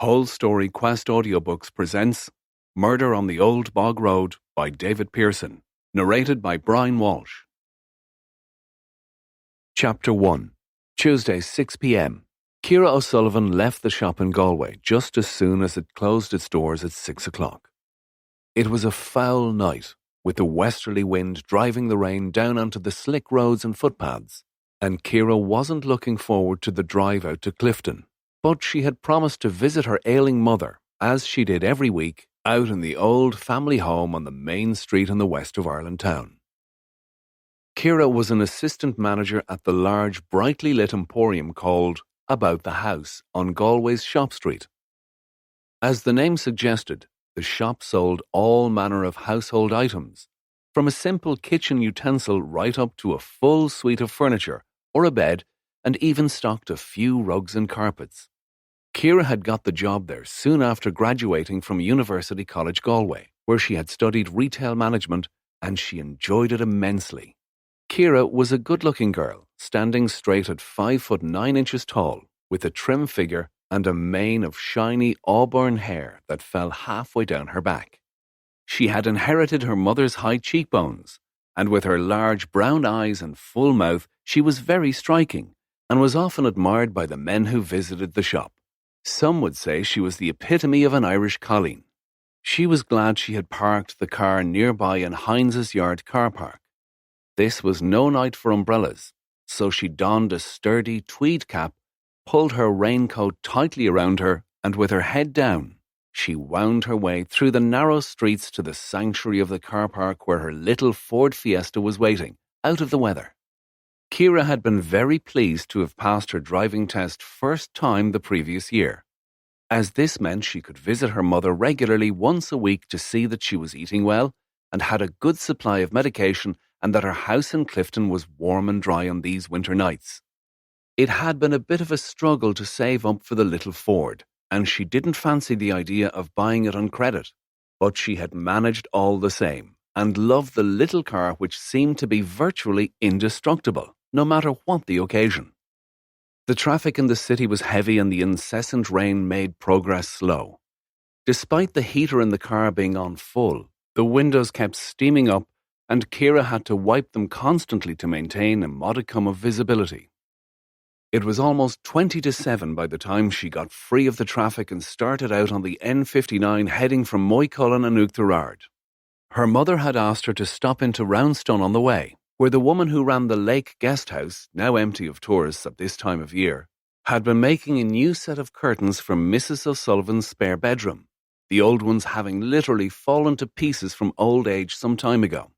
Whole Story Quest Audiobooks presents Murder on the Old Bog Road by David Pearson, narrated by Brian Walsh. Chapter 1. Tuesday, 6 p.m. Ciara O'Sullivan left the shop in Galway just as soon as it closed its doors at 6 o'clock. It was a foul night, with the westerly wind driving the rain down onto the slick roads and footpaths, and Ciara wasn't looking forward to the drive out to Clifton. But she had promised to visit her ailing mother, as she did every week, out in the old family home on the main street in the west of Ireland town. Ciara was an assistant manager at the large, brightly lit emporium called About the House on Galway's Shop Street. As the name suggested, the shop sold all manner of household items, from a simple kitchen utensil right up to a full suite of furniture or a bed, and even stocked a few rugs and carpets. Ciara had got the job there soon after graduating from University College Galway, where she had studied retail management, and she enjoyed it immensely. Ciara was a good-looking girl, standing straight at 5'9" tall, with a trim figure and a mane of shiny auburn hair that fell halfway down her back. She had inherited her mother's high cheekbones, and with her large brown eyes and full mouth, she was very striking, and was often admired by the men who visited the shop. Some would say she was the epitome of an Irish colleen. She was glad she had parked the car nearby in Heinz's Yard car park. This was no night for umbrellas, so she donned a sturdy tweed cap, pulled her raincoat tightly around her, and with her head down, she wound her way through the narrow streets to the sanctuary of the car park where her little Ford Fiesta was waiting, out of the weather. Ciara had been very pleased to have passed her driving test first time the previous year, as this meant she could visit her mother regularly once a week to see that she was eating well and had a good supply of medication, and that her house in Clifton was warm and dry on these winter nights. It had been a bit of a struggle to save up for the little Ford, and she didn't fancy the idea of buying it on credit, but she had managed all the same, and loved the little car which seemed to be virtually indestructible, no matter what the occasion. The traffic in the city was heavy and the incessant rain made progress slow. Despite the heater in the car being on full, the windows kept steaming up, and Ciara had to wipe them constantly to maintain a modicum of visibility. It was almost 20 to 7 by the time she got free of the traffic and started out on the N59 heading from Moycullen and Uachtarard. Her mother had asked her to stop into Roundstone on the way, where the woman who ran the Lake Guest House, now empty of tourists at this time of year, had been making a new set of curtains for Mrs. O'Sullivan's spare bedroom, the old ones having literally fallen to pieces from old age some time ago.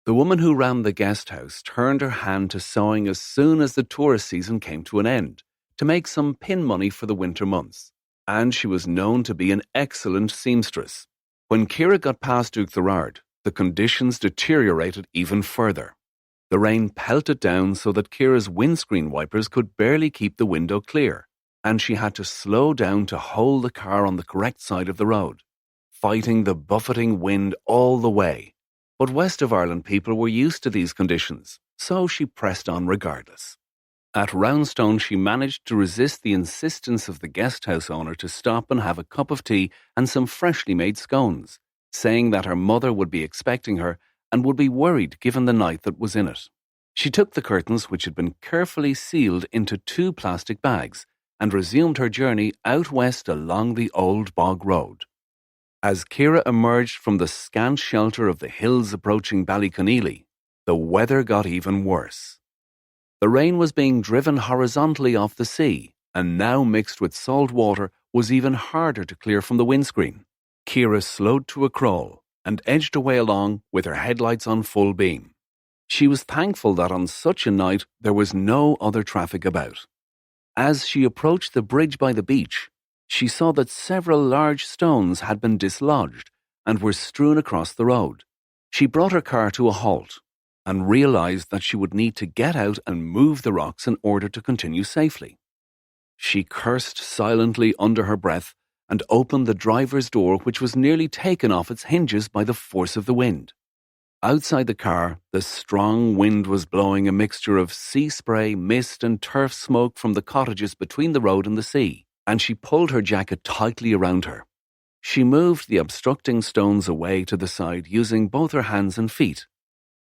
The woman who ran the guest house turned her hand to sewing as soon as the tourist season came to an end, to make some pin money for the winter months, and she was known to be an excellent seamstress. When Ciara got past Uachtarard, the conditions deteriorated even further. The rain pelted down so that Ciara's windscreen wipers could barely keep the window clear, and she had to slow down to hold the car on the correct side of the road, fighting the buffeting wind all the way. But West of Ireland people were used to these conditions, so she pressed on regardless. At Roundstone, she managed to resist the insistence of the guest house owner to stop and have a cup of tea and some freshly made scones, saying that her mother would be expecting her and would be worried given the night that was in it. She took the curtains, which had been carefully sealed, into 2 plastic bags and resumed her journey out west along the old bog road. As Ciara emerged from the scant shelter of the hills approaching Ballyconneely, the weather got even worse. The rain was being driven horizontally off the sea, and now mixed with salt water was even harder to clear from the windscreen. Ciara slowed to a crawl and edged away along with her headlights on full beam. She was thankful that on such a night there was no other traffic about. As she approached the bridge by the beach, she saw that several large stones had been dislodged and were strewn across the road. She brought her car to a halt and realized that she would need to get out and move the rocks in order to continue safely. She cursed silently under her breath and opened the driver's door, which was nearly taken off its hinges by the force of the wind. Outside the car, the strong wind was blowing a mixture of sea spray, mist and turf smoke from the cottages between the road and the sea, and she pulled her jacket tightly around her. She moved the obstructing stones away to the side using both her hands and feet,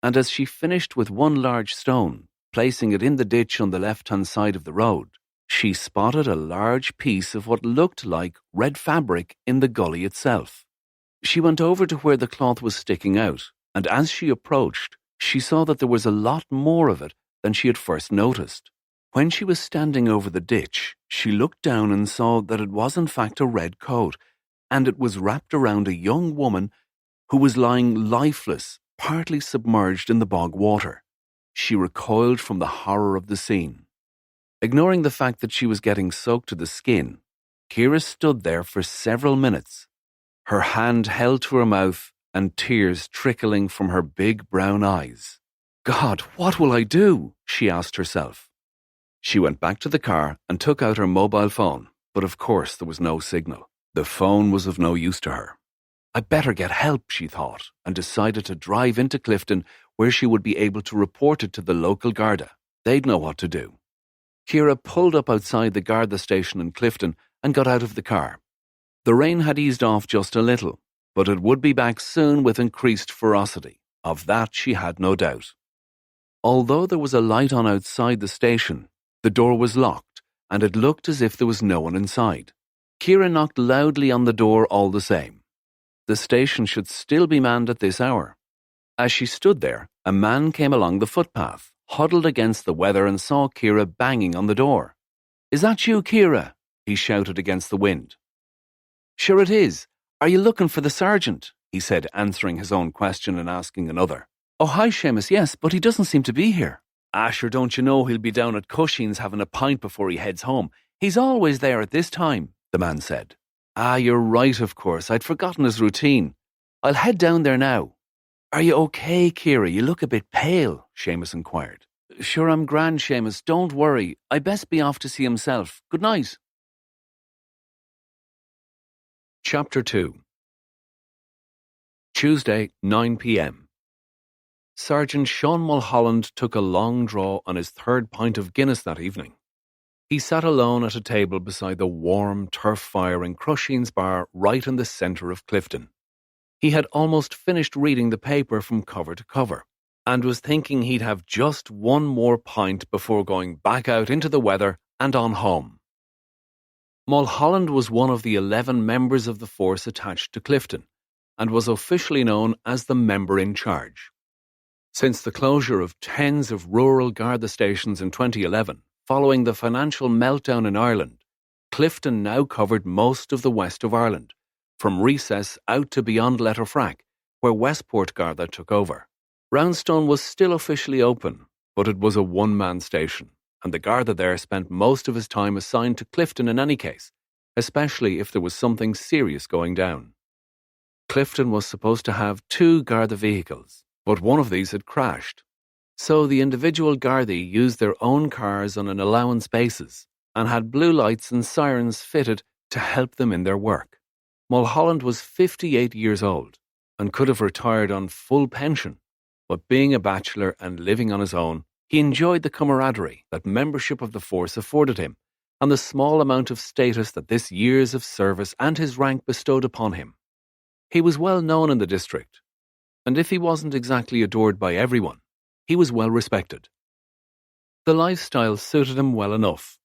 and as she finished with one large stone, placing it in the ditch on the left-hand side of the road, she spotted a large piece of what looked like red fabric in the gully itself. She went over to where the cloth was sticking out, and as she approached, she saw that there was a lot more of it than she had first noticed. When she was standing over the ditch, she looked down and saw that it was in fact a red coat, and it was wrapped around a young woman who was lying lifeless, partly submerged in the bog water. She recoiled from the horror of the scene. Ignoring the fact that she was getting soaked to the skin, Kira stood there for several minutes, her hand held to her mouth and tears trickling from her big brown eyes. God, what will I do? She asked herself. She went back to the car and took out her mobile phone, but of course there was no signal. The phone was of no use to her. I better get help, she thought, and decided to drive into Clifton where she would be able to report it to the local Garda. They'd know what to do. Kira pulled up outside the Garda station in Clifton and got out of the car. The rain had eased off just a little, but it would be back soon with increased ferocity. Of that she had no doubt. Although there was a light on outside the station, the door was locked, and it looked as if there was no one inside. Kira knocked loudly on the door all the same. The station should still be manned at this hour. As she stood there, a man came along the footpath, huddled against the weather, and saw Kira banging on the door. "Is that you, Kira?" he shouted against the wind. "Sure it is. Are you looking for the sergeant?" he said, answering his own question and asking another. "Oh, hi, Seamus, yes, but he doesn't seem to be here." "Sure, don't you know he'll be down at Cushing's having a pint before he heads home? He's always there at this time," the man said. You're right, of course. I'd forgotten his routine. I'll head down there now." "Are you okay, Kira? You look a bit pale," Seamus inquired. "Sure, I'm grand, Seamus. Don't worry. I best be off to see himself. Good night." Chapter 2. Tuesday, 9 p.m. Sergeant Sean Mulholland took a long draw on his third pint of Guinness that evening. He sat alone at a table beside the warm turf fire in Crushing's bar right in the centre of Clifton. He had almost finished reading the paper from cover to cover, and was thinking he'd have just one more pint before going back out into the weather and on home. Mulholland was one of the 11 members of the force attached to Clifton, and was officially known as the member in charge. Since the closure of tens of rural Garda stations in 2011, following the financial meltdown in Ireland, Clifton now covered most of the west of Ireland, from Recess out to beyond Letterfrack, where Westport Garda took over. Roundstone was still officially open, but it was a one-man station, and the Garda there spent most of his time assigned to Clifton in any case, especially if there was something serious going down. Clifton was supposed to have 2 Garda vehicles, but one of these had crashed. So the individual Gardaí used their own cars on an allowance basis and had blue lights and sirens fitted to help them in their work. Mulholland was 58 years old and could have retired on full pension, but being a bachelor and living on his own, he enjoyed the camaraderie that membership of the force afforded him and the small amount of status that this years of service and his rank bestowed upon him. He was well known in the district, and if he wasn't exactly adored by everyone, he was well respected. The lifestyle suited him well enough.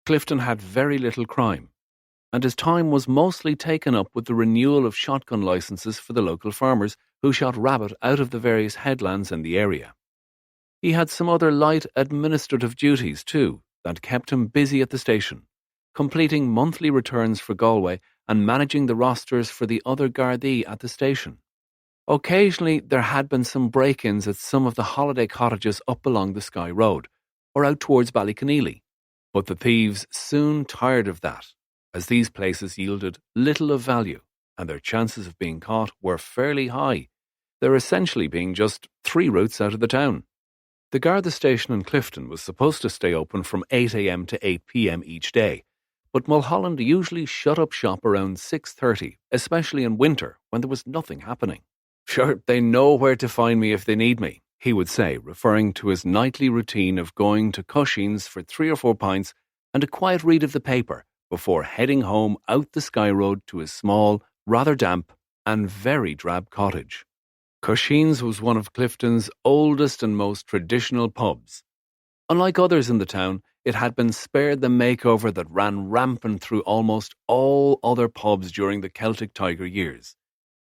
Clifton had very little crime, and his time was mostly taken up with the renewal of shotgun licenses for the local farmers who shot rabbit out of the various headlands in the area. He had some other light administrative duties too that kept him busy at the station, completing monthly returns for Galway and managing the rosters for the other Gardaí at the station. Occasionally there had been some break-ins at some of the holiday cottages up along the Skye Road, or out towards Ballyconneely, but the thieves soon tired of that, as these places yielded little of value, and their chances of being caught were fairly high, there essentially being just 3 routes out of the town. The Garda station in Clifton was supposed to stay open from 8 a.m. to 8 p.m. each day, but Mulholland usually shut up shop around 6:30, especially in winter when there was nothing happening. "Sure, they know where to find me if they need me," he would say, referring to his nightly routine of going to Cushing's for 3 or 4 pints and a quiet read of the paper before heading home out the Sky Road to his small, rather damp, and very drab cottage. Cusheen's was one of Clifton's oldest and most traditional pubs. Unlike others in the town, it had been spared the makeover that ran rampant through almost all other pubs during the Celtic Tiger years.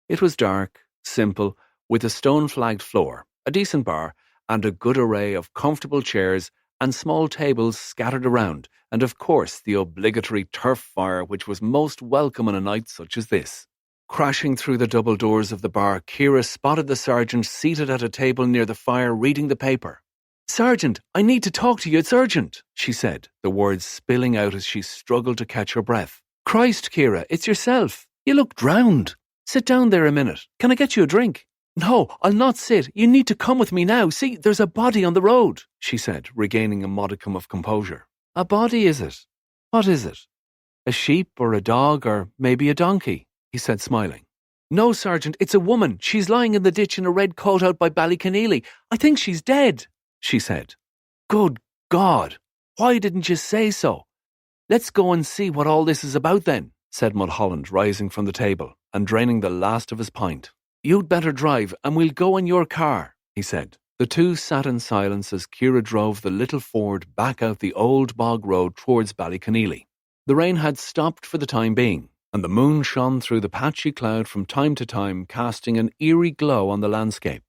It was dark, simple, with a stone-flagged floor, a decent bar, and a good array of comfortable chairs and small tables scattered around, and of course the obligatory turf fire which was most welcome on a night such as this. Crashing through the double doors of the bar, Ciara spotted the sergeant seated at a table near the fire reading the paper. "Sergeant, I need to talk to you, it's urgent," she said, the words spilling out as she struggled to catch her breath. "Christ, Ciara, it's yourself. You look drowned. Sit down there a minute. Can I get you a drink?" "No, I'll not sit. You need to come with me now. See, there's a body on the road," she said, regaining a modicum of composure. "A body, is it? What is it? A sheep or a dog or maybe a donkey?" he said, smiling. "No, Sergeant, it's a woman. She's lying in the ditch in a red coat out by Ballyconneely. I think she's dead," she said. "Good God, why didn't you say so? Let's go and see what all this is about then," said Mulholland, rising from the table and draining the last of his pint. "You'd better drive and we'll go in your car," he said. The two sat in silence as Ciara drove the little Ford back out the old bog road towards Ballyconneely. The rain had stopped for the time being, and the moon shone through the patchy cloud from time to time, casting an eerie glow on the landscape.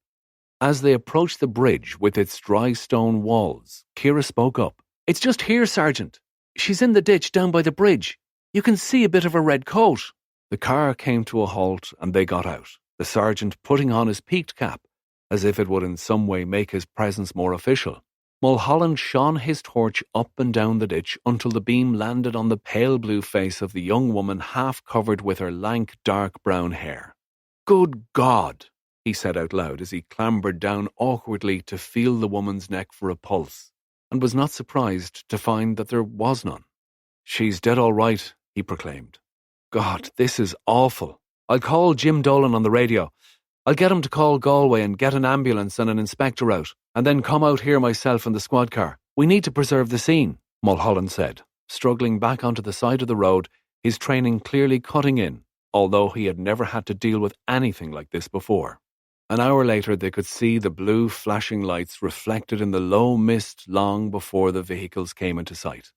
As they approached the bridge with its dry stone walls, Ciara spoke up. "It's just here, Sergeant. She's in the ditch down by the bridge. You can see a bit of her red coat." The car came to a halt and they got out, the sergeant putting on his peaked cap, as if it would in some way make his presence more official. Mulholland shone his torch up and down the ditch until the beam landed on the pale blue face of the young woman half covered with her lank, dark brown hair. "Good God," he said out loud as he clambered down awkwardly to feel the woman's neck for a pulse, and was not surprised to find that there was none. "She's dead all right," he proclaimed. "God, this is awful. I'll call Jim Dolan on the radio. I'll get him to call Galway and get an ambulance and an inspector out, and then come out here myself in the squad car. We need to preserve the scene," Mulholland said, struggling back onto the side of the road, his training clearly cutting in, although he had never had to deal with anything like this before. An hour later they could see the blue flashing lights reflected in the low mist long before the vehicles came into sight.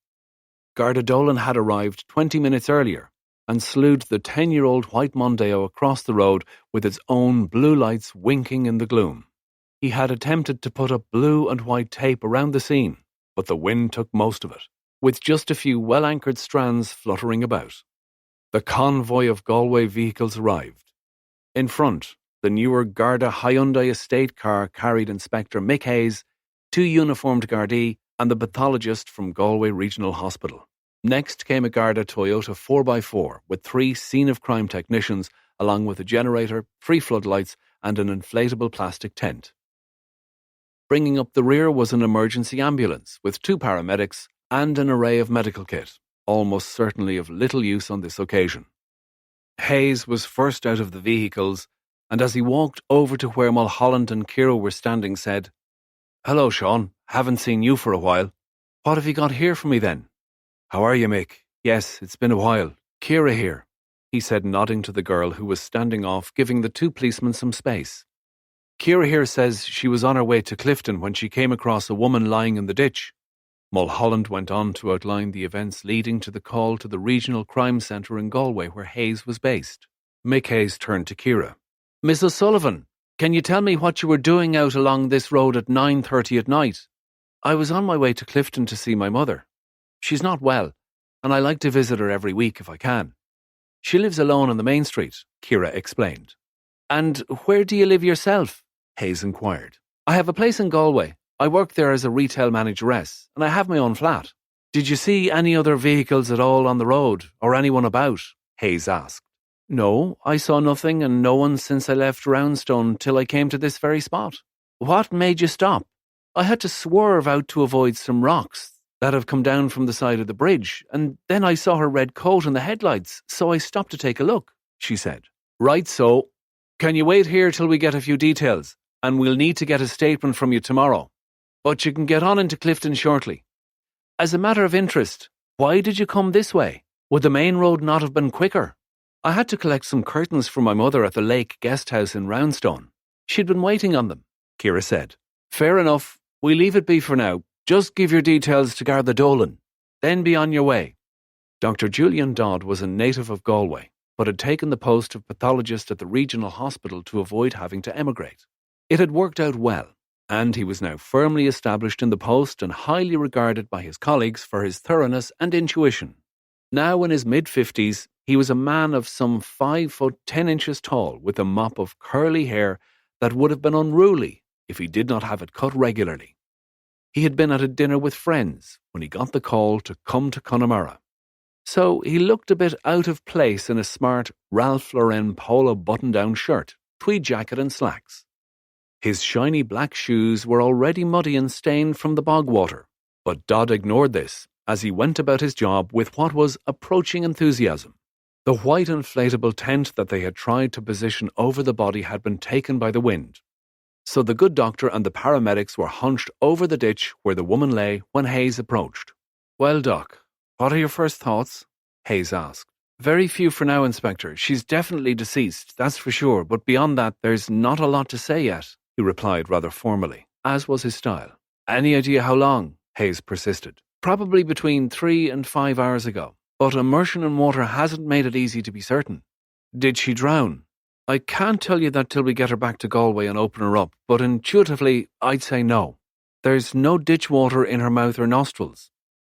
Garda Dolan had arrived 20 minutes earlier and slewed the 10-year-old white Mondeo across the road with its own blue lights winking in the gloom. He had attempted to put up blue and white tape around the scene, but the wind took most of it, with just a few well-anchored strands fluttering about. The convoy of Galway vehicles arrived. In front, the newer Garda Hyundai estate car carried Inspector Mick Hayes, 2 uniformed Gardaí, and the pathologist from Galway Regional Hospital. Next came a Garda Toyota 4x4 with 3 scene-of-crime technicians, along with a generator, 3 floodlights, and an inflatable plastic tent. Bringing up the rear was an emergency ambulance with 2 paramedics and an array of medical kit, almost certainly of little use on this occasion. Hayes was first out of the vehicles, and as he walked over to where Mulholland and Ciara were standing, said, "Hello, Sean. Haven't seen you for a while. What have you got here for me then?" "How are you, Mick? Yes, it's been a while. Ciara here," he said, nodding to the girl who was standing off, giving the 2 policemen some space. "Ciara here says she was on her way to Clifton when she came across a woman lying in the ditch." Mulholland went on to outline the events leading to the call to the regional crime centre in Galway where Hayes was based. Mick Hayes turned to Ciara. "Miss O'Sullivan, can you tell me what you were doing out along this road at 9:30 at night?" "I was on my way to Clifton to see my mother. She's not well, and I like to visit her every week if I can. She lives alone on the main street," Ciara explained. "And where do you live yourself?" Hayes inquired. "I have a place in Galway. I work there as a retail manageress, and I have my own flat." "Did you see any other vehicles at all on the road, or anyone about?" Hayes asked. "No, I saw nothing and no one since I left Roundstone till I came to this very spot." "What made you stop?" "I had to swerve out to avoid some rocks that have come down from the side of the bridge, and then I saw her red coat in the headlights, so I stopped to take a look," she said. "Right so. Can you wait here till we get a few details, and we'll need to get a statement from you tomorrow. But you can get on into Clifton shortly. As a matter of interest, why did you come this way?" Would the main road not have been quicker? I had to collect some curtains for my mother at the Lake Guest House in Roundstone. She'd been waiting on them, Ciara said. Fair enough. We leave it be for now. Just give your details to Garda Dolan. Then be on your way. Dr. Julian Dodd was a native of Galway, but had taken the post of pathologist at the regional hospital to avoid having to emigrate. It had worked out well, and he was now firmly established in the post and highly regarded by his colleagues for his thoroughness and intuition. Now in his mid-50s, he was a man of some 5 foot 10 inches tall with a mop of curly hair that would have been unruly if he did not have it cut regularly. He had been at a dinner with friends when he got the call to come to Connemara. So he looked a bit out of place in a smart Ralph Lauren polo button-down shirt, tweed jacket and slacks. His shiny black shoes were already muddy and stained from the bog water, but Dodd ignored this as he went about his job with what was approaching enthusiasm. The white inflatable tent that they had tried to position over the body had been taken by the wind, so the good doctor and the paramedics were hunched over the ditch where the woman lay when Hayes approached. "Well, Doc, what are your first thoughts?" Hayes asked. "Very few for now, Inspector. She's definitely deceased, that's for sure, but beyond that there's not a lot to say yet," he replied rather formally, as was his style. "Any idea how long?" Hayes persisted. "Probably between 3 and 5 hours ago, but immersion in water hasn't made it easy to be certain." "Did she drown?" "I can't tell you that till we get her back to Galway and open her up, but intuitively I'd say no. There's no ditch water in her mouth or nostrils.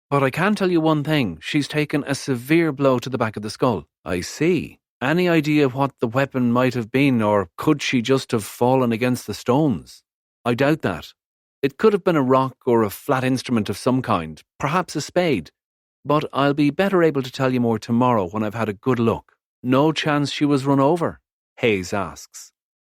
But I can tell you one thing, she's taken a severe blow to the back of the skull." "I see. Any idea what the weapon might have been, or could she just have fallen against the stones?" "I doubt that. It could have been a rock or a flat instrument of some kind, perhaps a spade. But I'll be better able to tell you more tomorrow when I've had a good look." "No chance she was run over?" Hayes asks.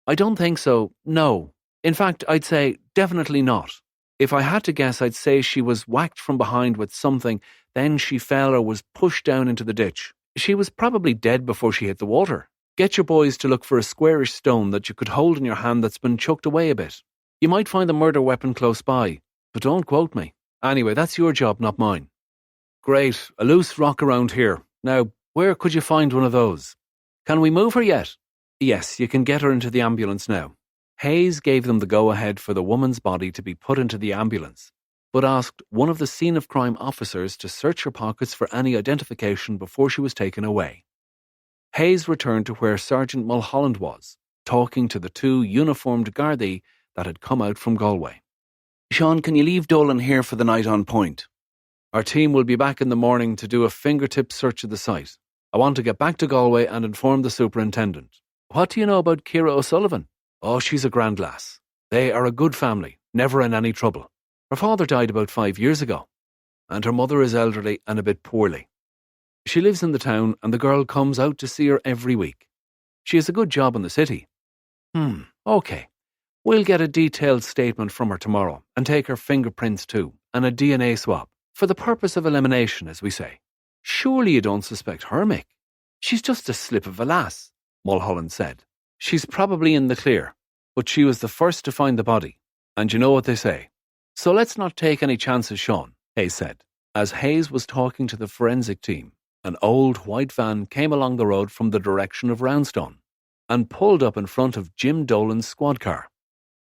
"I don't think so, no. In fact, I'd say definitely not. If I had to guess, I'd say she was whacked from behind with something, then she fell or was pushed down into the ditch. She was probably dead before she hit the water. Get your boys to look for a squarish stone that you could hold in your hand that's been chucked away a bit. You might find the murder weapon close by, but don't quote me. Anyway, that's your job, not mine." "Great, a loose rock around here. Now, where could you find one of those?" "Can we move her yet?" "Yes, you can get her into the ambulance now." Hayes gave them the go-ahead for the woman's body to be put into the ambulance, but asked one of the scene-of-crime officers to search her pockets for any identification before she was taken away. Hayes returned to where Sergeant Mulholland was, talking to the 2 uniformed Gardaí that had come out from Galway. "Sean, can you leave Dolan here for the night on point? Our team will be back in the morning to do a fingertip search of the site. I want to get back to Galway and inform the superintendent. What do you know about Ciara O'Sullivan?" "Oh, she's a grand lass. They are a good family, never in any trouble. Her father died about 5 years ago, and her mother is elderly and a bit poorly. She lives in the town and the girl comes out to see her every week. She has a good job in the city." Okay. We'll get a detailed statement from her tomorrow and take her fingerprints too, and a DNA swab, for the purpose of elimination, as we say." "Surely you don't suspect her, Mick? She's just a slip of a lass," Mulholland said. "She's probably in the clear, but she was the first to find the body, and you know what they say. So let's not take any chances, Sean," Hayes said. As Hayes was talking to the forensic team, an old white van came along the road from the direction of Roundstone and pulled up in front of Jim Dolan's squad car.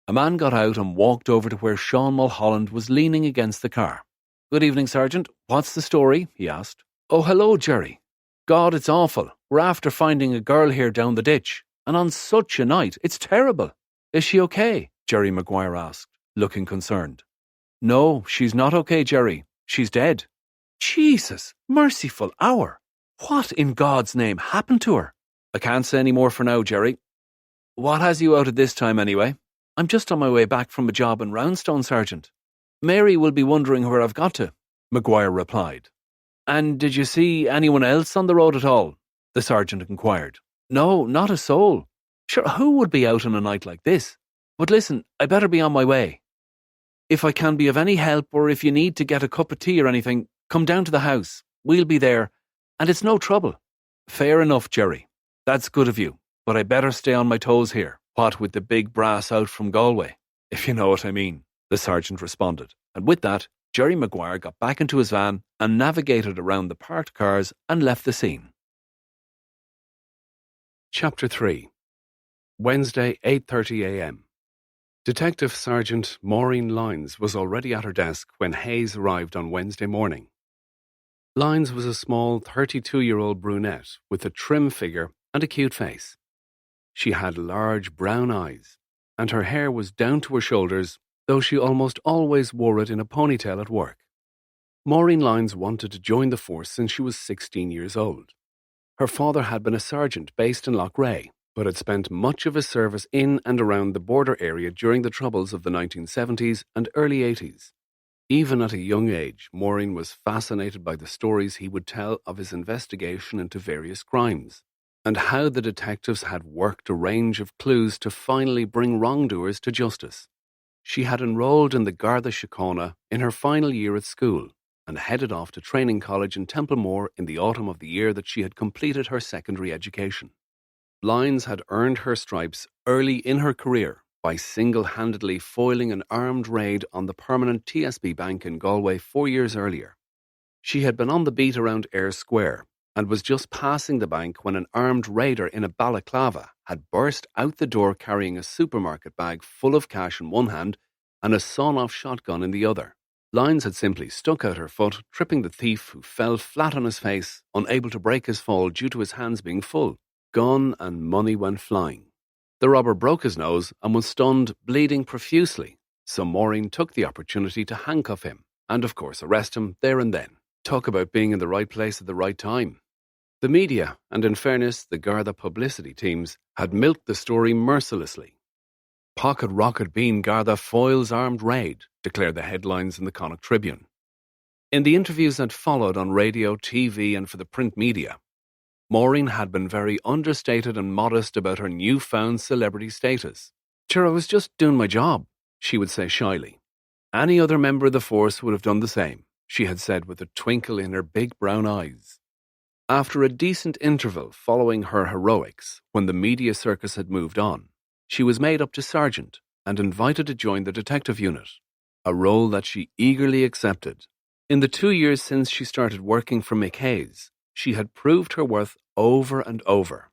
A man got out and walked over to where Sean Mulholland was leaning against the car. "Good evening, Sergeant. What's the story?" he asked. "Oh, hello, Jerry. God, it's awful. We're after finding a girl here down the ditch. And on such a night, it's terrible." "Is she okay?" Jerry Maguire asked, looking concerned. "No, she's not okay, Jerry. She's dead." "Jesus, merciful hour. What in God's name happened to her?" "I can't say any more for now, Jerry." "What has you out at this time anyway?" "I'm just on my way back from a job in Roundstone, Sergeant. Mary will be wondering where I've got to," Maguire replied. "And did you see anyone else on the road at all?" the sergeant inquired. "No, not a soul. Sure, who would be out on a night like this? But listen, I better be on my way. If I can be of any help, or if you need to get a cup of tea or anything, come down to the house. We'll be there, and it's no trouble." "Fair enough, Jerry. That's good of you, but I better stay on my toes here. What with the big brass out from Galway, if you know what I mean," the sergeant responded, and with that, Jerry Maguire got back into his van and navigated around the parked cars and left the scene. Chapter 3. Wednesday, 8:30 a.m. Detective Sergeant Maureen Lyons was already at her desk when Hayes arrived on Wednesday morning. Lyons was a small 32-year-old brunette with a trim figure and a cute face. She had large brown eyes, and her hair was down to her shoulders, though she almost always wore it in a ponytail at work. Maureen Lyons wanted to join the force since she was 16 years old. Her father had been a sergeant based in Loughrea, but had spent much of his service in and around the border area during the troubles of the 1970s and early 80s. Even at a young age, Maureen was fascinated by the stories he would tell of his investigation into various crimes, and how the detectives had worked a range of clues to finally bring wrongdoers to justice. She had enrolled in the Garda Síochána in her final year at school, and headed off to training college in Templemore in the autumn of the year that she had completed her secondary education. Lyons had earned her stripes early in her career by single-handedly foiling an armed raid on the permanent TSB Bank in Galway 4 years earlier. She had been on the beat around Eyre Square and was just passing the bank when an armed raider in a balaclava had burst out the door carrying a supermarket bag full of cash in one hand and a sawn-off shotgun in the other. Lyons had simply stuck out her foot, tripping the thief, who fell flat on his face, unable to break his fall due to his hands being full. Gun and money went flying. The robber broke his nose and was stunned, bleeding profusely, so Maureen took the opportunity to handcuff him and, of course, arrest him there and then. Talk about being in the right place at the right time. The media, and in fairness, the Garda publicity teams, had milked the story mercilessly. Pocket Rocket Bean Garda foils armed raid, declared the headlines in the Connacht Tribune. In the interviews that followed on radio, TV and for the print media, Maureen had been very understated and modest about her newfound celebrity status. "Sure, I was just doing my job," she would say shyly. Any other member of the force would have done the same, she had said with a twinkle in her big brown eyes. After a decent interval following her heroics, when the media circus had moved on, she was made up to sergeant and invited to join the detective unit, a role that she eagerly accepted. In the 2 years since she started working for Mick Hayes, she had proved her worth over and over.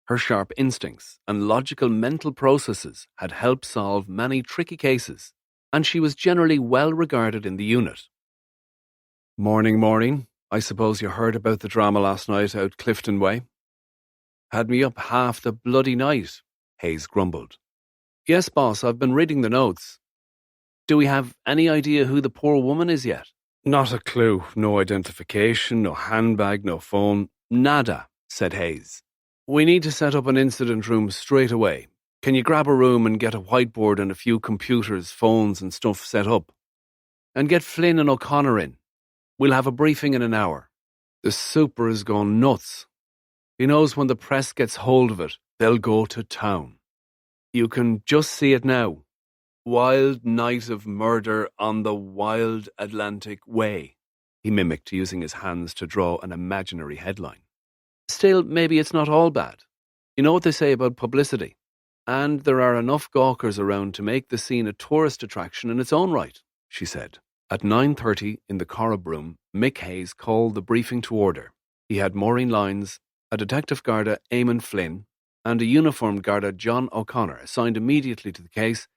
Her sharp instincts and logical mental processes had helped solve many tricky cases, and she was generally well regarded in the unit. "Morning, Maureen. I suppose you heard about the drama last night out Clifton Way?" "Had me up half the bloody night," Hayes grumbled. "Yes, boss, I've been reading the notes." "Do we have any idea who the poor woman is yet?" "Not a clue. No identification, no handbag, no phone. Nada," said Hayes. "We need to set up an incident room straight away. Can you grab a room and get a whiteboard and a few computers, phones and stuff set up? And get Flynn and O'Connor in. We'll have a briefing in an hour. The super is gone nuts. He knows when the press gets hold of it, they'll go to town. You can just see it now. Wild night of murder on the wild Atlantic way," he mimicked, using his hands to draw an imaginary headline. "Still, maybe it's not all bad. You know what they say about publicity. And there are enough gawkers around to make the scene a tourist attraction in its own right," she said. At 9:30 in the Corrib room, Mick Hayes called the briefing to order. He had Maureen Lyons, a detective Garda, Eamon Flynn, and a uniformed Garda, John O'Connor, assigned immediately to the case,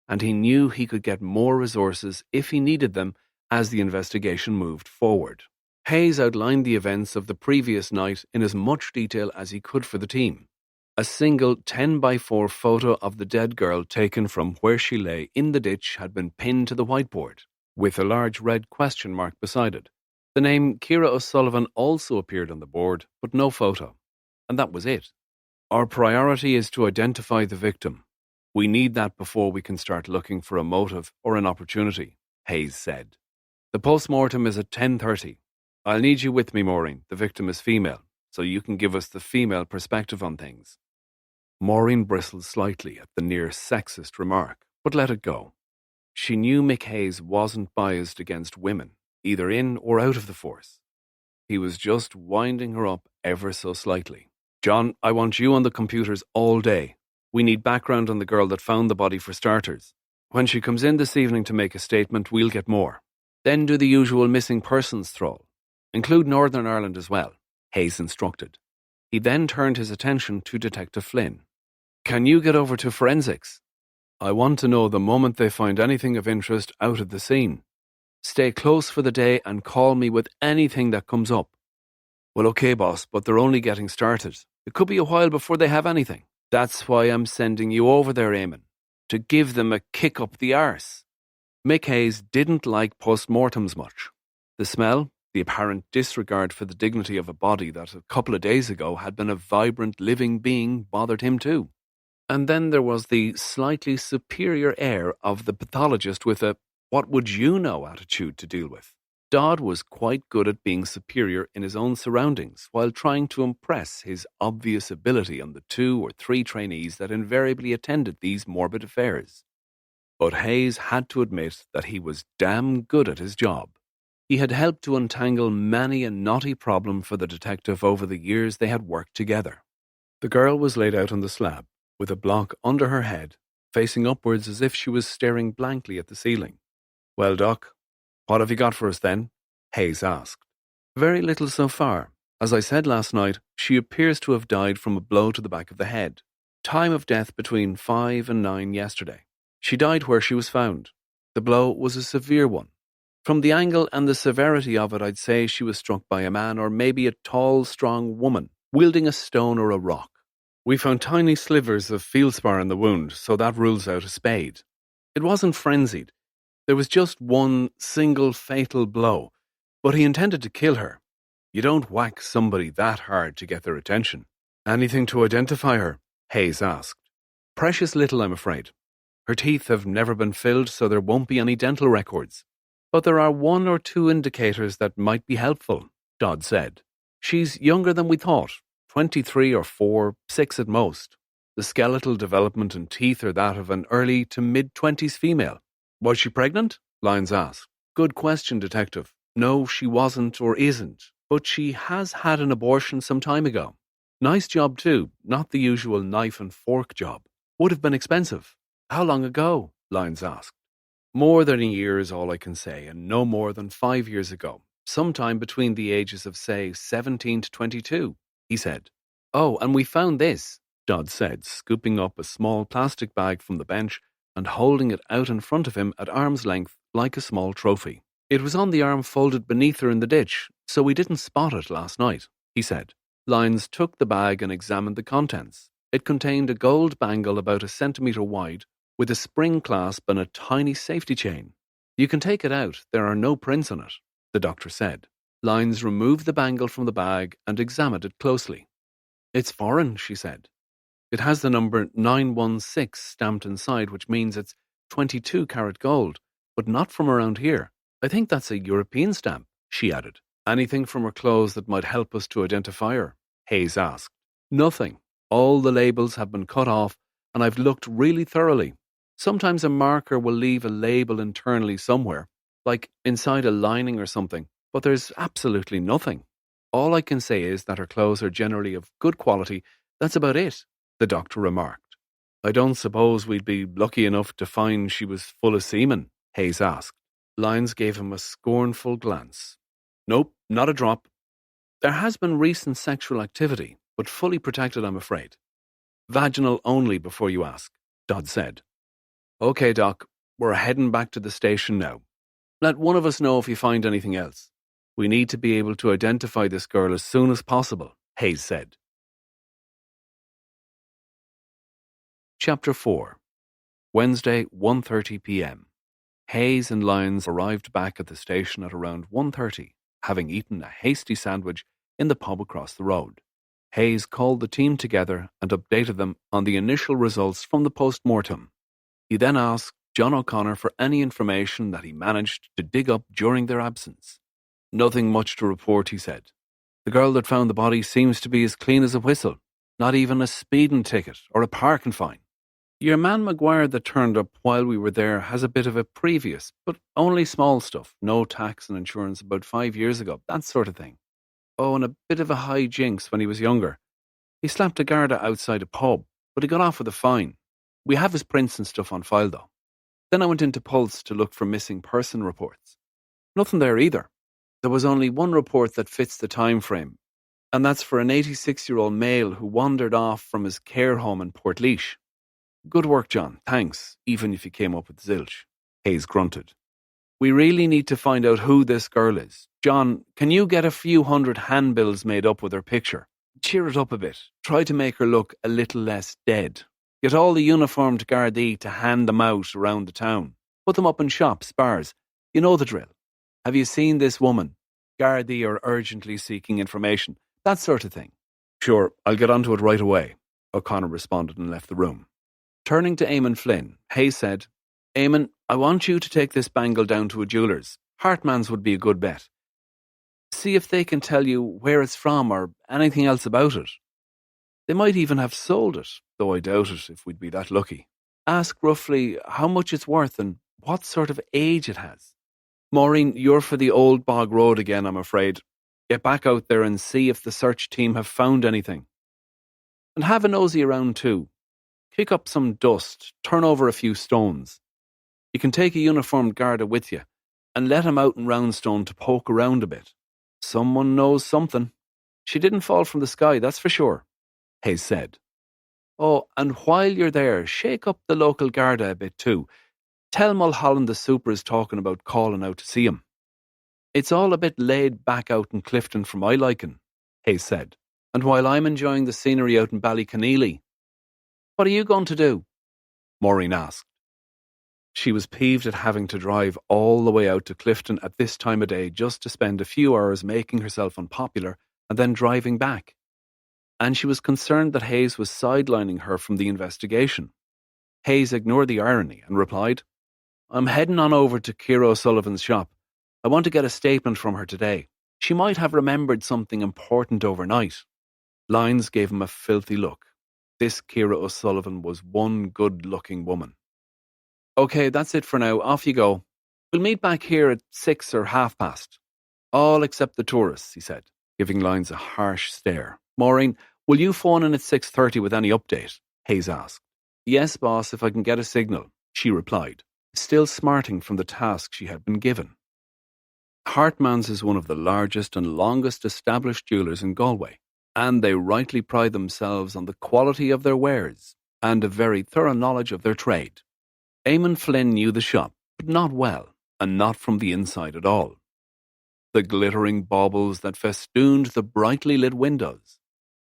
and he knew he could get more resources if he needed them as the investigation moved forward. Hayes outlined the events of the previous night in as much detail as he could for the team. A single 10x4 photo of the dead girl taken from where she lay in the ditch had been pinned to the whiteboard, with a large red question mark beside it. The name Ciara O'Sullivan also appeared on the board, but no photo. And that was it. "Our priority is to identify the victim. We need that before we can start looking for a motive or an opportunity," Hayes said. "The post-mortem is at 10:30. I'll need you with me, Maureen. The victim is female, so you can give us the female perspective on things." Maureen bristled slightly at the near sexist remark, but let it go. She knew Mick Hayes wasn't biased against women, either in or out of the force. He was just winding her up ever so slightly. "John, I want you on the computers all day. We need background on the girl that found the body for starters. When she comes in this evening to make a statement, we'll get more. Then do the usual missing persons throw. Include Northern Ireland as well, Hayes instructed. He then turned his attention to Detective Flynn. Can you get over to forensics? I want to know the moment they find anything of interest out of the scene. Stay close for the day and call me with anything that comes up. Well, okay, boss, but they're only getting started. It could be a while before they have anything. That's why I'm sending you over there, Eamon, to give them a kick up the arse. Mick Hayes didn't like post-mortems much. The smell, the apparent disregard for the dignity of a body that a couple of days ago had been a vibrant living being bothered him too. And then there was the slightly superior air of the pathologist with a what would you know attitude to deal with. Dodd was quite good at being superior in his own surroundings while trying to impress his obvious ability on the 2 or 3 trainees that invariably attended these morbid affairs. But Hayes had to admit that he was damn good at his job. He had helped to untangle many a knotty problem for the detective over the years they had worked together. The girl was laid out on the slab, with a block under her head, facing upwards as if she was staring blankly at the ceiling. Well, Doc, what have you got for us then? Hayes asked. Very little so far. As I said last night, she appears to have died from a blow to the back of the head. Time of death between 5 and 9 yesterday. She died where she was found. The blow was a severe one. From the angle and the severity of it, I'd say she was struck by a man or maybe a tall, strong woman, wielding a stone or a rock. We found tiny slivers of feldspar in the wound, so that rules out a spade. It wasn't frenzied. There was just one single fatal blow, but he intended to kill her. You don't whack somebody that hard to get their attention. Anything to identify her? Hayes asked. Precious little, I'm afraid. Her teeth have never been filled, so there won't be any dental records. But there are 1 or 2 indicators that might be helpful, Dodd said. She's younger than we thought, 23 or 4, 6 at most. The skeletal development and teeth are that of an early to mid-20s female. Was she pregnant? Lyons asked. Good question, Detective. No, she wasn't or isn't, but she has had an abortion some time ago. Nice job too, not the usual knife and fork job. Would have been expensive. How long ago? Lyons asked. More than a year is all I can say, and no more than 5 years ago. Sometime between the ages of, say, 17 to 22, he said. Oh, and we found this, Dodd said, scooping up a small plastic bag from the bench and holding it out in front of him at arm's length like a small trophy. It was on the arm folded beneath her in the ditch, so we didn't spot it last night, he said. Lyons took the bag and examined the contents. It contained a gold bangle about 1 centimetre wide, with a spring clasp and a tiny safety chain. You can take it out, there are no prints on it, the doctor said. Lyons removed the bangle from the bag and examined it closely. It's foreign, she said. It has the number 916 stamped inside, which means it's 22-carat gold, but not from around here. I think that's a European stamp, she added. Anything from her clothes that might help us to identify her? Hayes asked. Nothing. All the labels have been cut off, and I've looked really thoroughly. Sometimes a marker will leave a label internally somewhere, like inside a lining or something, but there's absolutely nothing. All I can say is that her clothes are generally of good quality. That's about it, the doctor remarked. I don't suppose we'd be lucky enough to find she was full of semen, Hayes asked. Lyons gave him a scornful glance. Nope, not a drop. There has been recent sexual activity, but fully protected, I'm afraid. Vaginal only before you ask, Dodd said. Okay, Doc, we're heading back to the station now. Let one of us know if you find anything else. We need to be able to identify this girl as soon as possible, Hayes said. Chapter 4. Wednesday, 1:30 p.m. Hayes and Lyons arrived back at the station at around 1:30, having eaten a hasty sandwich in the pub across the road. Hayes called the team together and updated them on the initial results from the post-mortem. He then asked John O'Connor for any information that he managed to dig up during their absence. Nothing much to report, he said. The girl that found the body seems to be as clean as a whistle. Not even a speeding ticket or a parking fine. Your man Maguire that turned up while we were there has a bit of a previous, but only small stuff. No tax and insurance about 5 years ago, that sort of thing. Oh, and a bit of a high jinx when he was younger. He slapped a Garda outside a pub, but he got off with a fine. We have his prints and stuff on file though. Then I went into Pulse to look for missing person reports. Nothing there either. There was only one report that fits the time frame, and that's for an 86-year-old male who wandered off from his care home in Portlaoise. Good work, John. Thanks, even if you came up with zilch. Hayes grunted. We really need to find out who this girl is. John, can you get a few hundred handbills made up with her picture? Cheer it up a bit. Try to make her look a little less dead. Get all the uniformed Gardaí to hand them out around the town. Put them up in shops, bars. You know the drill. Have you seen this woman? Gardaí are urgently seeking information. That sort of thing. Sure, I'll get onto it right away, O'Connor responded and left the room. Turning to Eamon Flynn, Hay said, Eamon, I want you to take this bangle down to a jeweller's. Hartman's would be a good bet. See if they can tell you where it's from or anything else about it. They might even have sold it, though I doubt it if we'd be that lucky. Ask roughly how much it's worth and what sort of age it has. Maureen, you're for the old bog road again, I'm afraid. Get back out there and see if the search team have found anything. And have a nosy around too. Kick up some dust, turn over a few stones. You can take a uniformed Garda with you and let him out in Roundstone to poke around a bit. Someone knows something. She didn't fall from the sky, that's for sure, Hayes said. Oh, and while you're there, shake up the local Garda a bit too. Tell Mulholland the super is talking about calling out to see him. It's all a bit laid back out in Clifton for my liking, Hayes said. And while I'm enjoying the scenery out in Ballyconneely. What are you going to do? Maureen asked. She was peeved at having to drive all the way out to Clifton at this time of day just to spend a few hours making herself unpopular and then driving back. And she was concerned that Hayes was sidelining her from the investigation. Hayes ignored the irony and replied, I'm heading on over to Ciara O'Sullivan's shop. I want to get a statement from her today. She might have remembered something important overnight. Lyons gave him a filthy look. This Ciara O'Sullivan was one good-looking woman. Okay, that's it for now. Off you go. We'll meet back here at 6 or past. All except the tourists, he said, giving Lyons a harsh stare. Maureen, will you phone in at 6:30 with any update? Hayes asked. Yes, boss, if I can get a signal, she replied, still smarting from the task she had been given. Hartman's is one of the largest and longest established jewellers in Galway, and they rightly pride themselves on the quality of their wares and a very thorough knowledge of their trade. Eamon Flynn knew the shop, but not well, and not from the inside at all. The glittering baubles that festooned the brightly lit windows,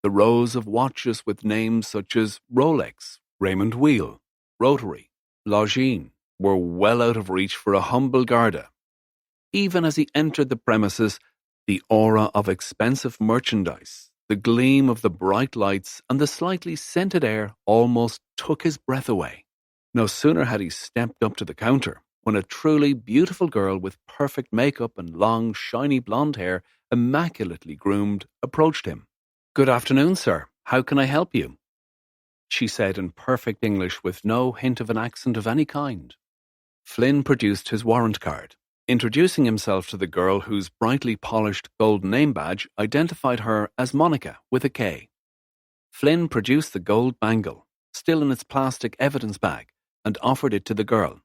the rows of watches with names such as Rolex, Raymond Wheel, Rotary, Longines, were well out of reach for a humble Garda. Even as he entered the premises, the aura of expensive merchandise, the gleam of the bright lights, and the slightly scented air almost took his breath away. No sooner had he stepped up to the counter when a truly beautiful girl with perfect makeup and long, shiny blonde hair, immaculately groomed, approached him. Good afternoon, sir. How can I help you? She said in perfect English with no hint of an accent of any kind. Flynn produced his warrant card, introducing himself to the girl whose brightly polished gold name badge identified her as Monica with a K. Flynn produced the gold bangle, still in its plastic evidence bag, and offered it to the girl.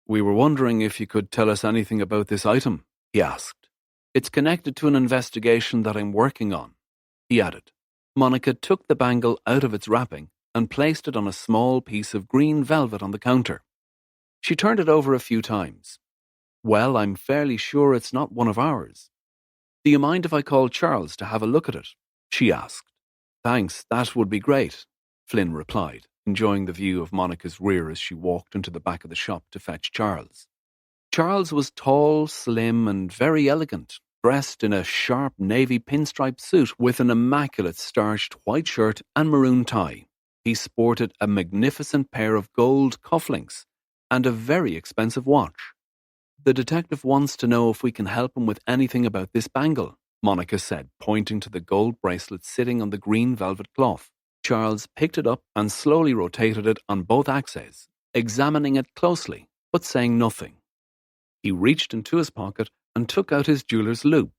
We were wondering if you could tell us anything about this item, he asked. It's connected to an investigation that I'm working on, he added. Monica took the bangle out of its wrapping and placed it on a small piece of green velvet on the counter. She turned it over a few times. Well, I'm fairly sure it's not one of ours. Do you mind if I call Charles to have a look at it? She asked. Thanks, that would be great, Flynn replied, enjoying the view of Monica's rear as she walked into the back of the shop to fetch Charles. Charles was tall, slim, and very elegant, dressed in a sharp navy pinstripe suit with an immaculate starched white shirt and maroon tie. He sported a magnificent pair of gold cufflinks and a very expensive watch. The detective wants to know if we can help him with anything about this bangle, Monica said, pointing to the gold bracelet sitting on the green velvet cloth. Charles picked it up and slowly rotated it on both axes, examining it closely, but saying nothing. He reached into his pocket and took out his jeweller's loupe,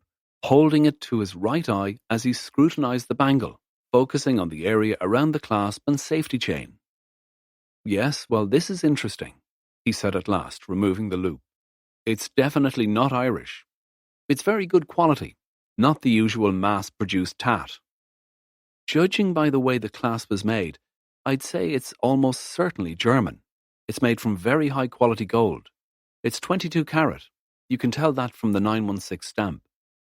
holding it to his right eye as he scrutinized the bangle, focusing on the area around the clasp and safety chain. Yes, well, this is interesting, he said at last, removing the loupe. It's definitely not Irish. It's very good quality, not the usual mass-produced tat. Judging by the way the clasp is made, I'd say it's almost certainly German. It's made from very high-quality gold. It's 22 carat. You can tell that from the 916 stamp.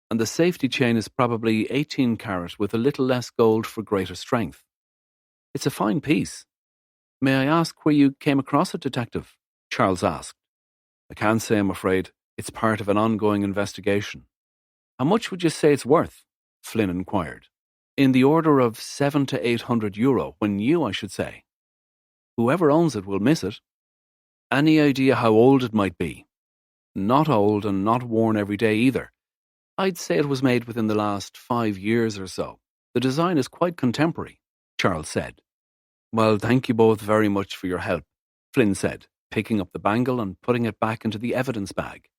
And the safety chain is probably 18 carat with a little less gold for greater strength. It's a fine piece. May I ask where you came across it, Detective? Charles asked. I can't say, I'm afraid. It's part of an ongoing investigation. How much would you say it's worth? Flynn inquired. In the order of €700 to €800, when new, I should say. Whoever owns it will miss it. Any idea how old it might be? Not old and not worn every day either. I'd say it was made within the last 5 years or so. The design is quite contemporary, Charles said. Well, thank you both very much for your help, Flynn said, picking up the bangle and putting it back into the evidence bag.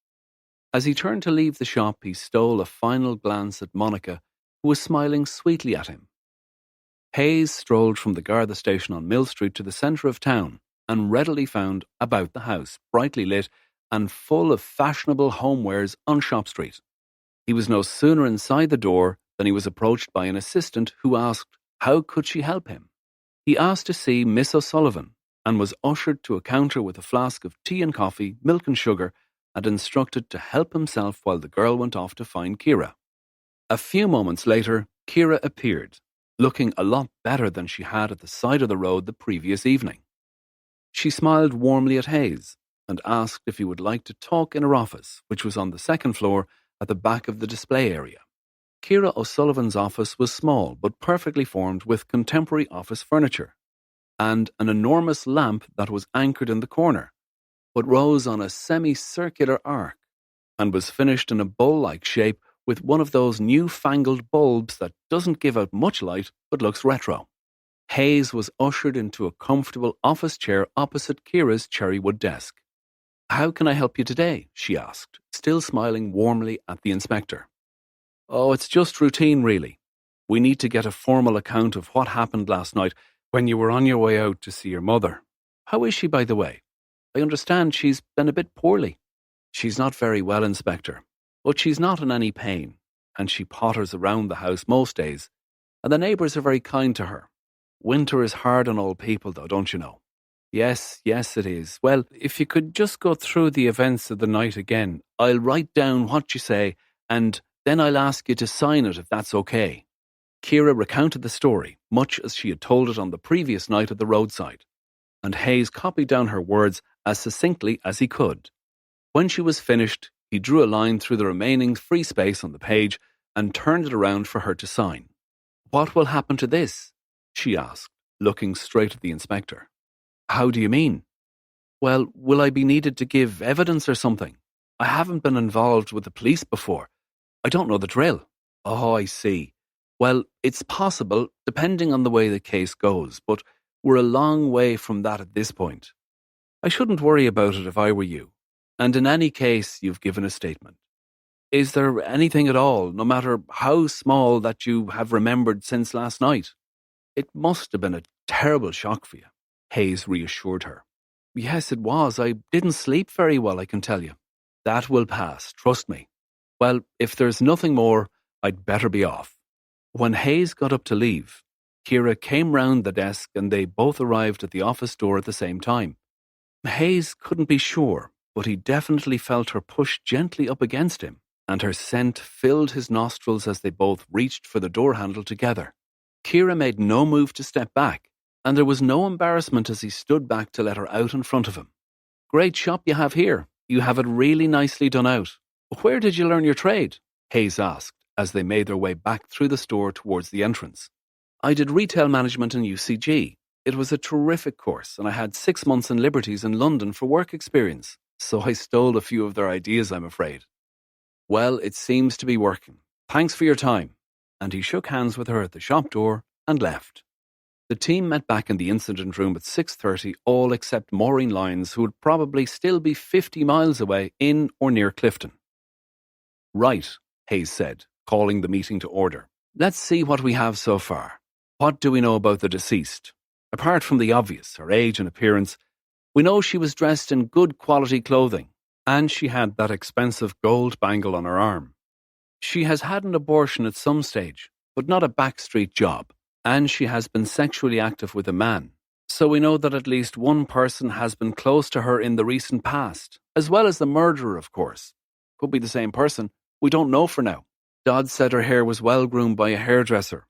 As he turned to leave the shop, he stole a final glance at Monica, who was smiling sweetly at him. Hayes strolled from the Garda station on Mill Street to the centre of town and readily found about the house, brightly lit and full of fashionable homewares on Shop Street. He was no sooner inside the door than he was approached by an assistant who asked how could she help him. He asked to see Miss O'Sullivan and was ushered to a counter with a flask of tea and coffee, milk and sugar, and instructed to help himself while the girl went off to find Kira. A few moments later, Kira appeared, looking a lot better than she had at the side of the road the previous evening. She smiled warmly at Hayes and asked if he would like to talk in her office, which was on the second floor at the back of the display area. Kira O'Sullivan's office was small but perfectly formed with contemporary office furniture and an enormous lamp that was anchored in the corner, but rose on a semicircular arc and was finished in a bowl-like shape with one of those newfangled bulbs that doesn't give out much light but looks retro. Hayes was ushered into a comfortable office chair opposite Kira's cherrywood desk. How can I help you today? She asked, still smiling warmly at the inspector. Oh, it's just routine, really. We need to get a formal account of what happened last night when you were on your way out to see your mother. How is she, by the way? I understand she's been a bit poorly. She's not very well, Inspector, but she's not in any pain, and she potters around the house most days, and the neighbours are very kind to her. Winter is hard on old people, though, don't you know? Yes, it is. Well, if you could just go through the events of the night again, I'll write down what you say, and then I'll ask you to sign it if that's okay. Kira recounted the story, much as she had told it on the previous night at the roadside, and Hayes copied down her words as succinctly as he could. When she was finished, he drew a line through the remaining free space on the page and turned it around for her to sign. What will happen to this? She asked, looking straight at the inspector. How do you mean? Well, will I be needed to give evidence or something? I haven't been involved with the police before. I don't know the drill. Oh, I see. Well, it's possible, depending on the way the case goes, but we're a long way from that at this point. I shouldn't worry about it if I were you. And in any case, you've given a statement. Is there anything at all, no matter how small, that you have remembered since last night? It must have been a terrible shock for you, Hayes reassured her. Yes, it was. I didn't sleep very well, I can tell you. That will pass, trust me. Well, if there's nothing more, I'd better be off. When Hayes got up to leave, Kira came round the desk and they both arrived at the office door at the same time. Hayes couldn't be sure, but he definitely felt her push gently up against him, and her scent filled his nostrils as they both reached for the door handle together. Kira made no move to step back, and there was no embarrassment as he stood back to let her out in front of him. Great shop you have here. You have it really nicely done out. Where did you learn your trade? Hayes asked as they made their way back through the store towards the entrance. I did retail management in UCG. It was a terrific course, and I had 6 months in Liberties in London for work experience, so I stole a few of their ideas, I'm afraid. Well, it seems to be working. Thanks for your time. And he shook hands with her at the shop door and left. The team met back in the incident room at 6:30, all except Maureen Lyons, who would probably still be 50 miles away in or near Clifton. Right, Hayes said, calling the meeting to order. Let's see what we have so far. What do we know about the deceased? Apart from the obvious, her age and appearance, we know she was dressed in good quality clothing, And she had that expensive gold bangle on her arm. She has had an abortion at some stage, but not a backstreet job. And she has been sexually active with a man. So we know that at least one person has been close to her in the recent past, as well as the murderer, of course. Could be the same person. We don't know for now. Dodd said her hair was well groomed by a hairdresser,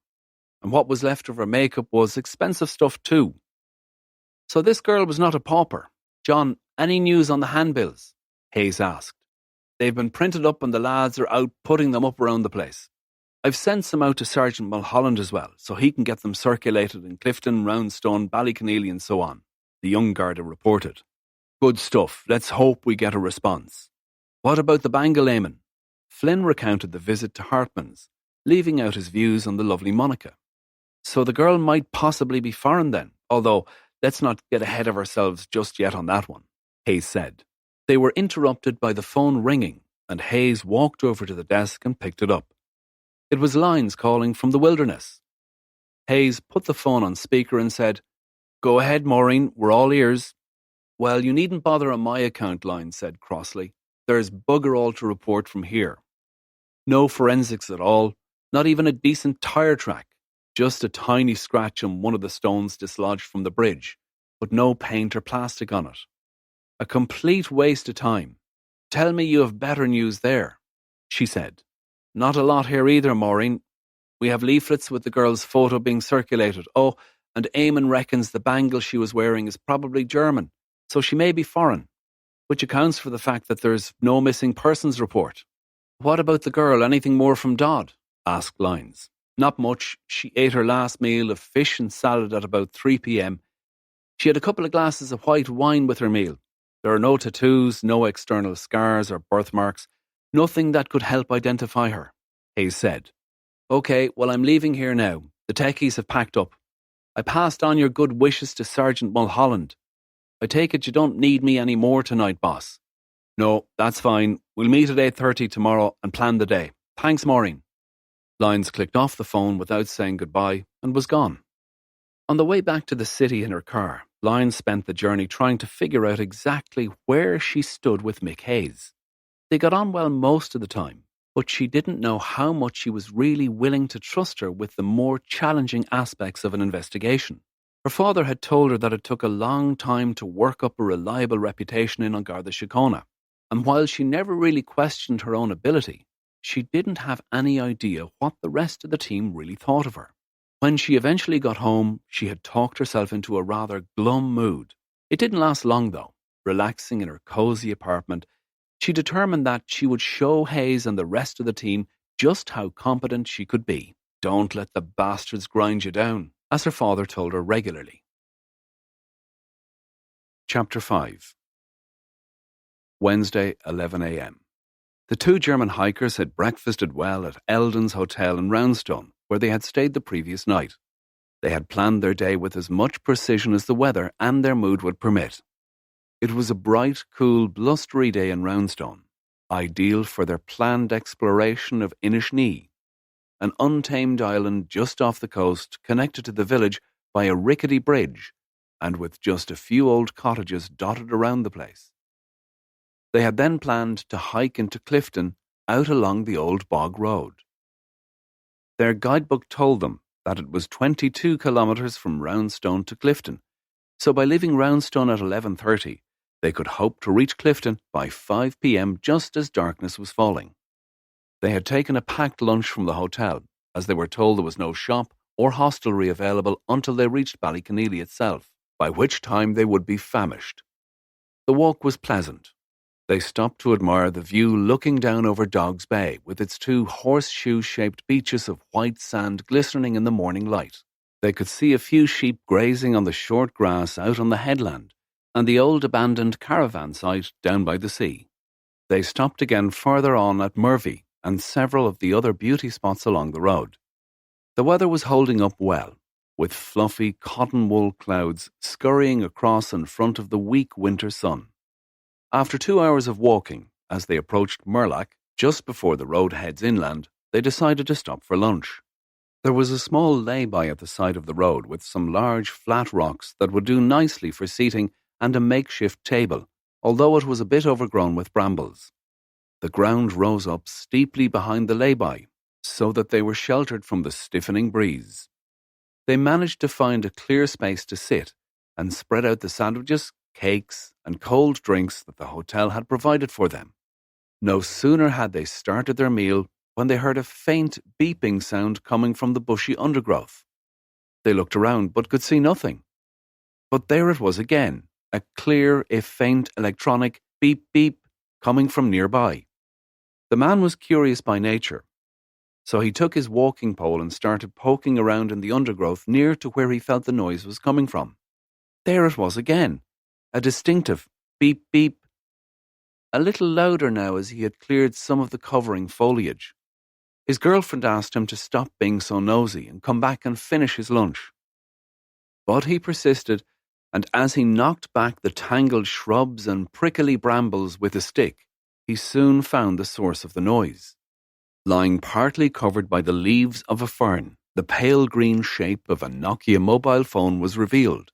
and what was left of her makeup was expensive stuff too. So this girl was not a pauper. John, any news on the handbills? Hayes asked. They've been printed up and the lads are out putting them up around the place. I've sent some out to Sergeant Mulholland as well, so he can get them circulated in Clifton, Roundstone, Ballyconneely and so on, the young Garda reported. Good stuff. Let's hope we get a response. What about the bangle, Eamon? Flynn recounted the visit to Hartman's, leaving out his views on the lovely Monica. So the girl might possibly be foreign then, although let's not get ahead of ourselves just yet on that one, Hayes said. They were interrupted by the phone ringing, and Hayes walked over to the desk and picked it up. It was Lyons calling from the wilderness. Hayes put the phone on speaker and said, Go ahead, Maureen, we're all ears. Well, you needn't bother on my account, Lyons said crossly. There's bugger all to report from here. No forensics at all, not even a decent tyre track, just a tiny scratch on one of the stones dislodged from the bridge, but no paint or plastic on it. A complete waste of time. Tell me you have better news there, she said. Not a lot here either, Maureen. We have leaflets with the girl's photo being circulated. Oh, and Eamon reckons the bangle she was wearing is probably German, so she may be foreign, which accounts for the fact that there's no missing persons report. What about the girl? Anything more from Dodd? Asked Lyons. Not much. She ate her last meal of fish and salad at about 3 p.m. She had a couple of glasses of white wine with her meal. There are no tattoos, no external scars or birthmarks, nothing that could help identify her, Hayes said. Okay, well, I'm leaving here now. The techies have packed up. I passed on your good wishes to Sergeant Mulholland. I take it you don't need me any more tonight, boss. No, that's fine. We'll meet at 8:30 tomorrow and plan the day. Thanks, Maureen. Lyons clicked off the phone without saying goodbye and was gone. On the way back to the city in her car, Lyons spent the journey trying to figure out exactly where she stood with Mick Hayes. They got on well most of the time, but she didn't know how much she was really willing to trust her with the more challenging aspects of an investigation. Her father had told her that it took a long time to work up a reliable reputation in Garda Síochána, and while she never really questioned her own ability, she didn't have any idea what the rest of the team really thought of her. When she eventually got home, she had talked herself into a rather glum mood. It didn't last long, though. Relaxing in her cosy apartment, she determined that she would show Hayes and the rest of the team just how competent she could be. Don't let the bastards grind you down, as her father told her regularly. Chapter 5. Wednesday, 11 a.m. The two German hikers had breakfasted well at Eldon's Hotel in Roundstone, where they had stayed the previous night. They had planned their day with as much precision as the weather and their mood would permit. It was a bright, cool, blustery day in Roundstone, ideal for their planned exploration of Inishni, an untamed island just off the coast connected to the village by a rickety bridge and with just a few old cottages dotted around the place. They had then planned to hike into Clifton out along the old bog road. Their guidebook told them that it was 22 kilometres from Roundstone to Clifton, so by leaving Roundstone at 11:30, they could hope to reach Clifton by 5 p.m. just as darkness was falling. They had taken a packed lunch from the hotel, as they were told there was no shop or hostelry available until they reached Ballyconneely itself, by which time they would be famished. The walk was pleasant. They stopped to admire the view looking down over Dog's Bay, with its two horseshoe-shaped beaches of white sand glistening in the morning light. They could see a few sheep grazing on the short grass out on the headland, and the old abandoned caravan site down by the sea. They stopped again further on at Murphy and several of the other beauty spots along the road. The weather was holding up well, with fluffy cotton wool clouds scurrying across in front of the weak winter sun. After 2 hours of walking, as they approached Murlach, just before the road heads inland, they decided to stop for lunch. There was a small lay-by at the side of the road with some large flat rocks that would do nicely for seating and a makeshift table, although it was a bit overgrown with brambles. The ground rose up steeply behind the lay-by, so that they were sheltered from the stiffening breeze. They managed to find a clear space to sit and spread out the sandwiches, cakes, and cold drinks that the hotel had provided for them. No sooner had they started their meal when they heard a faint beeping sound coming from the bushy undergrowth. They looked around but could see nothing. But there it was again, a clear, if faint, electronic beep-beep coming from nearby. The man was curious by nature, so he took his walking pole and started poking around in the undergrowth near to where he felt the noise was coming from. There it was again, a distinctive beep-beep, a little louder now as he had cleared some of the covering foliage. His girlfriend asked him to stop being so nosy and come back and finish his lunch. But he persisted, and as he knocked back the tangled shrubs and prickly brambles with a stick, he soon found the source of the noise. Lying partly covered by the leaves of a fern, the pale green shape of a Nokia mobile phone was revealed.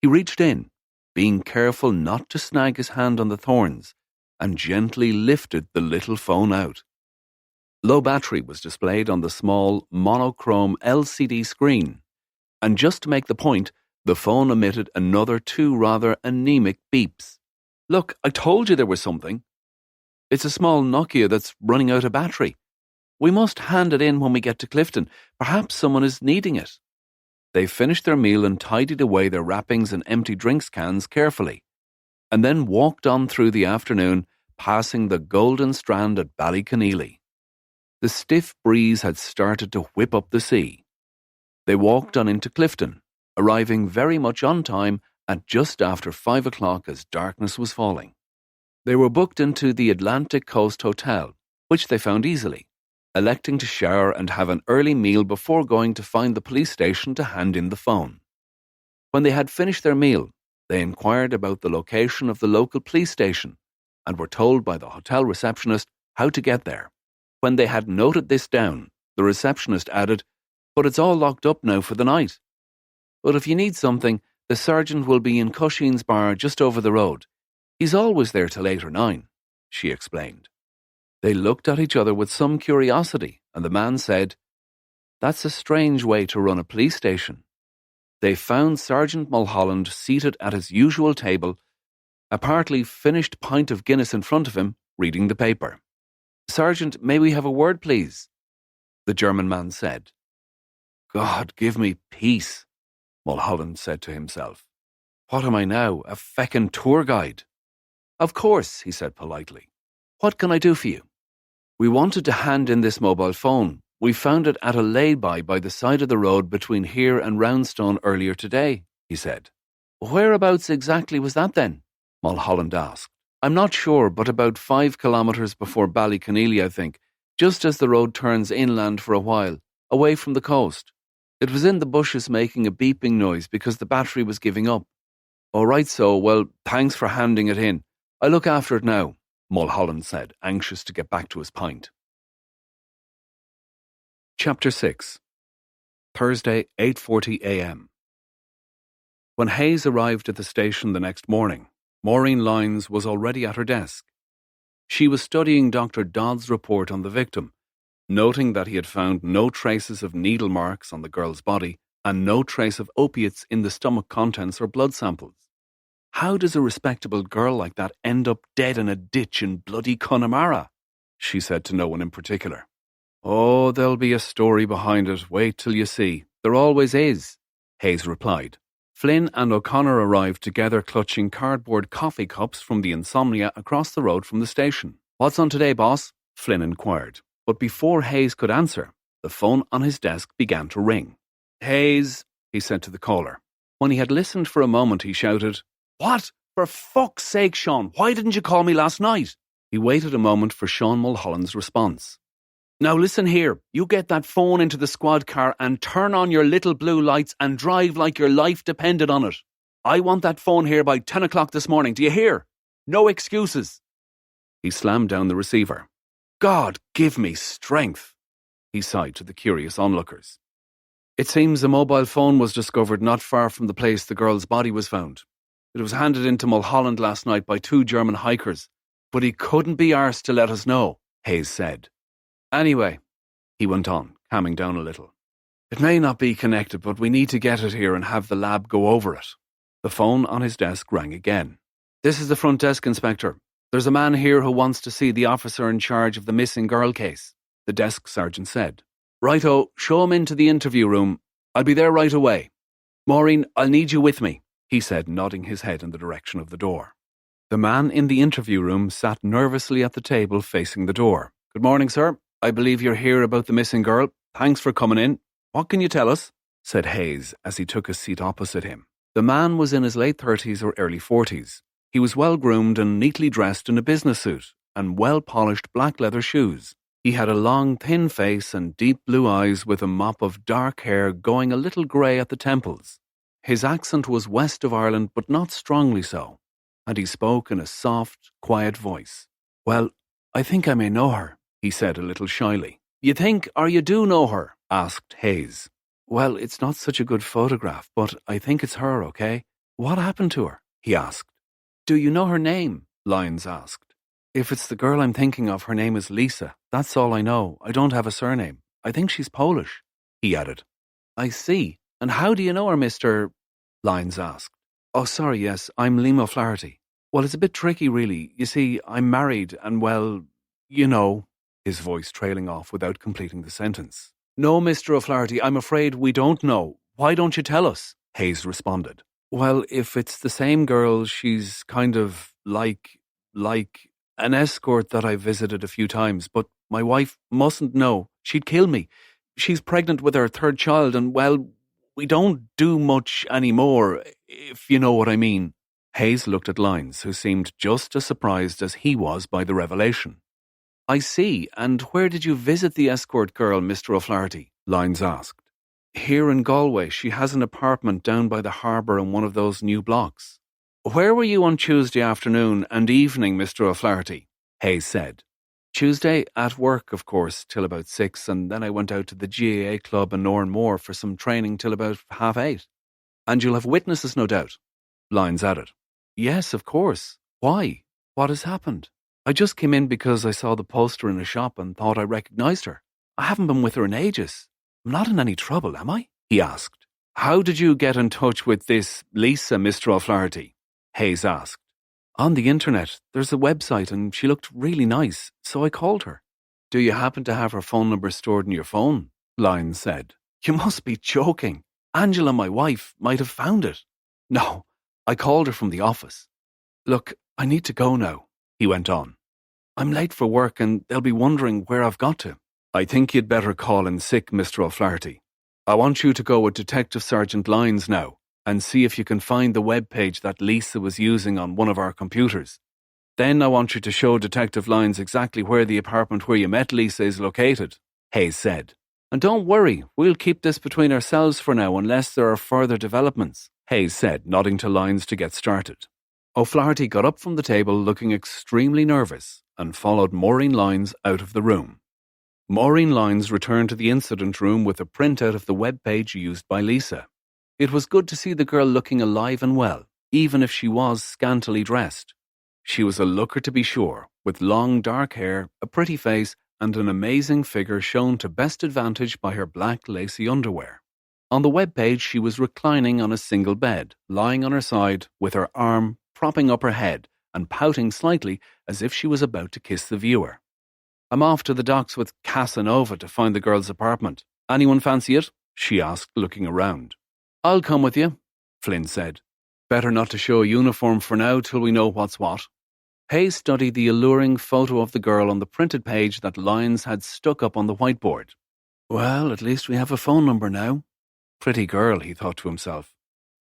He reached in, being careful not to snag his hand on the thorns, and gently lifted the little phone out. Low battery was displayed on the small, monochrome LCD screen, and just to make the point, the phone emitted another 2 rather anemic beeps. "Look, I told you there was something. It's a small Nokia that's running out of battery. We must hand it in when we get to Clifton. Perhaps someone is needing it." They finished their meal and tidied away their wrappings and empty drinks cans carefully, and then walked on through the afternoon, passing the Golden Strand at Ballyconneely. The stiff breeze had started to whip up the sea. They walked on into Clifton, arriving very much on time at just after 5 o'clock as darkness was falling. They were booked into the Atlantic Coast Hotel, which they found easily, electing to shower and have an early meal before going to find the police station to hand in the phone. When they had finished their meal, they inquired about the location of the local police station and were told by the hotel receptionist how to get there. When they had noted this down, the receptionist added, "But it's all locked up now for the night. But if you need something, the sergeant will be in Cushing's bar just over the road. He's always there till 8 or 9, she explained. They looked at each other with some curiosity, and the man said, "That's a strange way to run a police station." They found Sergeant Mulholland seated at his usual table, a partly finished pint of Guinness in front of him, reading the paper. "Sergeant, may we have a word, please?" the German man said. "God give me peace," Mulholland said to himself. "What am I now, a feckin' tour guide?" "Of course," he said politely. "What can I do for you?" "We wanted to hand in this mobile phone. We found it at a lay-by the side of the road between here and Roundstone earlier today," he said. "Whereabouts exactly was that then?" Mulholland asked. "I'm not sure, but about 5 kilometres before Ballyconneely, I think, just as the road turns inland for a while, away from the coast. It was in the bushes making a beeping noise because the battery was giving up." "All right, so, well, thanks for handing it in. I'll look after it now," Mulholland said, anxious to get back to his pint. Chapter 6. Thursday, 8:40 a.m. When Hayes arrived at the station the next morning, Maureen Lyons was already at her desk. She was studying Dr. Dodd's report on the victim, noting that he had found no traces of needle marks on the girl's body and no trace of opiates in the stomach contents or blood samples. "How does a respectable girl like that end up dead in a ditch in bloody Connemara?" she said to no one in particular. "Oh, there'll be a story behind it. Wait till you see. There always is," Hayes replied. Flynn and O'Connor arrived together clutching cardboard coffee cups from the Insomnia across the road from the station. "What's on today, boss?" Flynn inquired. But before Hayes could answer, the phone on his desk began to ring. "Hayes," he said to the caller. When he had listened for a moment, he shouted, "What? For fuck's sake, Sean, why didn't you call me last night?" He waited a moment for Sean Mulholland's response. "Now listen here, you get that phone into the squad car and turn on your little blue lights and drive like your life depended on it. I want that phone here by 10 o'clock this morning, do you hear? No excuses." He slammed down the receiver. "God give me strength," he sighed to the curious onlookers. It seems a mobile phone was discovered not far from the place the girl's body was found. It was handed into Mulholland last night by 2 German hikers, but he couldn't be arsed to let us know, Hayes said. Anyway, he went on, calming down a little. It may not be connected, but we need to get it here and have the lab go over it. The phone on his desk rang again. This is the front desk, Inspector. There's a man here who wants to see the officer in charge of the missing girl case, the desk sergeant said. Righto, show him into the interview room. I'll be there right away. Maureen, I'll need you with me, he said, nodding his head in the direction of the door. The man in the interview room sat nervously at the table facing the door. Good morning, sir. I believe you're here about the missing girl. Thanks for coming in. What can you tell us? Said Hayes as he took a seat opposite him. The man was in his late 30s or early 40s. He was well-groomed and neatly dressed in a business suit and well-polished black leather shoes. He had a long, thin face and deep blue eyes with a mop of dark hair going a little grey at the temples. His accent was west of Ireland, but not strongly so, and he spoke in a soft, quiet voice. Well, I think I may know her, he said a little shyly. You think, or you do know her? Asked Hayes. Well, it's not such a good photograph, but I think it's her, okay? What happened to her? He asked. Do you know her name? Lyons asked. If it's the girl I'm thinking of, her name is Lisa. That's all I know. I don't have a surname. I think she's Polish, he added. I see. And how do you know her, Mr. Lyons asked. Oh, sorry, yes, I'm Liam O'Flaherty. Well, it's a bit tricky, really. You see, I'm married and, well, you know, his voice trailing off without completing the sentence. No, Mr. O'Flaherty, I'm afraid we don't know. Why don't you tell us? Hayes responded. Well, if it's the same girl, she's kind of like an escort that I visited a few times, but my wife mustn't know. She'd kill me. She's pregnant with her 3rd child and, well, we don't do much anymore, if you know what I mean. Hayes looked at Lyons, who seemed just as surprised as he was by the revelation. I see, and where did you visit the escort girl, Mr. O'Flaherty? Lyons asked. Here in Galway. She has an apartment down by the harbour in one of those new blocks. Where were you on Tuesday afternoon and evening, Mr. O'Flaherty? Hayes said. Tuesday, at work, of course, till about 6, and then I went out to the GAA club in Oranmore for some training till about 8:30. And you'll have witnesses, no doubt? Lyons added. Yes, of course. Why? What has happened? I just came in because I saw the poster in a shop and thought I recognised her. I haven't been with her in ages. I'm not in any trouble, am I? He asked. How did you get in touch with this Lisa, Mr. O'Flaherty? Hayes asked. On the internet. There's a website and she looked really nice, so I called her. Do you happen to have her phone number stored in your phone? Lyons said. You must be joking. Angela, my wife, might have found it. No, I called her from the office. Look, I need to go now, he went on. I'm late for work and they'll be wondering where I've got to. I think you'd better call in sick, Mr. O'Flaherty. I want you to go with Detective Sergeant Lyons now and see if you can find the web page that Lisa was using on one of our computers. Then I want you to show Detective Lyons exactly where the apartment where you met Lisa is located, Hayes said. And don't worry, we'll keep this between ourselves for now unless there are further developments, Hayes said, nodding to Lyons to get started. O'Flaherty got up from the table looking extremely nervous and followed Maureen Lyons out of the room. Maureen Lyons returned to the incident room with a printout of the web page used by Lisa. It was good to see the girl looking alive and well, even if she was scantily dressed. She was a looker to be sure, with long dark hair, a pretty face, and an amazing figure shown to best advantage by her black lacy underwear. On the web page she was reclining on a single bed, lying on her side, with her arm propping up her head and pouting slightly as if she was about to kiss the viewer. I'm off to the docks with Casanova to find the girl's apartment. Anyone fancy it? She asked, looking around. I'll come with you, Flynn said. Better not to show a uniform for now till we know what's what. Hayes studied the alluring photo of the girl on the printed page that Lyons had stuck up on the whiteboard. Well, at least we have a phone number now. Pretty girl, he thought to himself.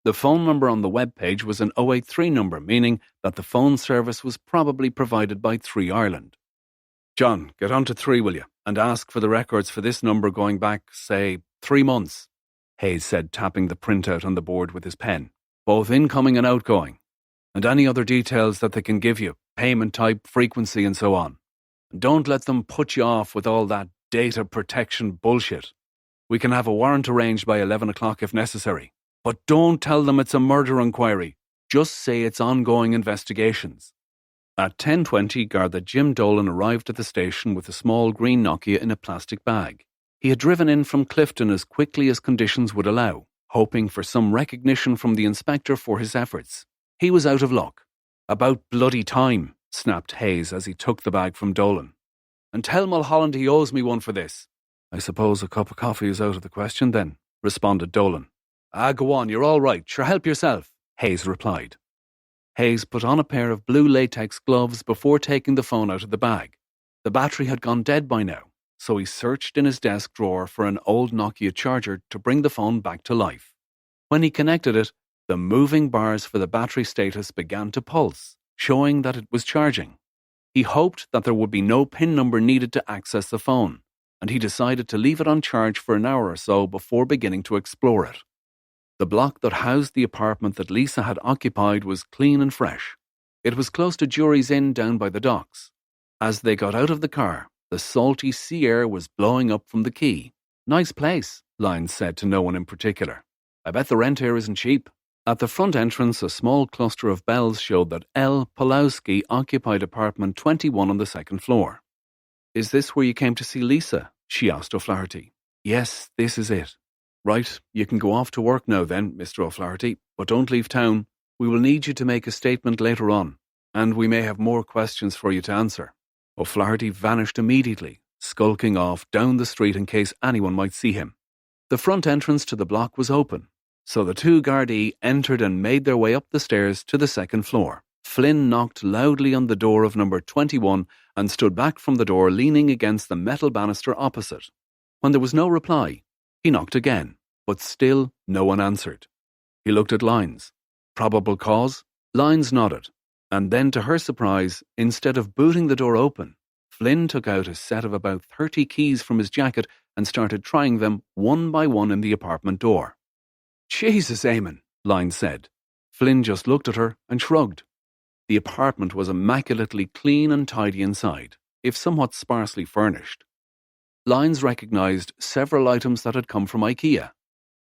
The phone number on the web page was an 083 number, meaning that the phone service was probably provided by 3 Ireland. John, get on to 3, will you, and ask for the records for this number going back, say, 3 months, Hayes said, tapping the printout on the board with his pen. Both incoming and outgoing. And any other details that they can give you, payment type, frequency, and so on. And don't let them put you off with all that data protection bullshit. We can have a warrant arranged by 11 o'clock if necessary. But don't tell them it's a murder inquiry. Just say it's ongoing investigations. At 10:20, Garda Jim Dolan arrived at the station with a small green Nokia in a plastic bag. He had driven in from Clifton as quickly as conditions would allow, hoping for some recognition from the inspector for his efforts. He was out of luck. "About bloody time," snapped Hayes as he took the bag from Dolan. "And tell Mulholland he owes me one for this." "I suppose a cup of coffee is out of the question then," responded Dolan. Go on, you're all right. Sure, help yourself," Hayes replied. Hayes put on a pair of blue latex gloves before taking the phone out of the bag. The battery had gone dead by now, so he searched in his desk drawer for an old Nokia charger to bring the phone back to life. When he connected it, the moving bars for the battery status began to pulse, showing that it was charging. He hoped that there would be no PIN number needed to access the phone, and he decided to leave it on charge for an hour or so before beginning to explore it. The block that housed the apartment that Lisa had occupied was clean and fresh. It was close to Jury's Inn down by the docks. As they got out of the car, the salty sea air was blowing up from the quay. "Nice place," Lyons said to no one in particular. "I bet the rent here isn't cheap." At the front entrance, a small cluster of bells showed that L. Pulowski occupied apartment 21 on the second floor. "Is this where you came to see Lisa?" she asked O'Flaherty. "Yes, this is it." "Right, you can go off to work now then, Mr. O'Flaherty, but don't leave town. We will need you to make a statement later on, and we may have more questions for you to answer." O'Flaherty vanished immediately, skulking off down the street in case anyone might see him. The front entrance to the block was open, so the two Gardaí entered and made their way up the stairs to the second floor. Flynn knocked loudly on the door of number 21 and stood back from the door leaning against the metal banister opposite. When there was no reply, he knocked again, but still no one answered. He looked at Lyons. Probable cause? Lyons nodded, and then to her surprise, instead of booting the door open, Flynn took out a set of about 30 keys from his jacket and started trying them one by one in the apartment door. "Jesus, Eamon," Lyons said. Flynn just looked at her and shrugged. The apartment was immaculately clean and tidy inside, if somewhat sparsely furnished. Lyons recognised several items that had come from IKEA.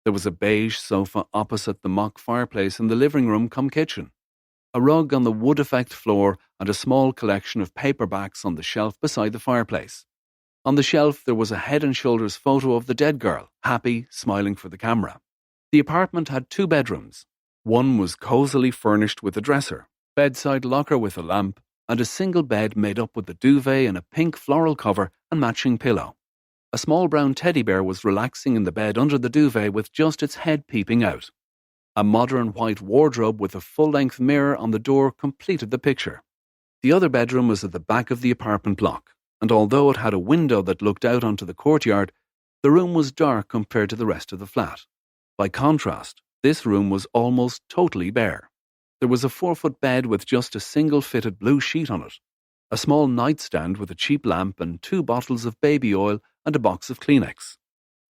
There was a beige sofa opposite the mock fireplace in the living room cum kitchen, a rug on the wood-effect floor, and a small collection of paperbacks on the shelf beside the fireplace. On the shelf there was a head and shoulders photo of the dead girl, happy, smiling for the camera. The apartment had 2 bedrooms. One was cosily furnished with a dresser, bedside locker with a lamp, and a single bed made up with a duvet and a pink floral cover and matching pillow. A small brown teddy bear was relaxing in the bed under the duvet with just its head peeping out. A modern white wardrobe with a full-length mirror on the door completed the picture. The other bedroom was at the back of the apartment block, and although it had a window that looked out onto the courtyard, the room was dark compared to the rest of the flat. By contrast, this room was almost totally bare. There was a 4-foot bed with just a single fitted blue sheet on it, a small nightstand with a cheap lamp and 2 bottles of baby oil and a box of Kleenex.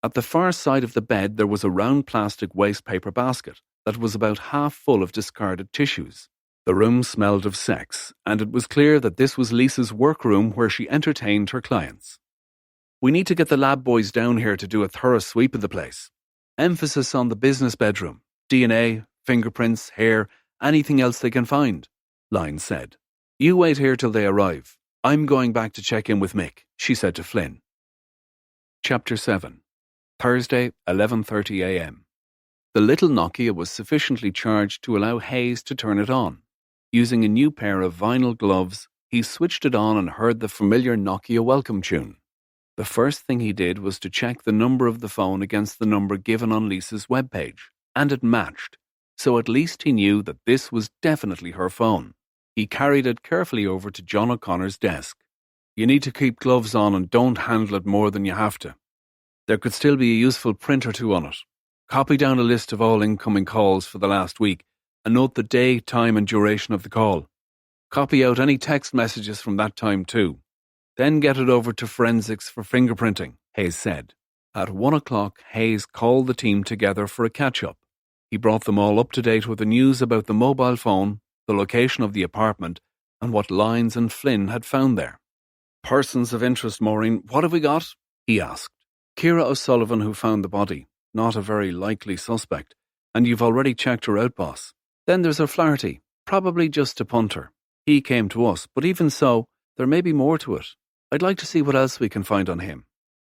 At the far side of the bed there was a round plastic waste paper basket that was about half full of discarded tissues. The room smelled of sex, and it was clear that this was Lisa's workroom where she entertained her clients. "We need to get the lab boys down here to do a thorough sweep of the place. Emphasis on the business bedroom, DNA, fingerprints, hair, anything else they can find," Lyons said. "You wait here till they arrive. I'm going back to check in with Mick," she said to Flynn. Chapter 7. Thursday, 11:30 a.m. The little Nokia was sufficiently charged to allow Hayes to turn it on. Using a new pair of vinyl gloves, he switched it on and heard the familiar Nokia welcome tune. The first thing he did was to check the number of the phone against the number given on Lisa's webpage, and it matched, so at least he knew that this was definitely her phone. He carried it carefully over to John O'Connor's desk. "You need to keep gloves on and don't handle it more than you have to. There could still be a useful print or 2 on it. Copy down a list of all incoming calls for the last week and note the day, time and duration of the call. Copy out any text messages from that time too. Then get it over to forensics for fingerprinting," Hayes said. At 1 o'clock, Hayes called the team together for a catch-up. He brought them all up to date with the news about the mobile phone, the location of the apartment, and what Lyons and Flynn had found there. "Persons of interest, Maureen, what have we got?" he asked. "Ciara O'Sullivan, who found the body. Not a very likely suspect. And you've already checked her out, boss. Then there's O'Flaherty, probably just a punter. He came to us, but even so, there may be more to it. I'd like to see what else we can find on him.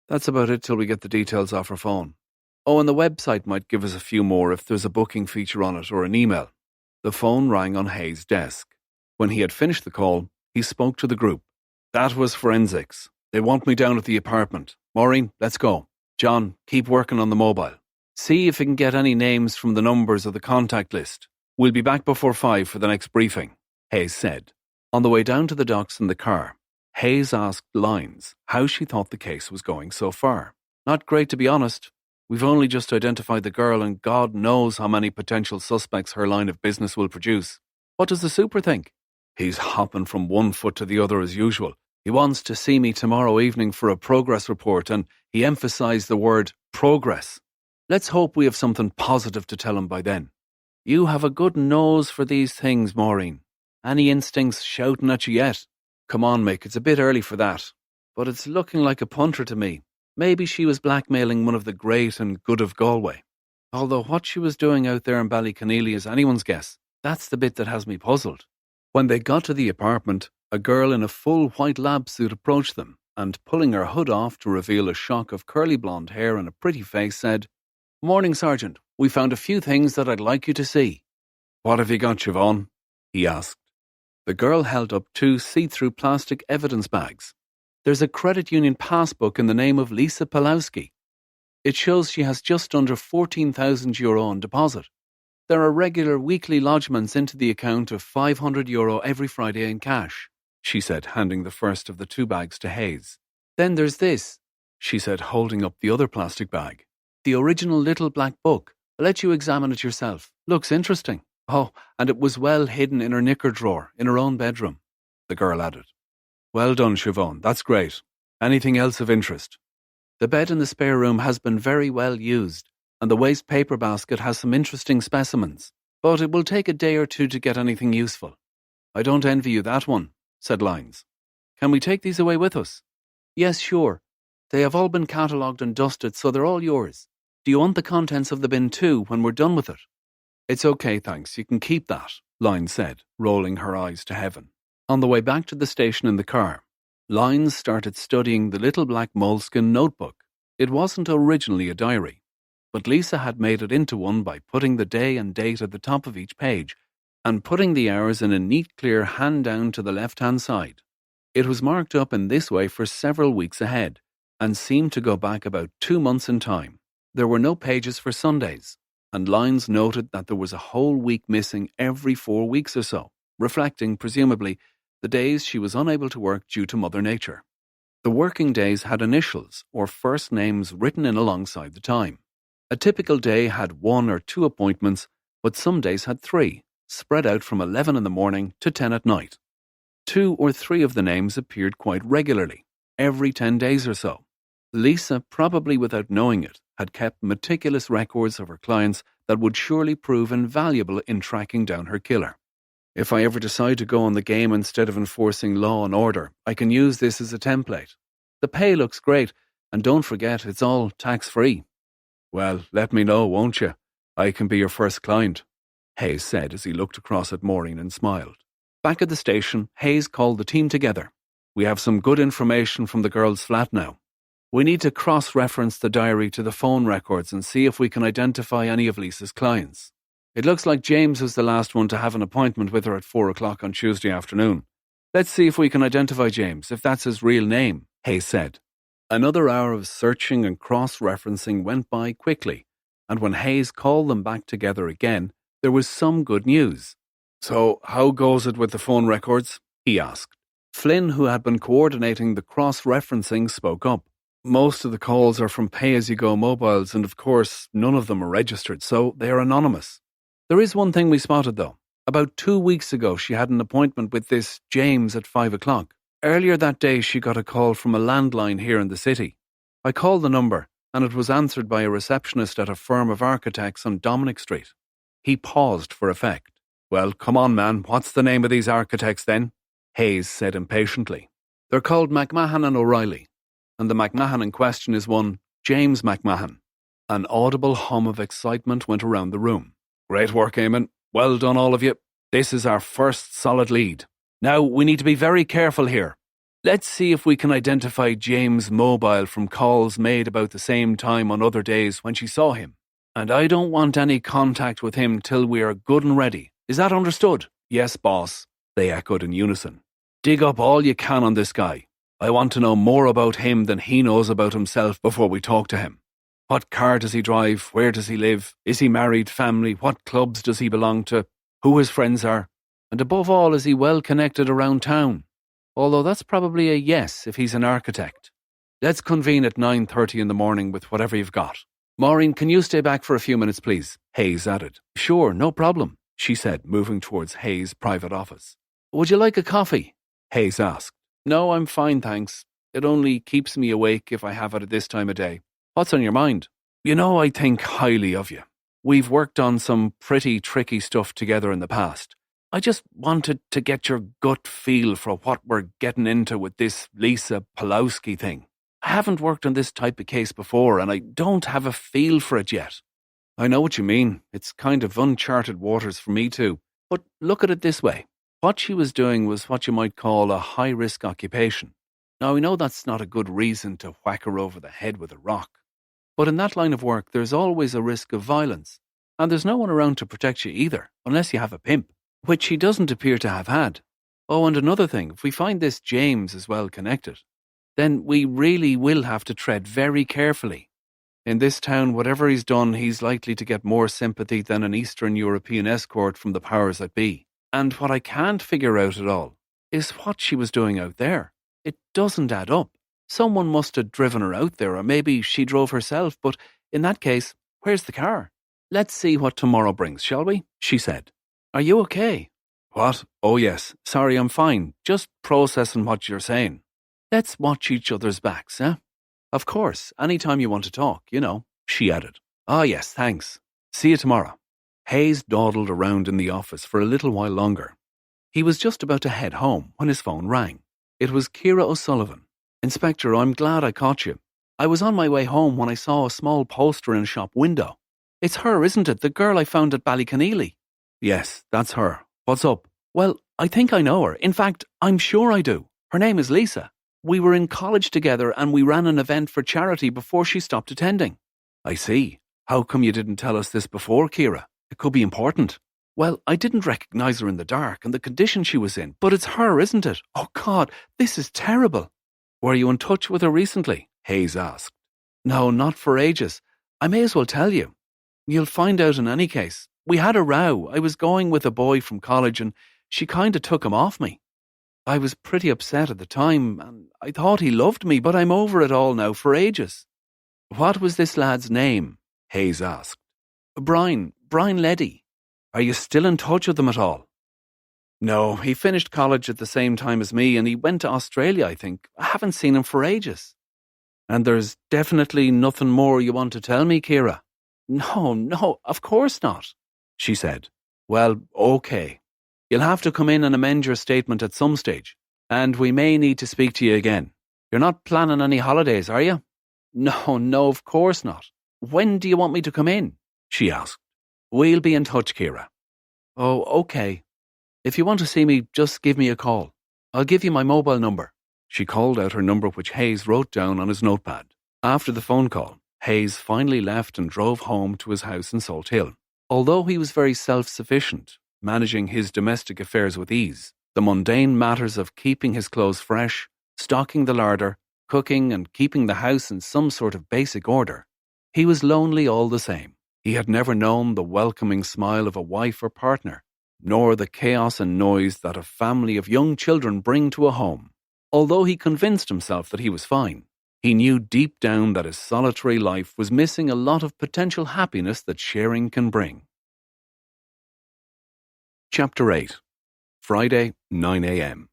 That's about it till we get the details off her phone. Oh, and the website might give us a few more if there's a booking feature on it or an email. The phone rang on Hayes' desk. When he had finished the call, he spoke to the group. That was forensics. They want me down at the apartment. Maureen, let's go. John, keep working on the mobile. See if you can get any names from the numbers of the contact list. We'll be back before 5 for the next briefing, Hayes said. On the way down to the docks in the car, Hayes asked Lyons how she thought the case was going so far. Not great, to be honest. We've only just identified the girl and God knows how many potential suspects her line of business will produce. What does the super think? He's hopping from one foot to the other as usual. He wants to see me tomorrow evening for a progress report, and he emphasized the word progress. Let's hope we have something positive to tell him by then. You have a good nose for these things, Maureen. Any instincts shouting at you yet? Come on, Mick, it's a bit early for that. But it's looking like a punter to me. Maybe she was blackmailing one of the great and good of Galway. Although what she was doing out there in Ballyconneely is anyone's guess. That's the bit that has me puzzled. When they got to the apartment, a girl in a full white lab suit approached them and, pulling her hood off to reveal a shock of curly blonde hair and a pretty face, said, "Morning, Sergeant. We found a few things that I'd like you to see." "What have you got, Siobhan?" he asked. The girl held up 2 see-through plastic evidence bags. There's a credit union passbook in the name of Lisa Pulowski. It shows she has just under €14,000 on deposit. There are regular weekly lodgements into the account of €500 every Friday in cash, she said, handing the first of the 2 bags to Hayes. Then there's this, she said, holding up the other plastic bag. The original little black book. I'll let you examine it yourself. Looks interesting. Oh, and it was well hidden in her knicker drawer, in her own bedroom, the girl added. Well done, Siobhan. That's great. Anything else of interest? The bed in the spare room has been very well used, and the waste paper basket has some interesting specimens, but it will take a day or 2 to get anything useful. I don't envy you that one, said Lyons. Can we take these away with us? Yes, sure. They have all been catalogued and dusted, so they're all yours. Do you want the contents of the bin too when we're done with it? It's okay, thanks. You can keep that, Lyons said, rolling her eyes to heaven. On the way back to the station in the car, Lyons started studying the little black moleskin notebook. It wasn't originally a diary, but Lisa had made it into one by putting the day and date at the top of each page and putting the hours in a neat, clear hand down to the left-hand side. It was marked up in this way for several weeks ahead and seemed to go back about 2 months in time. There were no pages for Sundays, and Lyons noted that there was a whole week missing every 4 weeks or so, reflecting, presumably, the days she was unable to work due to Mother Nature. The working days had initials or first names written in alongside the time. A typical day had 1 or 2 appointments, but some days had 3, spread out from 11 in the morning to 10 at night. 2 or 3 of the names appeared quite regularly, every 10 days or so. Lisa, probably without knowing it, had kept meticulous records of her clients that would surely prove invaluable in tracking down her killer. If I ever decide to go on the game instead of enforcing law and order, I can use this as a template. The pay looks great, and don't forget, it's all tax-free. Well, let me know, won't you? I can be your first client, Hayes said as he looked across at Maureen and smiled. Back at the station, Hayes called the team together. We have some good information from the girl's flat now. We need to cross-reference the diary to the phone records and see if we can identify any of Lisa's clients. It looks like James was the last one to have an appointment with her at 4 o'clock on Tuesday afternoon. Let's see if we can identify James, if that's his real name, Hayes said. Another hour of searching and cross-referencing went by quickly, and when Hayes called them back together again, there was some good news. So, how goes it with the phone records? He asked. Flynn, who had been coordinating the cross-referencing, spoke up. Most of the calls are from pay-as-you-go mobiles, and of course, none of them are registered, so they are anonymous. There is one thing we spotted, though. About 2 weeks ago, she had an appointment with this James at 5 o'clock. Earlier that day, she got a call from a landline here in the city. I called the number, and it was answered by a receptionist at a firm of architects on Dominic Street. He paused for effect. Well, come on, man, what's the name of these architects then? Hayes said impatiently. They're called McMahon and O'Reilly, and the McMahon in question is one James McMahon. An audible hum of excitement went around the room. Great work, Eamon. Well done, all of you. This is our first solid lead. Now, we need to be very careful here. Let's see if we can identify James' mobile from calls made about the same time on other days when she saw him. And I don't want any contact with him till we are good and ready. Is that understood? Yes, boss, they echoed in unison. Dig up all you can on this guy. I want to know more about him than he knows about himself before we talk to him. What car does he drive? Where does he live? Is he married, family? What clubs does he belong to? Who his friends are? And above all, is he well connected around town? Although that's probably a yes if he's an architect. Let's convene at 9:30 in the morning with whatever you've got. Maureen, can you stay back for a few minutes, please? Hayes added. Sure, no problem, she said, moving towards Hayes' private office. Would you like a coffee? Hayes asked. No, I'm fine, thanks. It only keeps me awake if I have it at this time of day. What's on your mind? You know, I think highly of you. We've worked on some pretty tricky stuff together in the past. I just wanted to get your gut feel for what we're getting into with this Lisa Pulowski thing. I haven't worked on this type of case before, and I don't have a feel for it yet. I know what you mean. It's kind of uncharted waters for me too. But look at it this way. What she was doing was what you might call a high-risk occupation. Now, I know that's not a good reason to whack her over the head with a rock. But in that line of work, there's always a risk of violence. And there's no one around to protect you either, unless you have a pimp, which she doesn't appear to have had. Oh, and another thing, if we find this James is well connected, then we really will have to tread very carefully. In this town, whatever he's done, he's likely to get more sympathy than an Eastern European escort from the powers that be. And what I can't figure out at all is what she was doing out there. It doesn't add up. Someone must have driven her out there, or maybe she drove herself, but in that case, where's the car? Let's see what tomorrow brings, shall we? She said. Are you okay? What? Oh yes, sorry, I'm fine. Just processing what you're saying. Let's watch each other's backs, eh? Of course, any time you want to talk, you know, she added. Ah yes, thanks. See you tomorrow. Hayes dawdled around in the office for a little while longer. He was just about to head home when his phone rang. It was Ciara O'Sullivan. Inspector, I'm glad I caught you. I was on my way home when I saw a small poster in a shop window. It's her, isn't it? The girl I found at Ballyconneely. Yes, that's her. What's up? Well, I think I know her. In fact, I'm sure I do. Her name is Lisa. We were in college together and we ran an event for charity before she stopped attending. I see. How come you didn't tell us this before, Ciara? It could be important. Well, I didn't recognise her in the dark and the condition she was in, but it's her, isn't it? Oh God, this is terrible. Were you in touch with her recently? Hayes asked. No, not for ages. I may as well tell you. You'll find out in any case. We had a row. I was going with a boy from college and she kind of took him off me. I was pretty upset at the time and I thought he loved me, but I'm over it all now for ages. What was this lad's name? Hayes asked. Brian Leddy. Are you still in touch with him at all? No, he finished college at the same time as me and he went to Australia, I think. I haven't seen him for ages. And there's definitely nothing more you want to tell me, Ciara? No, of course not, she said. Well, okay. You'll have to come in and amend your statement at some stage, and we may need to speak to you again. You're not planning any holidays, are you? No, of course not. When do you want me to come in? She asked. We'll be in touch, Ciara. Oh, okay. If you want to see me, just give me a call. I'll give you my mobile number. She called out her number, which Hayes wrote down on his notepad. After the phone call, Hayes finally left and drove home to his house in Salt Hill. Although he was very self-sufficient, managing his domestic affairs with ease, the mundane matters of keeping his clothes fresh, stocking the larder, cooking and keeping the house in some sort of basic order, he was lonely all the same. He had never known the welcoming smile of a wife or partner, nor the chaos and noise that a family of young children bring to a home. Although he convinced himself that he was fine, he knew deep down that his solitary life was missing a lot of potential happiness that sharing can bring. Chapter 8. Friday, 9 a.m.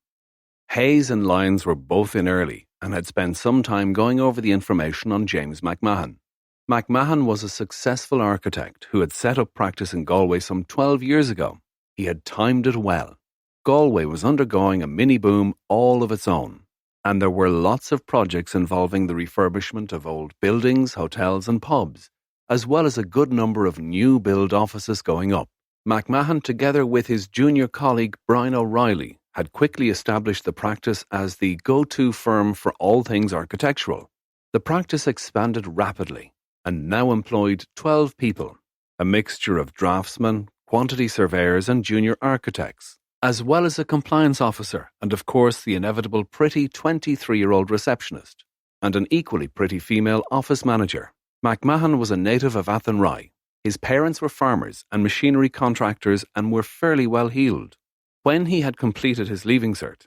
Hayes and Lyons were both in early and had spent some time going over the information on James McMahon. McMahon was a successful architect who had set up practice in Galway some 12 years ago. He had timed it well. Galway was undergoing a mini-boom all of its own, and there were lots of projects involving the refurbishment of old buildings, hotels and pubs, as well as a good number of new-build offices going up. McMahon, together with his junior colleague Brian O'Reilly, had quickly established the practice as the go-to firm for all things architectural. The practice expanded rapidly and now employed 12 people, a mixture of draftsmen, quantity surveyors and junior architects, as well as a compliance officer and, of course, the inevitable pretty 23-year-old receptionist, and an equally pretty female office manager. McMahon was a native of Athenry. His parents were farmers and machinery contractors and were fairly well heeled. When he had completed his leaving cert,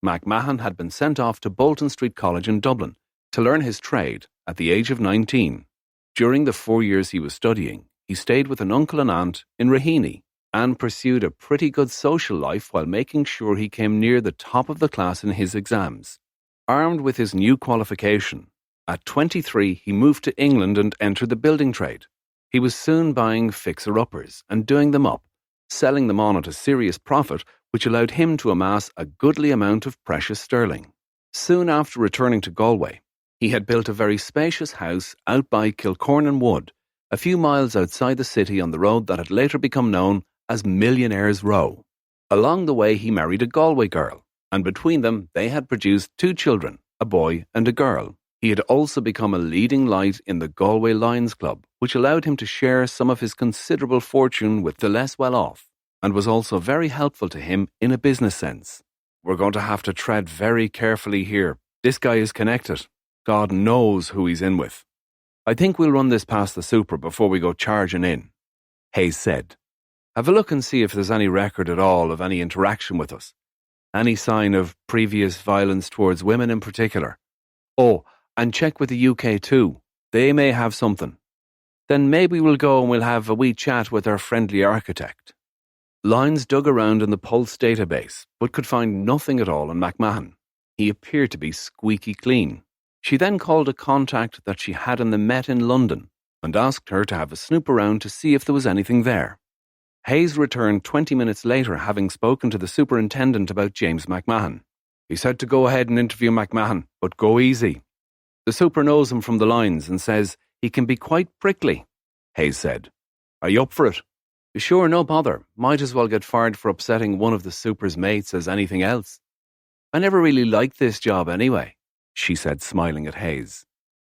McMahon had been sent off to Bolton Street College in Dublin to learn his trade at the age of 19. During the 4 years he was studying, he stayed with an uncle and aunt in Raheny and pursued a pretty good social life while making sure he came near the top of the class in his exams. Armed with his new qualification, at 23 he moved to England and entered the building trade. He was soon buying fixer-uppers and doing them up, selling them on at a serious profit, which allowed him to amass a goodly amount of precious sterling. Soon after returning to Galway, he had built a very spacious house out by Kilcornan Wood, a few miles outside the city on the road that had later become known as Millionaire's Row. Along the way he married a Galway girl, and between them they had produced 2 children, a boy and a girl. He had also become a leading light in the Galway Lions Club, which allowed him to share some of his considerable fortune with the less well-off, and was also very helpful to him in a business sense. We're going to have to tread very carefully here. This guy is connected. God knows who he's in with. I think we'll run this past the super before we go charging in, Hayes said. Have a look and see if there's any record at all of any interaction with us. Any sign of previous violence towards women in particular. Oh, and check with the UK too. They may have something. Then maybe we'll go and we'll have a wee chat with our friendly architect. Lyons dug around in the Pulse database, but could find nothing at all on McMahon. He appeared to be squeaky clean. She then called a contact that she had in the Met in London and asked her to have a snoop around to see if there was anything there. Hayes returned 20 minutes later, having spoken to the superintendent about James McMahon. He said to go ahead and interview McMahon, but go easy. The super knows him from the lines and says he can be quite prickly, Hayes said. Are you up for it? Sure, no bother. Might as well get fired for upsetting one of the super's mates as anything else. I never really liked this job anyway, she said, smiling at Hayes.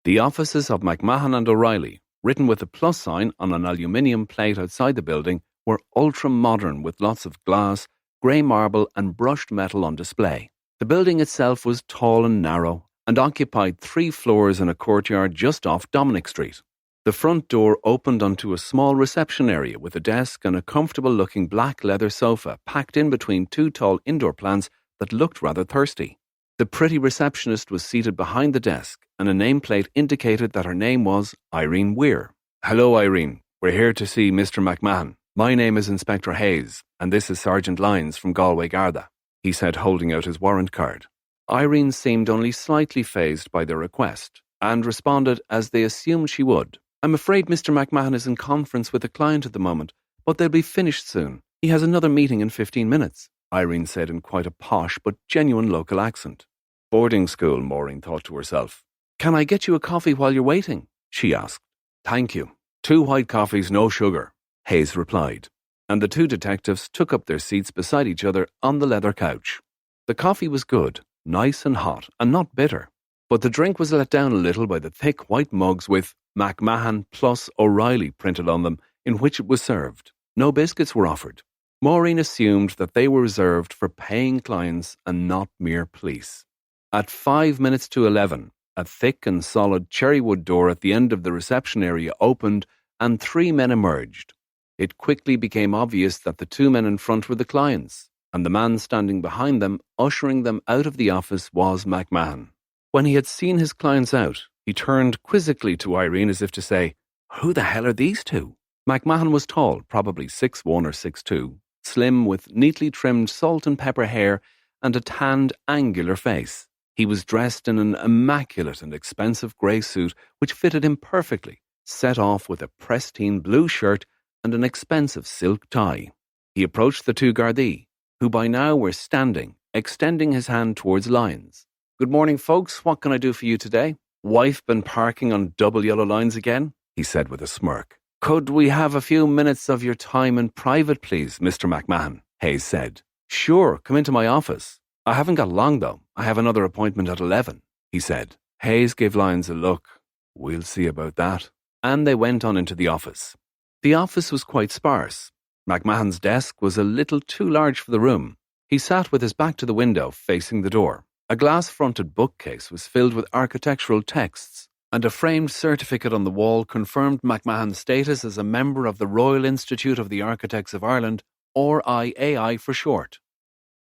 The offices of McMahon and O'Reilly, written with a plus sign on an aluminium plate outside the building, were ultra-modern with lots of glass, grey marble and brushed metal on display. The building itself was tall and narrow and occupied 3 floors in a courtyard just off Dominic Street. The front door opened onto a small reception area with a desk and a comfortable-looking black leather sofa packed in between 2 tall indoor plants that looked rather thirsty. The pretty receptionist was seated behind the desk, and a nameplate indicated that her name was Irene Weir. Hello, Irene. We're here to see Mr. McMahon. My name is Inspector Hayes, and this is Sergeant Lyons from Galway Garda, he said, holding out his warrant card. Irene seemed only slightly fazed by their request, and responded as they assumed she would. I'm afraid Mr. McMahon is in conference with a client at the moment, but they'll be finished soon. He has another meeting in 15 minutes, Irene said in quite a posh but genuine local accent. Boarding school, Maureen thought to herself. Can I get you a coffee while you're waiting? She asked. Thank you. 2 white coffees, no sugar, Hayes replied, and the 2 detectives took up their seats beside each other on the leather couch. The coffee was good, nice and hot, and not bitter, but the drink was let down a little by the thick white mugs with McMahon plus O'Reilly printed on them, in which it was served. No biscuits were offered. Maureen assumed that they were reserved for paying clients and not mere police. At 5 minutes to 11, a thick and solid cherrywood door at the end of the reception area opened and 3 men emerged. It quickly became obvious that the 2 men in front were the clients, and the man standing behind them, ushering them out of the office, was McMahon. When he had seen his clients out, he turned quizzically to Irene as if to say, Who the hell are these 2? McMahon was tall, probably 6'1" or 6'2", slim with neatly trimmed salt and pepper hair and a tanned, angular face. He was dressed in an immaculate and expensive grey suit which fitted him perfectly, set off with a pristine blue shirt and an expensive silk tie. He approached the 2 Gardaí, who by now were standing, extending his hand towards Lyons. Good morning, folks. What can I do for you today? Wife been parking on double yellow lines again? He said with a smirk. Could we have a few minutes of your time in private, please, Mr. McMahon? Hayes said. Sure, come into my office. I haven't got long, though. I have another appointment at 11, he said. Hayes gave Lyons a look. We'll see about that. And they went on into the office. The office was quite sparse. McMahon's desk was a little too large for the room. He sat with his back to the window, facing the door. A glass-fronted bookcase was filled with architectural texts, and a framed certificate on the wall confirmed McMahon's status as a member of the Royal Institute of the Architects of Ireland, or IAI for short.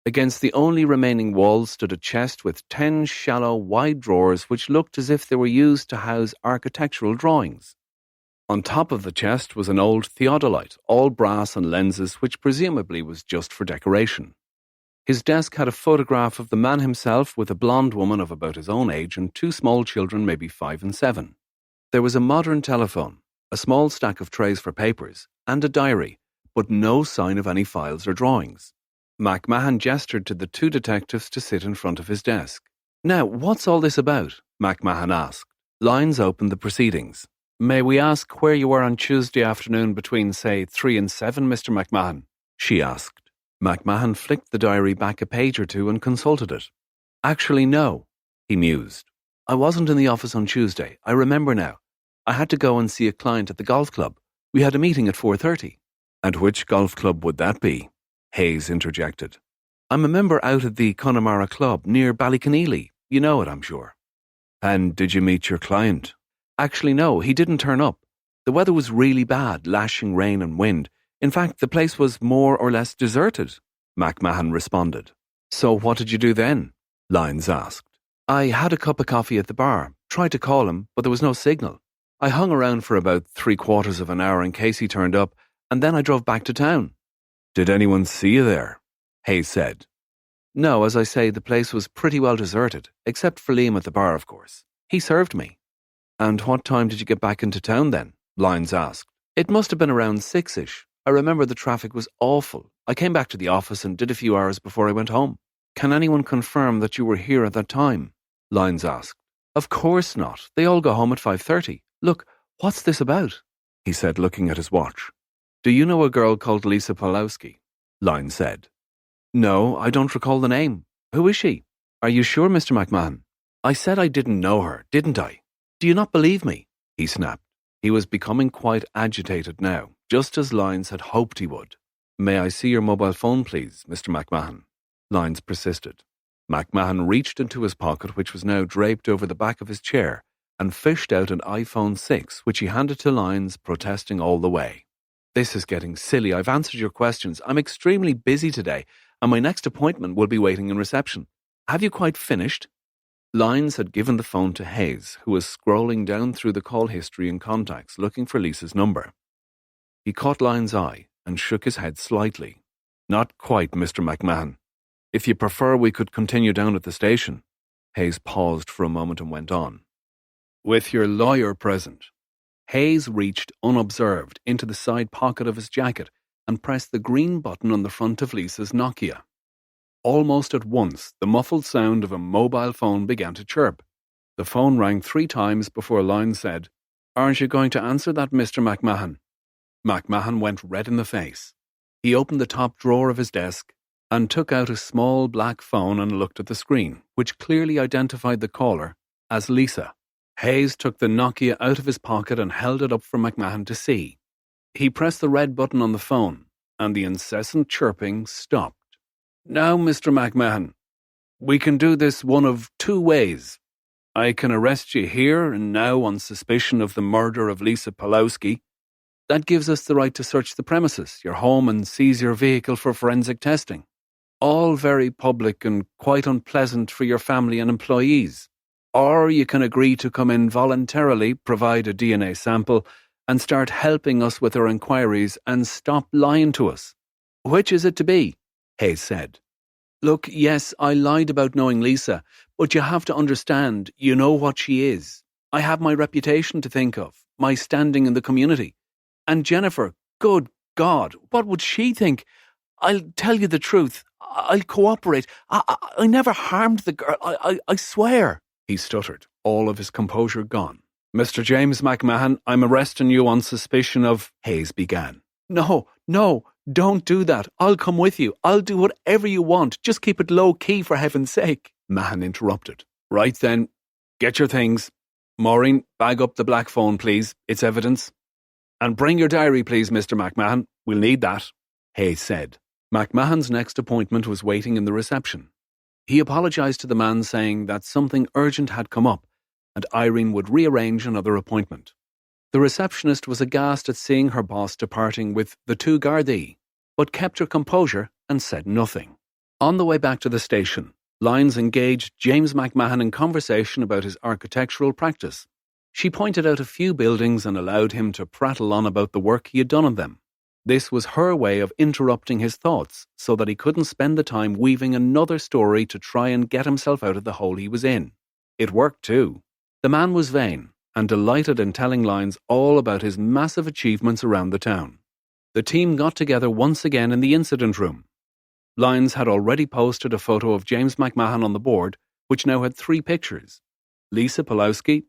Against the only remaining wall stood a chest with 10 shallow, wide drawers which looked as if they were used to house architectural drawings. On top of the chest was an old theodolite, all brass and lenses, which presumably was just for decoration. His desk had a photograph of the man himself with a blonde woman of about his own age and 2 small children, maybe 5 and 7. There was a modern telephone, a small stack of trays for papers, and a diary, but no sign of any files or drawings. McMahon gestured to the 2 detectives to sit in front of his desk. Now, what's all this about? McMahon asked. Lyons opened the proceedings. May we ask where you were on Tuesday afternoon between, say, 3 and 7, Mr. McMahon? She asked. McMahon flicked the diary back a page or 2 and consulted it. Actually, no, he mused. I wasn't in the office on Tuesday. I remember now. I had to go and see a client at the golf club. We had a meeting at 4:30. And which golf club would that be? Hayes interjected. I'm a member out at the Connemara Club near Ballyconneely. You know it, I'm sure. And did you meet your client? Actually, no, he didn't turn up. The weather was really bad, lashing rain and wind. In fact, the place was more or less deserted, McMahon responded. So what did you do then? Lyons asked. I had a cup of coffee at the bar, tried to call him, but there was no signal. I hung around for about 3/4 of an hour in case he turned up, and then I drove back to town. Did anyone see you there? Hayes said. No, as I say, the place was pretty well deserted, except for Liam at the bar, of course. He served me. And what time did you get back into town then? Lyons asked. It must have been around 6-ish. I remember the traffic was awful. I came back to the office and did a few hours before I went home. Can anyone confirm that you were here at that time? Lyons asked. Of course not. They all go home at 5:30. Look, what's this about? He said, looking at his watch. Do you know a girl called Lisa Pawlowski? Lyons said. No, I don't recall the name. Who is she? Are you sure, Mr. McMahon? I said I didn't know her, didn't I? Do you not believe me? He snapped. He was becoming quite agitated now, just as Lyons had hoped he would. May I see your mobile phone, please, Mr. McMahon? Lyons persisted. McMahon reached into his pocket, which was now draped over the back of his chair, and fished out an iPhone 6, which he handed to Lyons, protesting all the way. This is getting silly. I've answered your questions. I'm extremely busy today, and my next appointment will be waiting in reception. Have you quite finished? Lyons had given the phone to Hayes, who was scrolling down through the call history and contacts looking for Lisa's number. He caught Lyons' eye and shook his head slightly. Not quite, Mr. McMahon. If you prefer, we could continue down at the station. Hayes paused for a moment and went on. With your lawyer present. Hayes reached unobserved into the side pocket of his jacket and pressed the green button on the front of Lisa's Nokia. Almost at once, the muffled sound of a mobile phone began to chirp. The phone rang 3 times before Lyons said, Aren't you going to answer that, Mr. McMahon? McMahon went red in the face. He opened the top drawer of his desk and took out a small black phone and looked at the screen, which clearly identified the caller as Lisa. Hayes took the Nokia out of his pocket and held it up for McMahon to see. He pressed the red button on the phone, and the incessant chirping stopped. Now, Mr. McMahon, we can do this one of 2 ways. I can arrest you here and now on suspicion of the murder of Lisa Pawlowski. That gives us the right to search the premises, your home, and seize your vehicle for forensic testing. All very public and quite unpleasant for your family and employees. Or you can agree to come in voluntarily, provide a DNA sample, and start helping us with our inquiries and stop lying to us. Which is it to be? Hayes said. Look, yes, I lied about knowing Lisa, but you have to understand, you know what she is. I have my reputation to think of, my standing in the community. And Jennifer, good God, what would she think? I'll tell you the truth. I'll cooperate. I never harmed the girl. I swear. He stuttered, all of his composure gone. Mr. James McMahon, I'm arresting you on suspicion of, Hayes began. No, don't do that. I'll come with you. I'll do whatever you want. Just keep it low key for heaven's sake, Mahan interrupted. Right then, get your things. Maureen, bag up the black phone, please. It's evidence. And bring your diary, please, Mr. McMahon. We'll need that, Hayes said. McMahon's next appointment was waiting in the reception. He apologised to the man, saying that something urgent had come up, and Irene would rearrange another appointment. The receptionist was aghast at seeing her boss departing with the two Gardaí, but kept her composure and said nothing. On the way back to the station, Lyons engaged James McMahon in conversation about his architectural practice. She pointed out a few buildings and allowed him to prattle on about the work he had done on them. This was her way of interrupting his thoughts so that he couldn't spend the time weaving another story to try and get himself out of the hole he was in. It worked too. The man was vain and delighted in telling Lyons all about his massive achievements around the town. The team got together once again in the incident room. Lyons had already posted a photo of James McMahon on the board, which now had 3 pictures: Lisa Pulowski,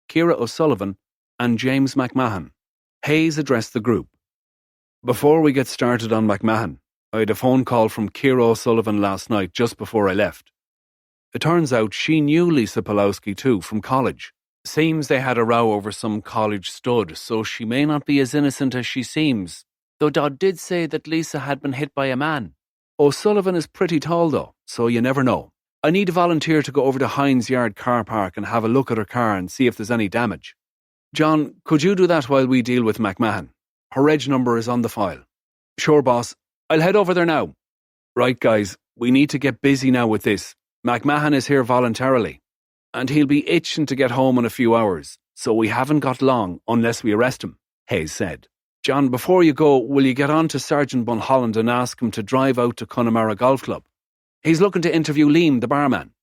Ciara O'Sullivan, and James McMahon. Hayes addressed the group. Before we get started on McMahon, I had a phone call from Ciara O'Sullivan last night just before I left. It turns out she knew Lisa Pulowski too from college. Seems they had a row over some college stud, so she may not be as innocent as she seems, though Dodd did say that Lisa had been hit by a man. O'Sullivan is pretty tall though, so you never know. I need a volunteer to go over to Hines Yard car park and have a look at her car and see if there's any damage. John, could you do that while we deal with McMahon? Her reg number is on the file. Sure, boss. I'll head over there now. Right, guys, we need to get busy now with this. McMahon is here voluntarily, and he'll be itching to get home in a few hours, so we haven't got long unless we arrest him, Hayes said. John, before you go, will you get on to Sergeant Bunholland and ask him to drive out to Connemara Golf Club? He's looking to interview Liam, the barman.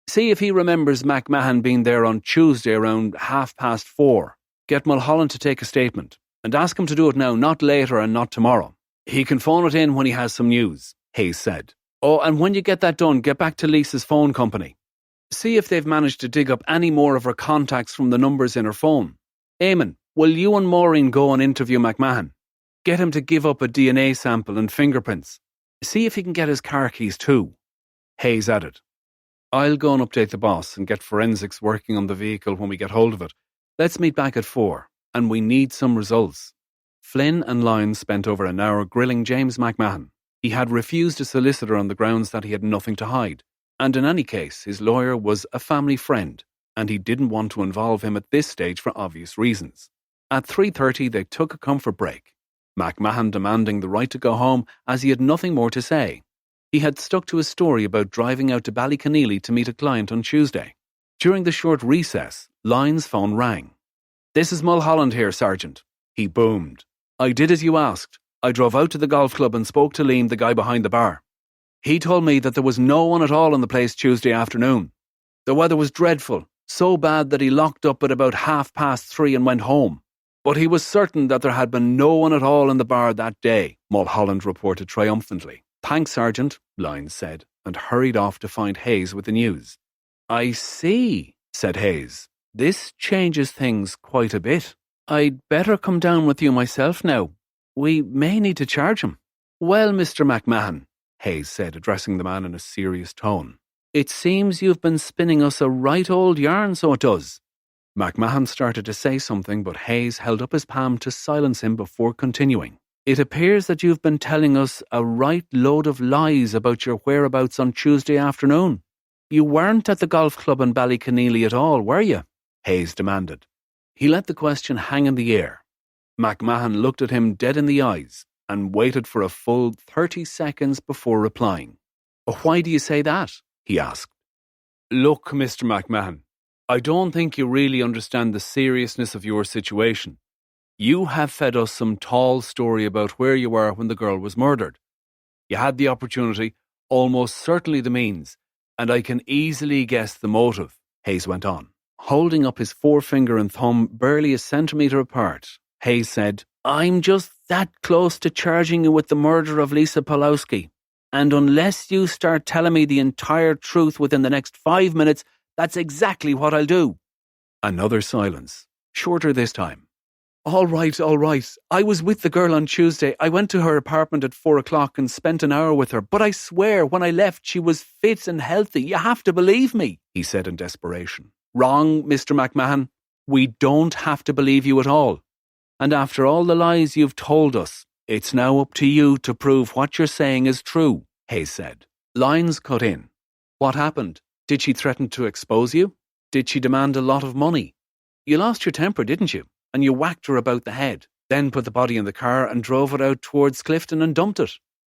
See if he remembers McMahon being there on Tuesday around 4:30. Get Mulholland to take a statement, and ask him to do it now, not later and not tomorrow. He can phone it in when he has some news, Hayes said. Oh, and when you get that done, get back to Lisa's phone company. See if they've managed to dig up any more of her contacts from the numbers in her phone. Eamon, will you and Maureen go and interview McMahon? Get him to give up a DNA sample and fingerprints. See if he can get his car keys too. Hayes added. I'll go and update the boss and get forensics working on the vehicle when we get hold of it. Let's meet back at 4, and we need some results. Flynn and Lyons spent over an hour grilling James McMahon. He had refused a solicitor on the grounds that he had nothing to hide, and in any case his lawyer was a family friend, and he didn't want to involve him at this stage for obvious reasons. At 3:30 they took a comfort break, McMahon demanding the right to go home as he had nothing more to say. He had stuck to his story about driving out to Ballyconneely to meet a client on Tuesday. During the short recess, Lyons' phone rang. This is Mulholland here, Sergeant. He boomed. I did as you asked. I drove out to the golf club and spoke to Liam, the guy behind the bar. He told me that there was no one at all in the place Tuesday afternoon. The weather was dreadful, so bad that he locked up at about 3:30 and went home. But he was certain that there had been no one at all in the bar that day, Mulholland reported triumphantly. Thanks, Sergeant, Lyons said, and hurried off to find Hayes with the news. I see, said Hayes. This changes things quite a bit. I'd better come down with you myself now. We may need to charge him. Well, Mr. McMahon, Hayes said, addressing the man in a serious tone. It seems you've been spinning us a right old yarn, so it does. McMahon started to say something, but Hayes held up his palm to silence him before continuing. It appears that you've been telling us a right load of lies about your whereabouts on Tuesday afternoon. You weren't at the golf club in Ballyconneely at all, were you? Hayes demanded. He let the question hang in the air. McMahon looked at him dead in the eyes and waited for a full 30 seconds before replying. Why do you say that? He asked. Look, Mr. McMahon, I don't think you really understand the seriousness of your situation. You have fed us some tall story about where you were when the girl was murdered. You had the opportunity, almost certainly the means, and I can easily guess the motive, Hayes went on. Holding up his forefinger and thumb barely a centimetre apart, Hayes said, I'm just that close to charging you with the murder of Lisa Pulowski, and unless you start telling me the entire truth within the next 5 minutes, that's exactly what I'll do. Another silence. shorter this time. All right. I was with the girl on Tuesday. I went to her apartment at 4 o'clock and spent an hour with her, but I swear when I left she was fit and healthy. You have to believe me, he said in desperation. Wrong, Mr. McMahon. We don't have to believe you at all. And after all the lies you've told us, it's now up to you to prove what you're saying is true, Hayes said. Lines cut in. What happened? Did she threaten to expose you? Did she demand a lot of money? You lost your temper, didn't you? And you whacked her about the head, then put the body in the car and drove it out towards Clifton and dumped it.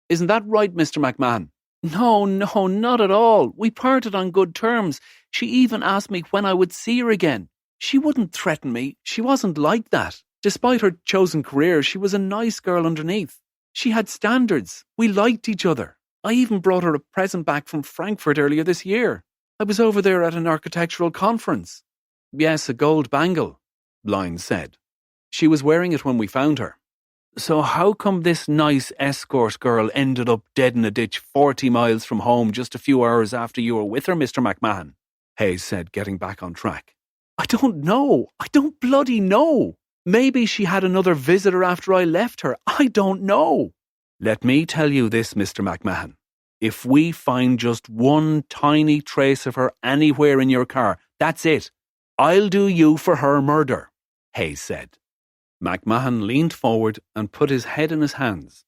Isn't that right, Mr. McMahon? No, not at all. We parted on good terms. She even asked me when I would see her again. She wouldn't threaten me. She wasn't like that. Despite her chosen career, she was a nice girl underneath. She had standards. We liked each other. I even brought her a present back from Frankfurt earlier this year. I was over there at an architectural conference. Yes, a gold bangle, Lines said. She was wearing it when we found her. So how come this nice escort girl ended up dead in a ditch 40 miles from home just a few hours after you were with her, Mr. McMahon? Hayes said, getting back on track. I don't know. I don't bloody know. Maybe she had another visitor after I left her. I don't know. Let me tell you this, Mr. McMahon. If we find just one tiny trace of her anywhere in your car, that's it. I'll do you for her murder, Hayes said. McMahon leaned forward and put his head in his hands.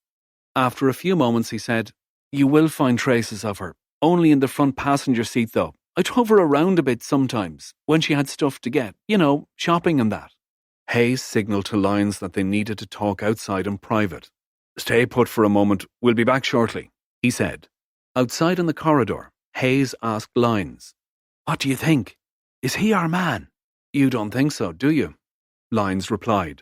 After a few moments he said, You will find traces of her, only in the front passenger seat though. I drove her around a bit sometimes, when she had stuff to get, shopping and that. Hayes signalled to Lines that they needed to talk outside in private. Stay put for a moment, we'll be back shortly, he said. Outside in the corridor, Hayes asked Lines, What do you think? Is he our man? You don't think so, do you? Lines replied,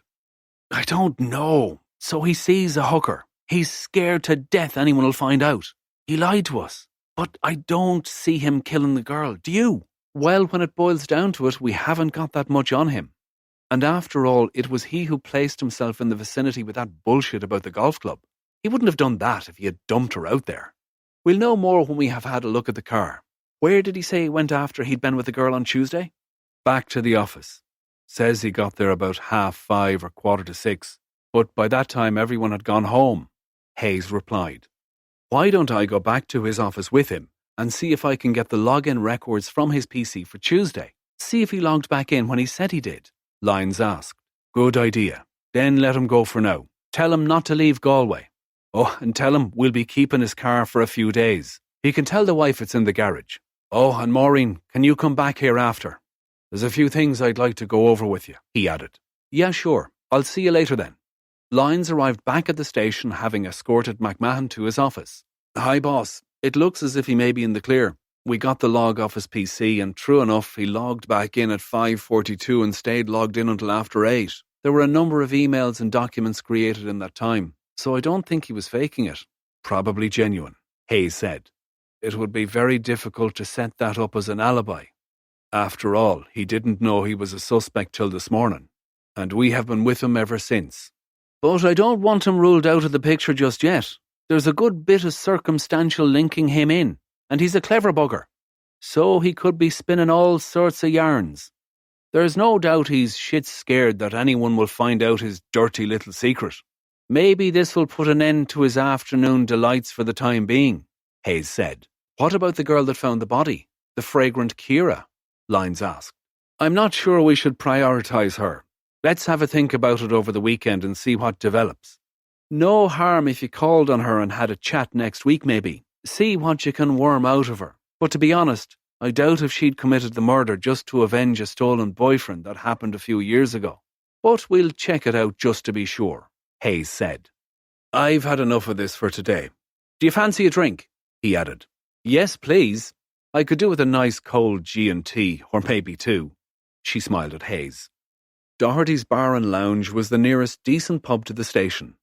I don't know. So he sees a hooker. He's scared to death anyone will find out. He lied to us. But I don't see him killing the girl, do you? Well, when it boils down to it, we haven't got that much on him. And after all, it was he who placed himself in the vicinity with that bullshit about the golf club. He wouldn't have done that if he had dumped her out there. We'll know more when we have had a look at the car. Where did he say he went after he'd been with the girl on Tuesday? Back to the office. Says he got there about 5:30 or 5:45, but by that time everyone had gone home, Hayes replied. Why don't I go back to his office with him and see if I can get the login records from his PC for Tuesday? See if he logged back in when he said he did, Lines asked. Good idea. Then let him go for now. Tell him not to leave Galway. Oh, and tell him we'll be keeping his car for a few days. He can tell the wife it's in the garage. Oh, and Maureen, can you come back here after? There's a few things I'd like to go over with you, he added. Yeah, sure. I'll see you later then. Lines arrived back at the station having escorted McMahon to his office. Hi, boss. It looks as if he may be in the clear. We got the log off his PC and true enough, he logged back in at 5:42 and stayed logged in until after 8. There were a number of emails and documents created in that time, so I don't think he was faking it. Probably genuine, Hayes said. It would be very difficult to set that up as an alibi. After all, he didn't know he was a suspect till this morning, and we have been with him ever since. But I don't want him ruled out of the picture just yet. There's a good bit of circumstantial linking him in, and he's a clever bugger. So he could be spinning all sorts of yarns. There's no doubt he's shit scared that anyone will find out his dirty little secret. Maybe this will put an end to his afternoon delights for the time being, Hayes said. What about the girl that found the body? The fragrant Kira? Lines asked. I'm not sure we should prioritise her. Let's have a think about it over the weekend and see what develops. No harm if you called on her and had a chat next week maybe. See what you can worm out of her. But to be honest, I doubt if she'd committed the murder just to avenge a stolen boyfriend that happened a few years ago. But we'll check it out just to be sure, Hayes said. I've had enough of this for today. Do you fancy a drink? He added. Yes, please. I could do with a nice cold G&T, or maybe two. She smiled at Hayes. Doherty's Bar and Lounge was the nearest decent pub to the station.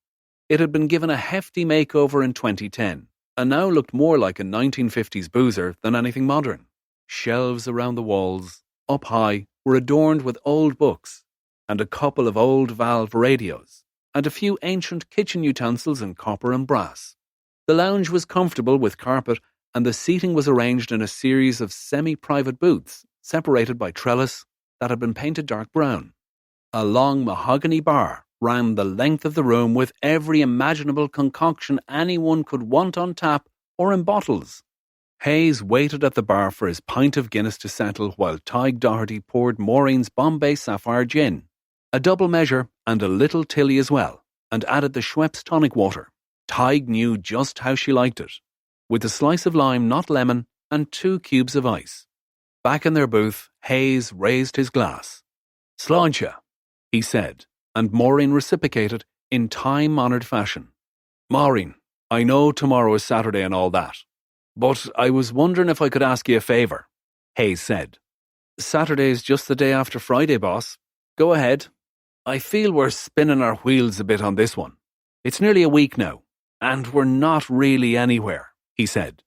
It had been given a hefty makeover in 2010, and now looked more like a 1950s boozer than anything modern. Shelves around the walls, up high, were adorned with old books, and a couple of old valve radios, and a few ancient kitchen utensils in copper and brass. The lounge was comfortable with carpet, and the seating was arranged in a series of semi-private booths, separated by trellis, that had been painted dark brown. A long mahogany bar ran the length of the room with every imaginable concoction anyone could want on tap or in bottles. Hayes waited at the bar for his pint of Guinness to settle while Tig Doherty poured Maureen's Bombay Sapphire gin, a double measure and a little Tilly as well, and added the Schweppes tonic water. Tig knew just how she liked it, with a slice of lime, not lemon, and 2 cubes of ice. Back in their booth, Hayes raised his glass. "Sláinte," he said, and Maureen reciprocated in time-honoured fashion. "Maureen, I know tomorrow is Saturday and all that, but I was wondering if I could ask you a favour," Hayes said. "Saturday's just the day after Friday, boss. Go ahead. I feel we're spinning our wheels a bit on this one. It's nearly a week now, and we're not really anywhere," he said.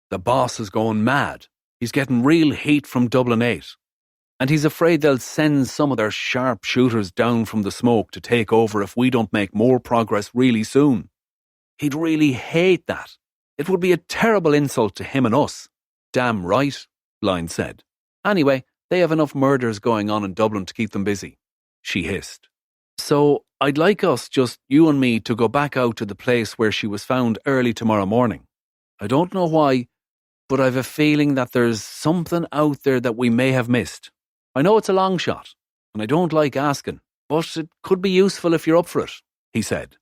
"The boss is going mad. He's getting real heat from Dublin 8. And he's afraid they'll send some of their sharpshooters down from the smoke to take over if we don't make more progress really soon. He'd really hate that. It would be a terrible insult to him and us." "Damn right," Lyne said. "Anyway, they have enough murders going on in Dublin to keep them busy," she hissed. "So I'd like us, just you and me, to go back out to the place where she was found early tomorrow morning. I don't know why, but I've a feeling that there's something out there that we may have missed. I know it's a long shot, and I don't like asking, but it could be useful if you're up for it," he said.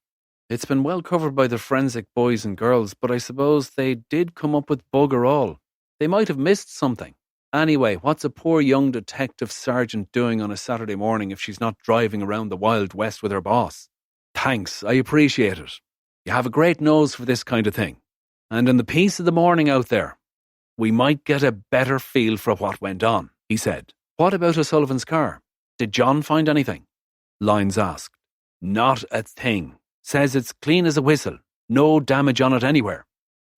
"It's been well covered by the forensic boys and girls, but I suppose they did come up with bugger all. They might have missed something. Anyway, what's a poor young detective sergeant doing on a Saturday morning if she's not driving around the Wild West with her boss? Thanks, I appreciate it. You have a great nose for this kind of thing. And in the peace of the morning out there, we might get a better feel for what went on," he said. "What about O'Sullivan's car? Did John find anything?" Lyons asked. "Not a thing. Says it's clean as a whistle. No damage on it anywhere.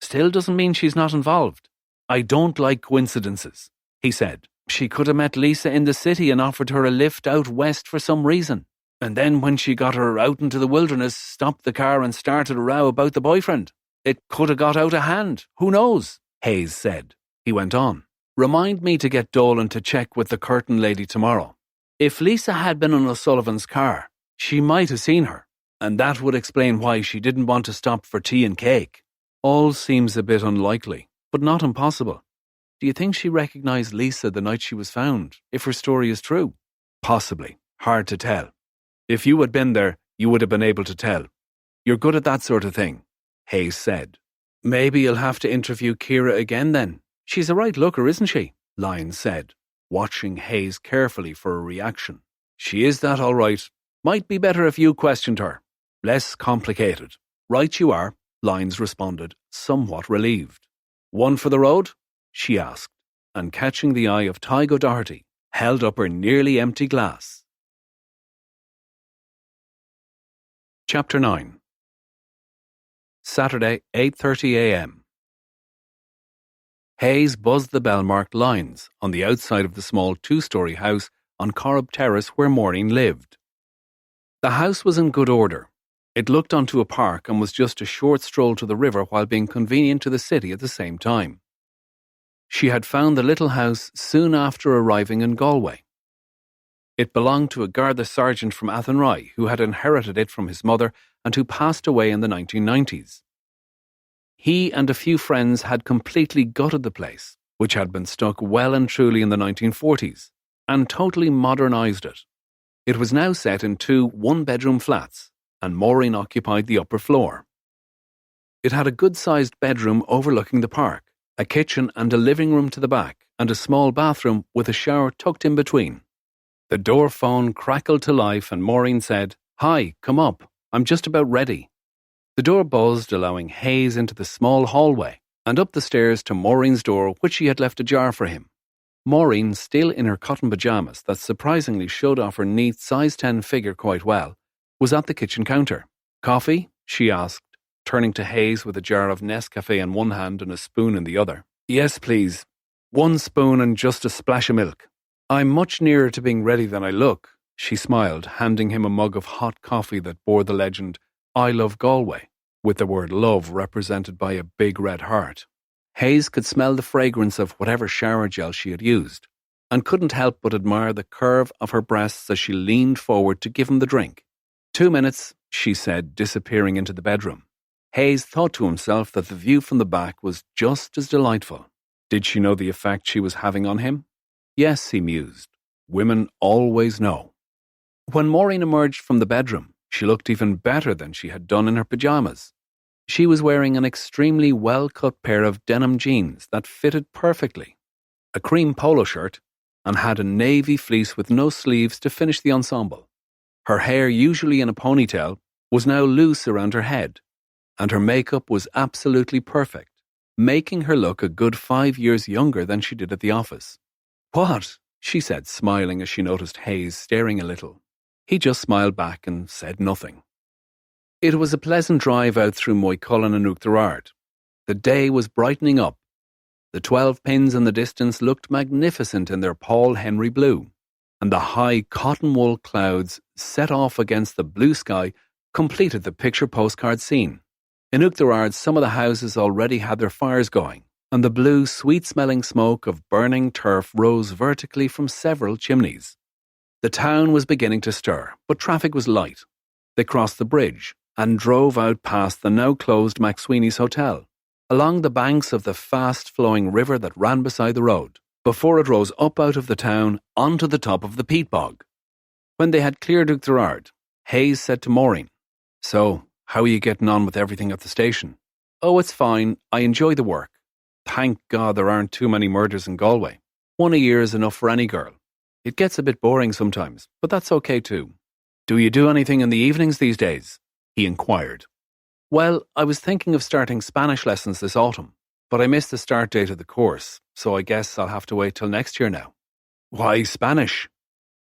Still doesn't mean she's not involved. I don't like coincidences," he said. "She could have met Lisa in the city and offered her a lift out west for some reason. And then when she got her out into the wilderness, stopped the car and started a row about the boyfriend. It could have got out of hand. Who knows?" Hayes said. He went on. "Remind me to get Dolan to check with the curtain lady tomorrow. If Lisa had been in O'Sullivan's car, she might have seen her, and that would explain why she didn't want to stop for tea and cake. All seems a bit unlikely, but not impossible. Do you think she recognised Lisa the night she was found, if her story is true?" "Possibly. Hard to tell. If you had been there, you would have been able to tell. You're good at that sort of thing," Hayes said. "Maybe you'll have to interview Ciara again then. She's a right looker, isn't she?" Lyons said, watching Hayes carefully for a reaction. "She is that all right. Might be better if you questioned her. Less complicated." "Right you are," Lyons responded, somewhat relieved. "One for the road?" she asked, and catching the eye of Tig O'Doherty, held up her nearly empty glass. Chapter 9. Saturday, 8:30 a.m. Hayes buzzed the bell-marked lines on the outside of the small 2-storey house on Corrib Terrace where Maureen lived. The house was in good order. It looked onto a park and was just a short stroll to the river while being convenient to the city at the same time. She had found the little house soon after arriving in Galway. It belonged to a Garda sergeant from Athenry who had inherited it from his mother and who passed away in the 1990s. He and a few friends had completely gutted the place, which had been stuck well and truly in the 1940s, and totally modernised it. It was now set in 2 one-bedroom flats, and Maureen occupied the upper floor. It had a good-sized bedroom overlooking the park, a kitchen and a living room to the back, and a small bathroom with a shower tucked in between. The door phone crackled to life and Maureen said, "Hi, come up. I'm just about ready." The door buzzed, allowing Hayes into the small hallway and up the stairs to Maureen's door, which she had left ajar for him. Maureen, still in her cotton pyjamas that surprisingly showed off her neat size 10 figure quite well, was at the kitchen counter. "Coffee?" she asked, turning to Hayes with a jar of Nescafe in one hand and a spoon in the other. "Yes, please. 1 spoon and just a splash of milk." "I'm much nearer to being ready than I look," she smiled, handing him a mug of hot coffee that bore the legend, "I love Galway," with the word love represented by a big red heart. Hayes could smell the fragrance of whatever shower gel she had used, and couldn't help but admire the curve of her breasts as she leaned forward to give him the drink. 2 minutes, she said, disappearing into the bedroom. Hayes thought to himself that the view from the back was just as delightful. Did she know the effect she was having on him? Yes, he mused. Women always know. When Maureen emerged from the bedroom, she looked even better than she had done in her pyjamas. She was wearing an extremely well-cut pair of denim jeans that fitted perfectly, a cream polo shirt, and had a navy fleece with no sleeves to finish the ensemble. Her hair, usually in a ponytail, was now loose around her head, and her makeup was absolutely perfect, making her look a good 5 years younger than she did at the office. "What?" she said, smiling as she noticed Hayes staring a little. He just smiled back and said nothing. It was a pleasant drive out through Moycullen and Oughterard. The day was brightening up. The 12 pins in the distance looked magnificent in their Paul Henry blue, and the high cotton wool clouds set off against the blue sky completed the picture postcard scene. In Oughterard, some of the houses already had their fires going, and the blue, sweet-smelling smoke of burning turf rose vertically from several chimneys. The town was beginning to stir, but traffic was light. They crossed the bridge and drove out past the now-closed McSweeney's Hotel, along the banks of the fast-flowing river that ran beside the road, before it rose up out of the town onto the top of the peat bog. When they had cleared Oughterard, Hayes said to Maureen, "So, how are you getting on with everything at the station?" "Oh, it's fine. I enjoy the work. Thank God there aren't too many murders in Galway. One a year is enough for any girl. It gets a bit boring sometimes, but that's okay too." "Do you do anything in the evenings these days?" he inquired. "Well, I was thinking of starting Spanish lessons this autumn, but I missed the start date of the course, so I guess I'll have to wait till next year now." "Why Spanish?"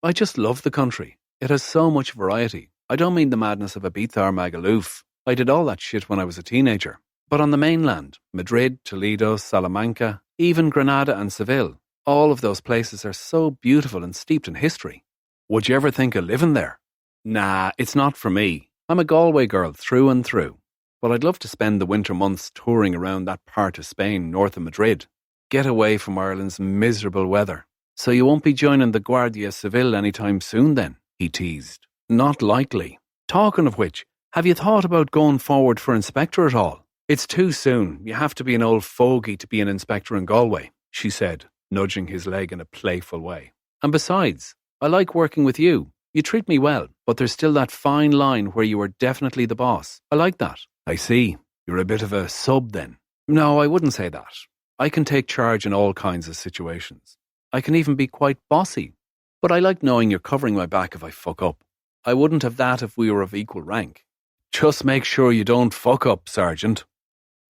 "I just love the country. It has so much variety. I don't mean the madness of Ibiza or Magaluf. I did all that shit when I was a teenager. But on the mainland, Madrid, Toledo, Salamanca, even Granada and Seville, all of those places are so beautiful and steeped in history. Would you ever think of living there?" "Nah, it's not for me. I'm a Galway girl through and through. But I'd love to spend the winter months touring around that part of Spain north of Madrid. Get away from Ireland's miserable weather." "So you won't be joining the Guardia Civil anytime soon then?" he teased. "Not likely. Talking of which, have you thought about going forward for inspector at all?" "It's too soon. You have to be an old fogey to be an inspector in Galway," she said, nudging his leg in a playful way. "And besides, I like working with you. You treat me well, but there's still that fine line where you are definitely the boss. I like that." "I see. You're a bit of a sub then." "No, I wouldn't say that. I can take charge in all kinds of situations. I can even be quite bossy. But I like knowing you're covering my back if I fuck up. I wouldn't have that if we were of equal rank." "Just make sure you don't fuck up, Sergeant."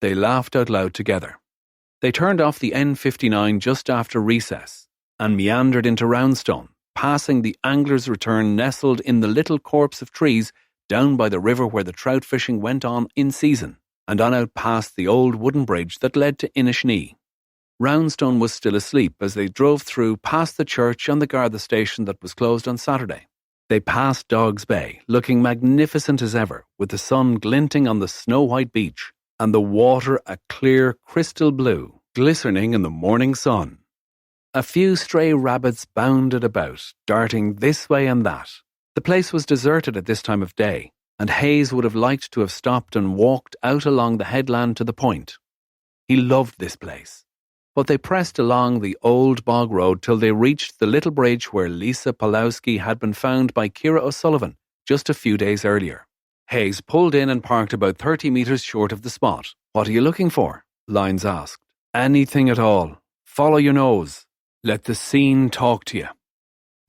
They laughed out loud together. They turned off the N59 just after recess and meandered into Roundstone, passing the Angler's Return nestled in the little corpse of trees down by the river where the trout fishing went on in season, and on out past the old wooden bridge that led to Inishnee. Roundstone was still asleep as they drove through past the church and the Garda station that was closed on Saturday. They passed Dogs Bay, looking magnificent as ever, with the sun glinting on the snow-white beach and the water a clear crystal blue, glistening in the morning sun. A few stray rabbits bounded about, darting this way and that. The place was deserted at this time of day, and Hayes would have liked to have stopped and walked out along the headland to the point. He loved this place. But they pressed along the old bog road till they reached the little bridge where Lisa Pulowski had been found by Ciara O'Sullivan just a few days earlier. Hayes pulled in and parked about 30 metres short of the spot. "What are you looking for?" Lyons asked. "Anything at all. Follow your nose. Let the scene talk to you."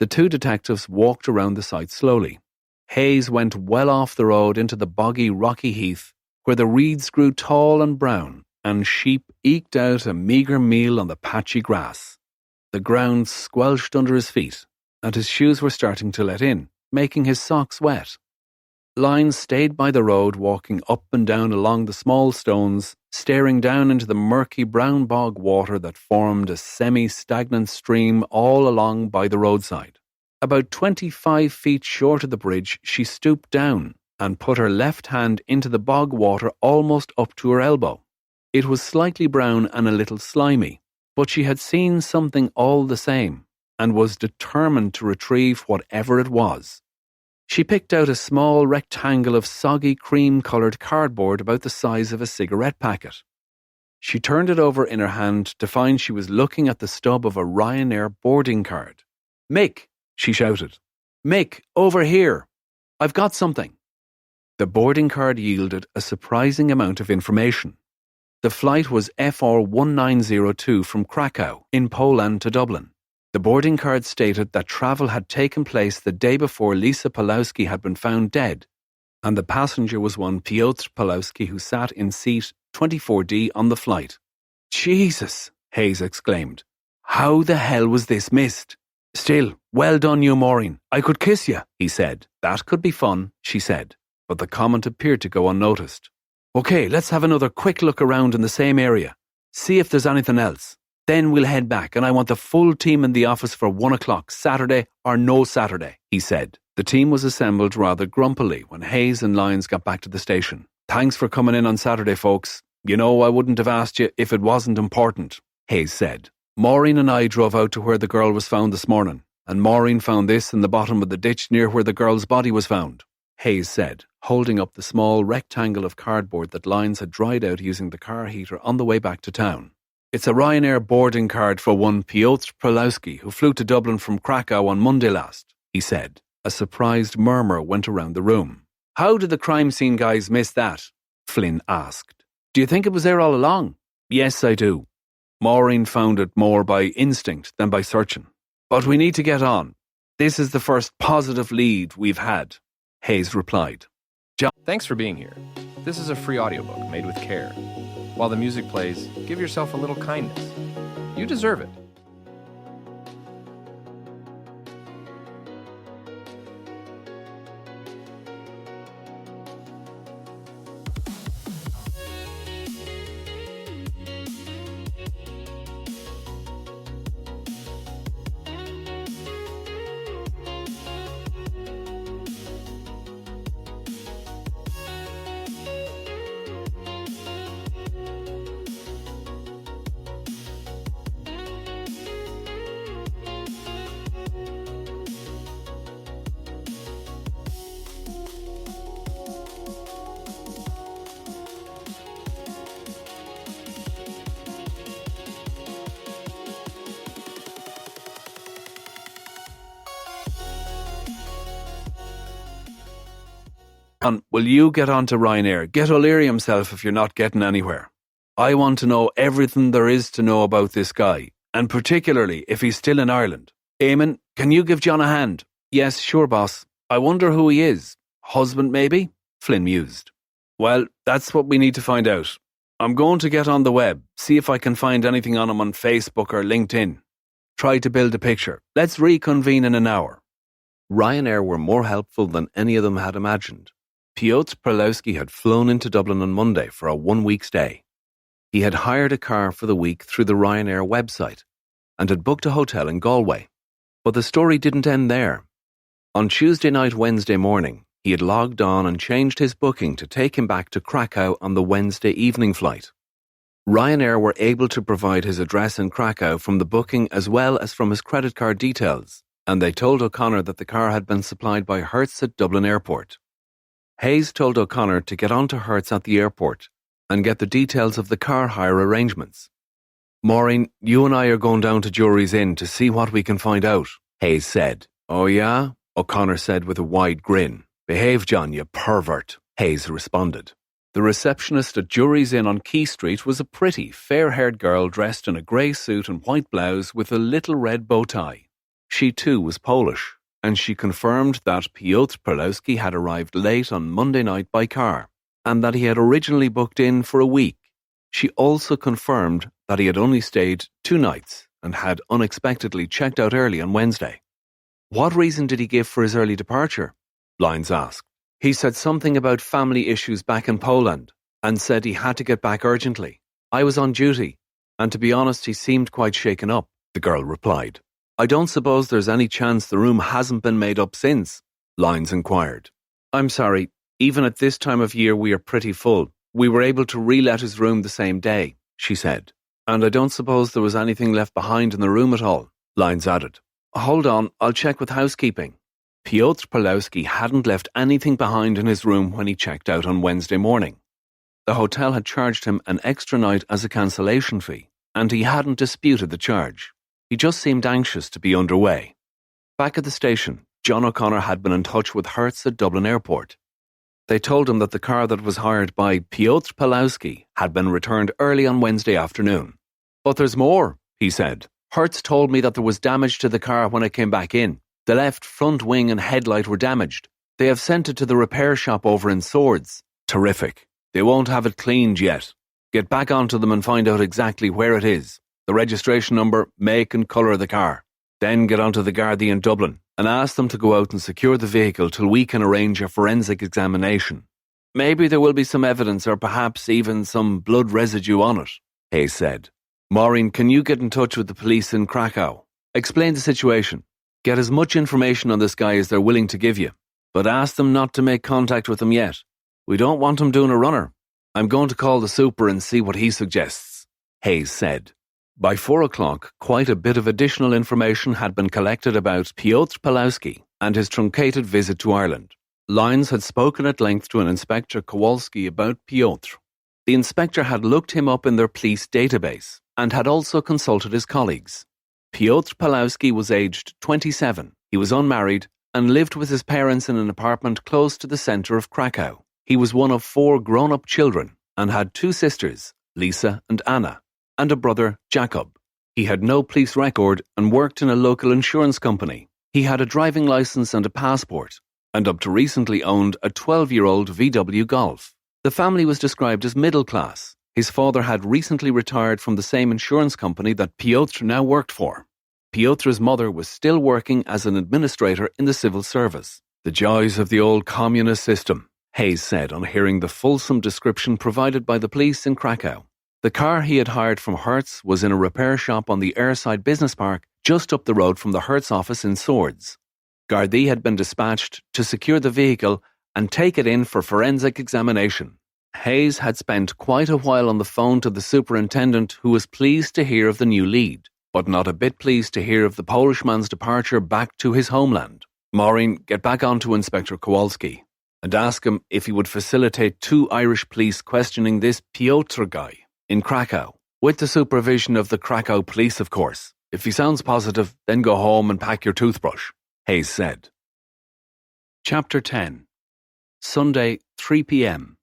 The two detectives walked around the site slowly. Hayes went well off the road into the boggy, rocky heath, where the reeds grew tall and brown, and sheep eked out a meagre meal on the patchy grass. The ground squelched under his feet, and his shoes were starting to let in, making his socks wet. Lyons stayed by the road, walking up and down along the small stones, staring down into the murky brown bog water that formed a semi-stagnant stream all along by the roadside. About 25 feet short of the bridge, she stooped down and put her left hand into the bog water almost up to her elbow. It was slightly brown and a little slimy, but she had seen something all the same, and was determined to retrieve whatever it was. She picked out a small rectangle of soggy cream-coloured cardboard about the size of a cigarette packet. She turned it over in her hand to find she was looking at the stub of a Ryanair boarding card. "Mick," she shouted. "Mick, over here. I've got something." The boarding card yielded a surprising amount of information. The flight was FR 1902 from Krakow, in Poland, to Dublin. The boarding card stated that travel had taken place the day before Lisa Pawlowski had been found dead, and the passenger was one Piotr Pawlowski, who sat in seat 24D on the flight. "Jesus," Hayes exclaimed. "How the hell was this missed?" "Still, well done you, Maureen. I could kiss you," he said. "That could be fun," she said, but the comment appeared to go unnoticed. "Okay, let's have another quick look around in the same area. See if there's anything else. Then we'll head back, and I want the full team in the office for 1 o'clock, Saturday or no Saturday," he said. The team was assembled rather grumpily when Hayes and Lyons got back to the station. "Thanks for coming in on Saturday, folks. You know I wouldn't have asked you if it wasn't important," Hayes said. "Maureen and I drove out to where the girl was found this morning, and Maureen found this in the bottom of the ditch near where the girl's body was found," Hayes said, holding up the small rectangle of cardboard that Lyons had dried out using the car heater on the way back to town. "It's a Ryanair boarding card for one Piotr Pawlowski, who flew to Dublin from Krakow on Monday last," he said. A surprised murmur went around the room. "How did the crime scene guys miss that?" Flynn asked. "Do you think it was there all along?" "Yes, I do. Maureen found it more by instinct than by searching. But we need to get on. This is the first positive lead we've had," Hayes replied. Thanks for being here. This is a free audiobook made with care. While the music plays, give yourself a little kindness. You deserve it. Will you get on to Ryanair? Get O'Leary himself if you're not getting anywhere. I want to know everything there is to know about this guy, and particularly if he's still in Ireland. Eamon, can you give John a hand? Yes, sure, boss. I wonder who he is. Husband, maybe? Flynn mused. Well, that's what we need to find out. I'm going to get on the web, see if I can find anything on him on Facebook or LinkedIn. Try to build a picture. Let's reconvene in an hour. Ryanair were more helpful than any of them had imagined. Piotr Pawlowski had flown into Dublin on Monday for a 1-week stay. He had hired a car for the week through the Ryanair website and had booked a hotel in Galway. But the story didn't end there. On Tuesday night, Wednesday morning, he had logged on and changed his booking to take him back to Krakow on the Wednesday evening flight. Ryanair were able to provide his address in Krakow from the booking as well as from his credit card details, and they told O'Connor that the car had been supplied by Hertz at Dublin Airport. Hayes told O'Connor to get on to Hertz at the airport and get the details of the car hire arrangements. Maureen, you and I are going down to Jury's Inn to see what we can find out, Hayes said. Oh yeah? O'Connor said with a wide grin. Behave, John, you pervert, Hayes responded. The receptionist at Jury's Inn on Quay Street was a pretty, fair-haired girl dressed in a grey suit and white blouse with a little red bow tie. She too was Polish, and she confirmed that Piotr Pawlowski had arrived late on Monday night by car, and that he had originally booked in for a week. She also confirmed that he had only stayed 2 nights and had unexpectedly checked out early on Wednesday. What reason did he give for his early departure? Lyons asked. He said something about family issues back in Poland and said he had to get back urgently. I was on duty, and to be honest, he seemed quite shaken up, the girl replied. I don't suppose there's any chance the room hasn't been made up since? Lyons inquired. I'm sorry, even at this time of year we are pretty full. We were able to re-let his room the same day, she said. And I don't suppose there was anything left behind in the room at all, Lyons added. Hold on, I'll check with housekeeping. Piotr Pawlowski hadn't left anything behind in his room when he checked out on Wednesday morning. The hotel had charged him an extra night as a cancellation fee, and he hadn't disputed the charge. He just seemed anxious to be underway. Back at the station, John O'Connor had been in touch with Hertz at Dublin Airport. They told him that the car that was hired by Piotr Pawlowski had been returned early on Wednesday afternoon. But there's more, he said. Hertz told me that there was damage to the car when I came back in. The left front wing and headlight were damaged. They have sent it to the repair shop over in Swords. Terrific. They won't have it cleaned yet. Get back onto them and find out exactly where it is, the registration number, make and colour of the car. Then get onto the Gardaí in Dublin and ask them to go out and secure the vehicle till we can arrange a forensic examination. Maybe there will be some evidence or perhaps even some blood residue on it, Hayes said. Maureen, can you get in touch with the police in Krakow? Explain the situation. Get as much information on this guy as they're willing to give you, but ask them not to make contact with him yet. We don't want him doing a runner. I'm going to call the super and see what he suggests, Hayes said. By 4 o'clock, quite a bit of additional information had been collected about Piotr Pawlowski and his truncated visit to Ireland. Lyons had spoken at length to an Inspector Kowalski about Piotr. The inspector had looked him up in their police database and had also consulted his colleagues. Piotr Pawlowski was aged 27. He was unmarried and lived with his parents in an apartment close to the centre of Krakow. He was one of 4 grown-up children and had 2 sisters, Lisa and Anna, and a brother, Jacob. He had no police record and worked in a local insurance company. He had a driving licence and a passport, and up to recently owned a 12-year-old VW Golf. The family was described as middle class. His father had recently retired from the same insurance company that Piotr now worked for. Piotr's mother was still working as an administrator in the civil service. The joys of the old communist system, Hayes said on hearing the fulsome description provided by the police in Krakow. The car he had hired from Hertz was in a repair shop on the Airside Business Park just up the road from the Hertz office in Swords. Gardaí had been dispatched to secure the vehicle and take it in for forensic examination. Hayes had spent quite a while on the phone to the superintendent, who was pleased to hear of the new lead, but not a bit pleased to hear of the Polishman's departure back to his homeland. Maureen, get back on to Inspector Kowalski and ask him if he would facilitate 2 Irish police questioning this Piotr guy in Krakow, with the supervision of the Krakow police, of course. If he sounds positive, then go home and pack your toothbrush, Hayes said. Chapter 10. Sunday, 3 p.m.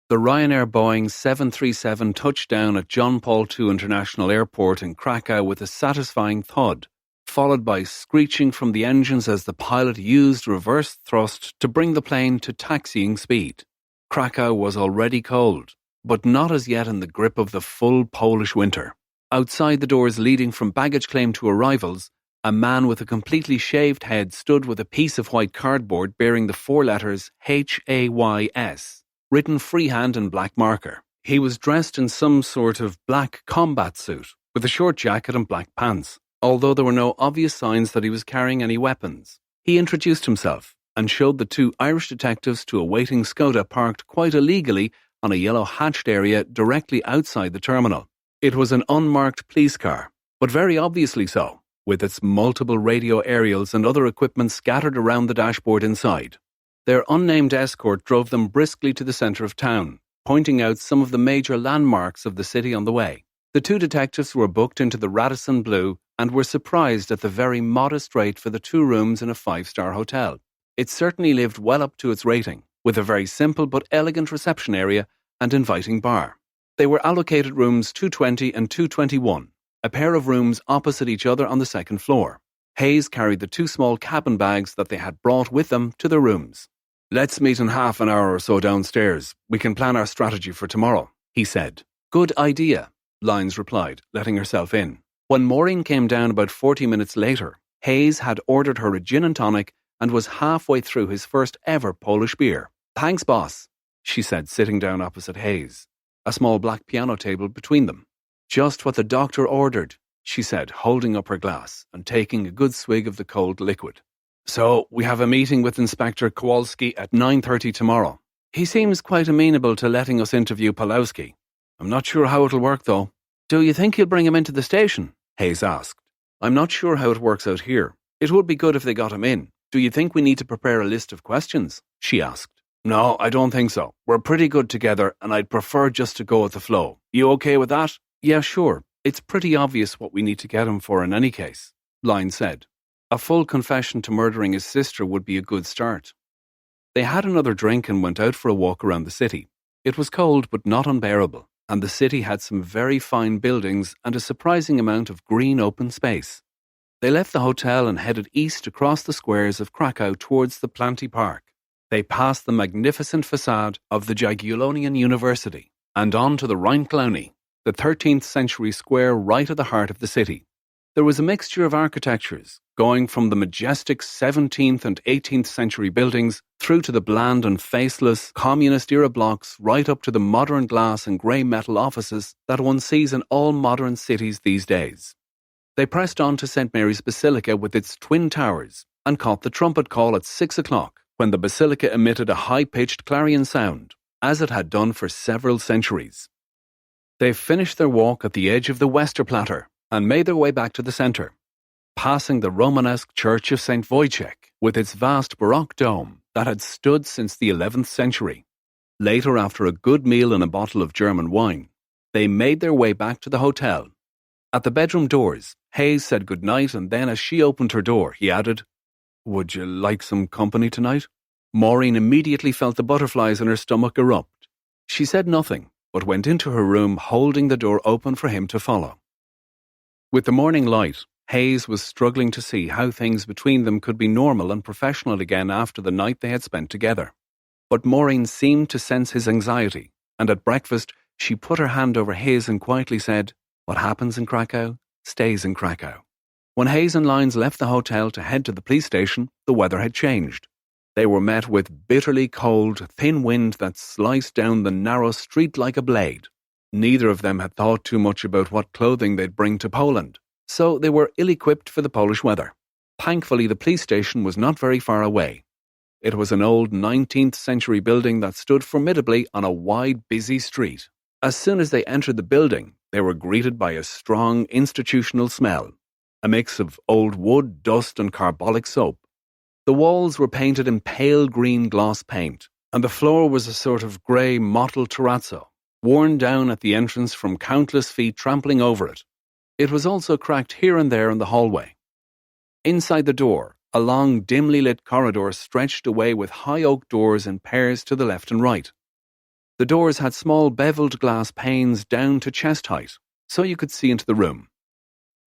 The Ryanair Boeing 737 touched down at John Paul II International Airport in Krakow with a satisfying thud, followed by screeching from the engines as the pilot used reverse thrust to bring the plane to taxiing speed. Krakow was already cold, but not as yet in the grip of the full Polish winter. Outside the doors leading from baggage claim to arrivals, a man with a completely shaved head stood with a piece of white cardboard bearing the 4 letters HAYS, written freehand in black marker. He was dressed in some sort of black combat suit, with a short jacket and black pants, although there were no obvious signs that he was carrying any weapons. He introduced himself and showed the 2 Irish detectives to a waiting Skoda parked quite illegally on a yellow hatched area directly outside the terminal. It was an unmarked police car, but very obviously so, with its multiple radio aerials and other equipment scattered around the dashboard inside. Their unnamed escort drove them briskly to the centre of town, pointing out some of the major landmarks of the city on the way. The 2 detectives were booked into the Radisson Blu and were surprised at the very modest rate for the 2 rooms in a 5-star hotel. It certainly lived well up to its rating, with a very simple but elegant reception area and inviting bar. They were allocated rooms 220 and 221, a pair of rooms opposite each other on the 2nd floor. Hayes carried the 2 small cabin bags that they had brought with them to their rooms. "Let's meet in half an hour or so downstairs. We can plan our strategy for tomorrow," he said. "Good idea," Lyons replied, letting herself in. When Maureen came down about 40 minutes later, Hayes had ordered her a gin and tonic and was halfway through his first ever Polish beer. "Thanks, boss," she said, sitting down opposite Hayes, a small black piano table between them. "Just what the doctor ordered," she said, holding up her glass and taking a good swig of the cold liquid. "So, we have a meeting with Inspector Kowalski at 9:30 tomorrow. He seems quite amenable to letting us interview Pawlowski. I'm not sure how it'll work, though." "Do you think he'll bring him into the station?" Hayes asked. I'm not sure how it works out here. It would be good if they got him in. Do you think we need to prepare a list of questions? She asked. No, I don't think so. We're pretty good together and I'd prefer just to go with the flow. You okay with that? Yeah, sure. It's pretty obvious what we need to get him for in any case, Lyne said. A full confession to murdering his sister would be a good start. They had another drink and went out for a walk around the city. It was cold but not unbearable, and the city had some very fine buildings and a surprising amount of green open space. They left the hotel and headed east across the squares of Krakow towards the Planty Park. They passed the magnificent facade of the Jagiellonian University and on to the Rhine-Clowney, the 13th century square right at the heart of the city. There was a mixture of architectures, going from the majestic 17th and 18th century buildings through to the bland and faceless communist-era blocks right up to the modern glass and grey metal offices that one sees in all modern cities these days. They pressed on to St. Mary's Basilica with its twin towers and caught the trumpet call at 6 o'clock when the basilica emitted a high-pitched clarion sound, as it had done for several centuries. They finished their walk at the edge of the Westerplatte and made their way back to the centre, passing the Romanesque church of St. Wojciech with its vast Baroque dome that had stood since the 11th century. Later, after a good meal and a bottle of German wine, they made their way back to the hotel. At the bedroom doors, Hayes said goodnight, and then as she opened her door, he added, "Would you like some company tonight?" Maureen immediately felt the butterflies in her stomach erupt. She said nothing, but went into her room holding the door open for him to follow. With the morning light, Hayes was struggling to see how things between them could be normal and professional again after the night they had spent together. But Maureen seemed to sense his anxiety, and at breakfast she put her hand over his and quietly said, "What happens in Krakow, stays in Krakow." When Hayes and Lyons left the hotel to head to the police station, the weather had changed. They were met with bitterly cold, thin wind that sliced down the narrow street like a blade. Neither of them had thought too much about what clothing they'd bring to Poland, so they were ill-equipped for the Polish weather. Thankfully, the police station was not very far away. It was an old 19th century building that stood formidably on a wide, busy street. As soon as they entered the building, they were greeted by a strong institutional smell, a mix of old wood, dust and carbolic soap. The walls were painted in pale green gloss paint, and the floor was a sort of grey mottled terrazzo, worn down at the entrance from countless feet trampling over it. It was also cracked here and there in the hallway. Inside the door, a long, dimly lit corridor stretched away with high oak doors in pairs to the left and right. The doors had small beveled glass panes down to chest height, so you could see into the room.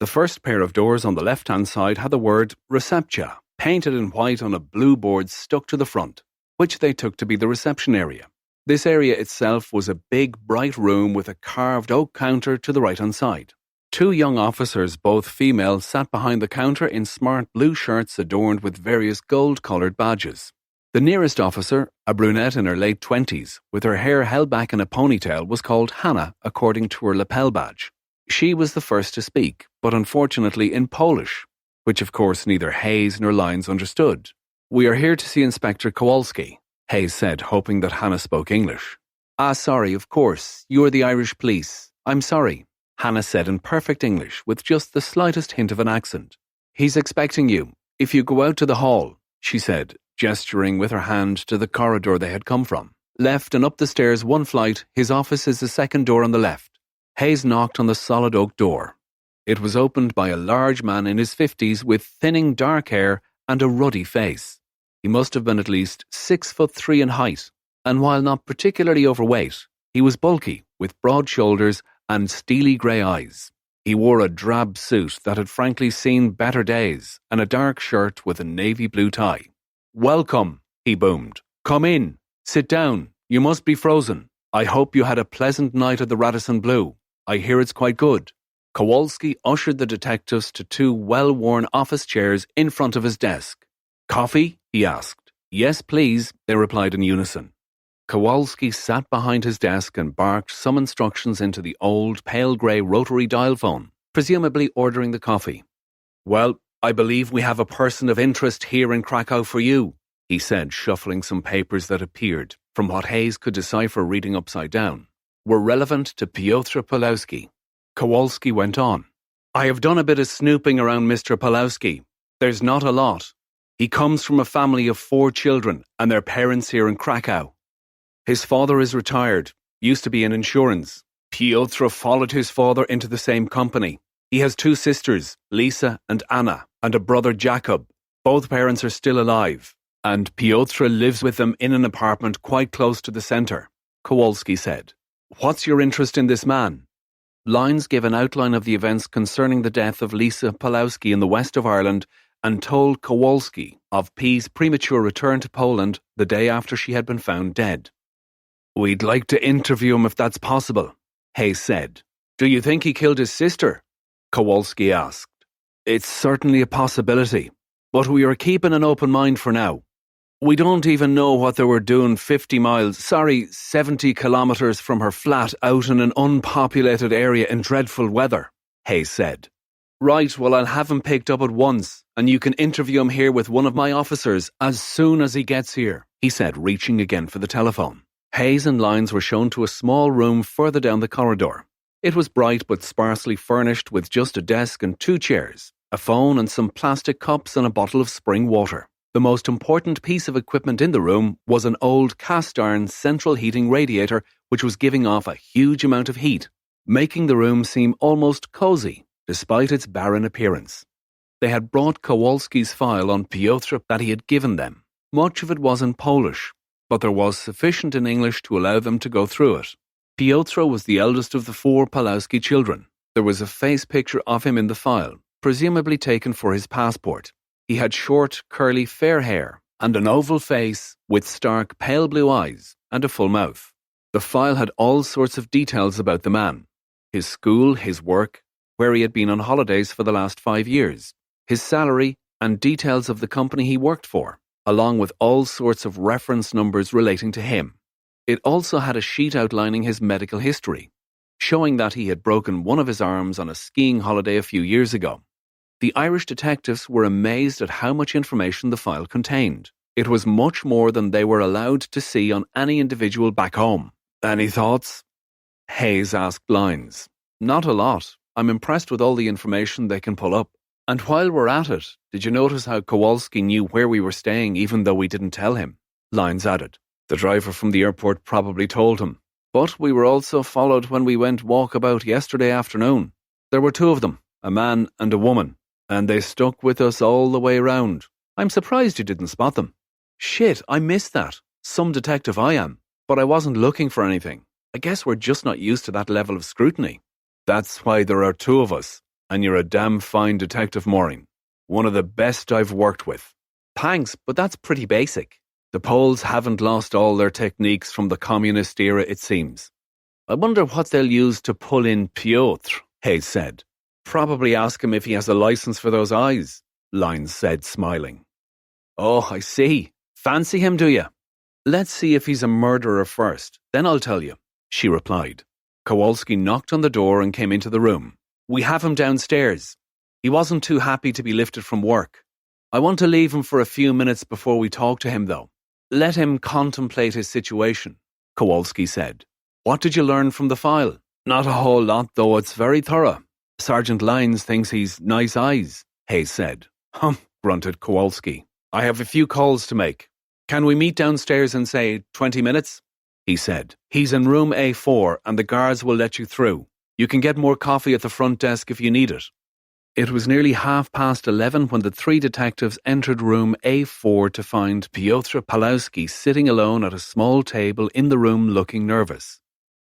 The first pair of doors on the left-hand side had the word Receptia painted in white on a blue board stuck to the front, which they took to be the reception area. This area itself was a big, bright room with a carved oak counter to the right-hand side. Two young officers, both female, sat behind the counter in smart blue shirts adorned with various gold-coloured badges. The nearest officer, a brunette in her late 20s, with her hair held back in a ponytail, was called Hannah according to her lapel badge. She was the first to speak, but unfortunately in Polish, which of course neither Hayes nor Lyons understood. "We are here to see Inspector Kowalski," Hayes said, hoping that Hannah spoke English. "Ah, sorry, of course. You are the Irish police. I'm sorry," Hannah said in perfect English, with just the slightest hint of an accent. "He's expecting you. If you go out to the hall," she said, gesturing with her hand to the corridor they had come from. "Left and up the stairs one flight, his office is the second door on the left." Hayes knocked on the solid oak door. It was opened by a large man in his 50s with thinning dark hair and a ruddy face. He must have been at least 6'3" in height, and while not particularly overweight, he was bulky, with broad shoulders and steely grey eyes. He wore a drab suit that had frankly seen better days, and a dark shirt with a navy blue tie. "Welcome," he boomed. "Come in. Sit down. You must be frozen. I hope you had a pleasant night at the Radisson Blu. I hear it's quite good." Kowalski ushered the detectives to two well-worn office chairs in front of his desk. "Coffee?" he asked. "Yes, please," they replied in unison. Kowalski sat behind his desk and barked some instructions into the old, pale grey rotary dial phone, presumably ordering the coffee. "Well, I believe we have a person of interest here in Krakow for you," he said, shuffling some papers that appeared, from what Hayes could decipher reading upside down, were relevant to Piotr Pulowski. Kowalski went on. I have done a bit of snooping around Mr. Pulowski. There's not a lot. He comes from a family of 4 children and their parents here in Krakow. His father is retired, used to be in insurance. Piotr followed his father into the same company. He has 2 sisters, Lisa and Anna, and a brother Jakob. Both parents are still alive, and Piotr lives with them in an apartment quite close to the centre, Kowalski said. What's your interest in this man? Lyons gave an outline of the events concerning the death of Lisa Pulowski in the west of Ireland and told Kowalski of P's premature return to Poland the day after she had been found dead. We'd like to interview him if that's possible, Hayes said. Do you think he killed his sister? Kowalski asked. It's certainly a possibility, but we are keeping an open mind for now. We don't even know what they were doing 70 kilometres from her flat out in an unpopulated area in dreadful weather, Hayes said. Right, well, I'll have him picked up at once, and you can interview him here with one of my officers as soon as he gets here, he said, reaching again for the telephone. Hayes and Lyons were shown to a small room further down the corridor. It was bright but sparsely furnished with just a desk and 2 chairs, a phone and some plastic cups and a bottle of spring water. The most important piece of equipment in the room was an old cast-iron central heating radiator which was giving off a huge amount of heat, making the room seem almost cosy despite its barren appearance. They had brought Kowalski's file on Piotr that he had given them. Much of it was in Polish, but there was sufficient in English to allow them to go through it. Piotr was the eldest of the 4 Pulowski children. There was a face picture of him in the file, presumably taken for his passport. He had short, curly, fair hair and an oval face with stark, pale blue eyes and a full mouth. The file had all sorts of details about the man. His school, his work, where he had been on holidays for the last 5 years, his salary, and details of the company he worked for, along with all sorts of reference numbers relating to him. It also had a sheet outlining his medical history, showing that he had broken one of his arms on a skiing holiday a few years ago. The Irish detectives were amazed at how much information the file contained. It was much more than they were allowed to see on any individual back home. Any thoughts? Hayes asked Lyons. Not a lot. I'm impressed with all the information they can pull up. And while we're at it, did you notice how Kowalski knew where we were staying even though we didn't tell him? Lyons added. The driver from the airport probably told him. But we were also followed when we went walkabout yesterday afternoon. There were 2 of them, a man and a woman, and they stuck with us all the way round. I'm surprised you didn't spot them. Shit, I missed that. Some detective I am, but I wasn't looking for anything. I guess we're just not used to that level of scrutiny. That's why there are 2 of us, and you're a damn fine detective, Maureen. One of the best I've worked with. Thanks, but that's pretty basic. The Poles haven't lost all their techniques from the communist era, it seems. I wonder what they'll use to pull in Piotr, Hayes said. Probably ask him if he has a license for those eyes, Lyons said, smiling. Oh, I see. Fancy him, do you? Let's see if he's a murderer first, then I'll tell you, she replied. Kowalski knocked on the door and came into the room. We have him downstairs. He wasn't too happy to be lifted from work. I want to leave him for a few minutes before we talk to him, though. Let him contemplate his situation, Kowalski said. What did you learn from the file? Not a whole lot, though it's very thorough. Sergeant Lyons thinks he's nice eyes, Hayes said. Grunted Kowalski. I have a few calls to make. Can we meet downstairs in, say, 20 minutes? He said. He's in room A4 and the guards will let you through. You can get more coffee at the front desk if you need it. It was nearly 11:30 when the 3 detectives entered room A4 to find Piotr Pulowski sitting alone at a small table in the room looking nervous.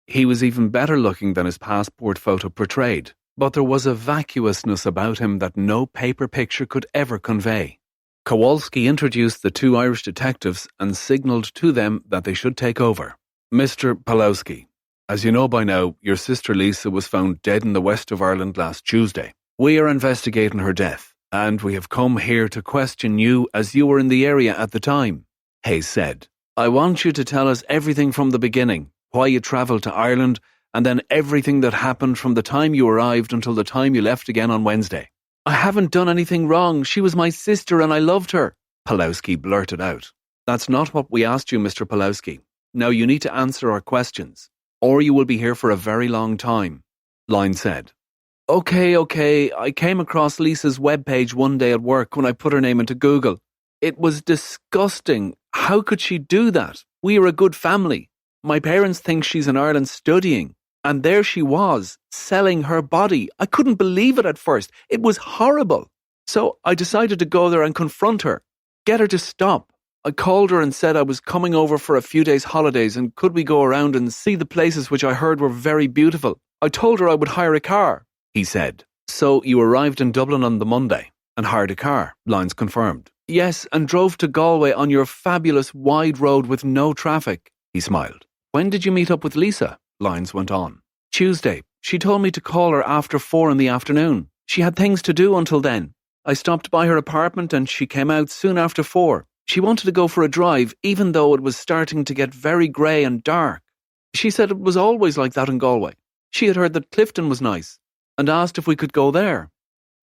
He was even better looking than his passport photo portrayed, but there was a vacuousness about him that no paper picture could ever convey. Kowalski introduced the 2 Irish detectives and signalled to them that they should take over. Mr. Pulowski, as you know by now, your sister Lisa was found dead in the west of Ireland last Tuesday. We are investigating her death, and we have come here to question you as you were in the area at the time, Hayes said. I want you to tell us everything from the beginning, why you travelled to Ireland, and then everything that happened from the time you arrived until the time you left again on Wednesday. I haven't done anything wrong. She was my sister and I loved her, Pulowski blurted out. That's not what we asked you, Mr. Pulowski. Now you need to answer our questions, or you will be here for a very long time, Lyons said. Okay, I came across Lisa's webpage one day at work when I put her name into Google. It was disgusting. How could she do that? We are a good family. My parents think she's in Ireland studying. And there she was, selling her body. I couldn't believe it at first. It was horrible. So I decided to go there and confront her. Get her to stop. I called her and said I was coming over for a few days' holidays and could we go around and see the places which I heard were very beautiful. I told her I would hire a car, he said. So you arrived in Dublin on the Monday and hired a car, Lyons confirmed. Yes, and drove to Galway on your fabulous wide road with no traffic, he smiled. When did you meet up with Lisa? Lyons went on. Tuesday. She told me to call her after 4 in the afternoon. She had things to do until then. I stopped by her apartment and she came out soon after 4. She wanted to go for a drive, even though it was starting to get very grey and dark. She said it was always like that in Galway. She had heard that Clifton was nice, and asked if we could go there.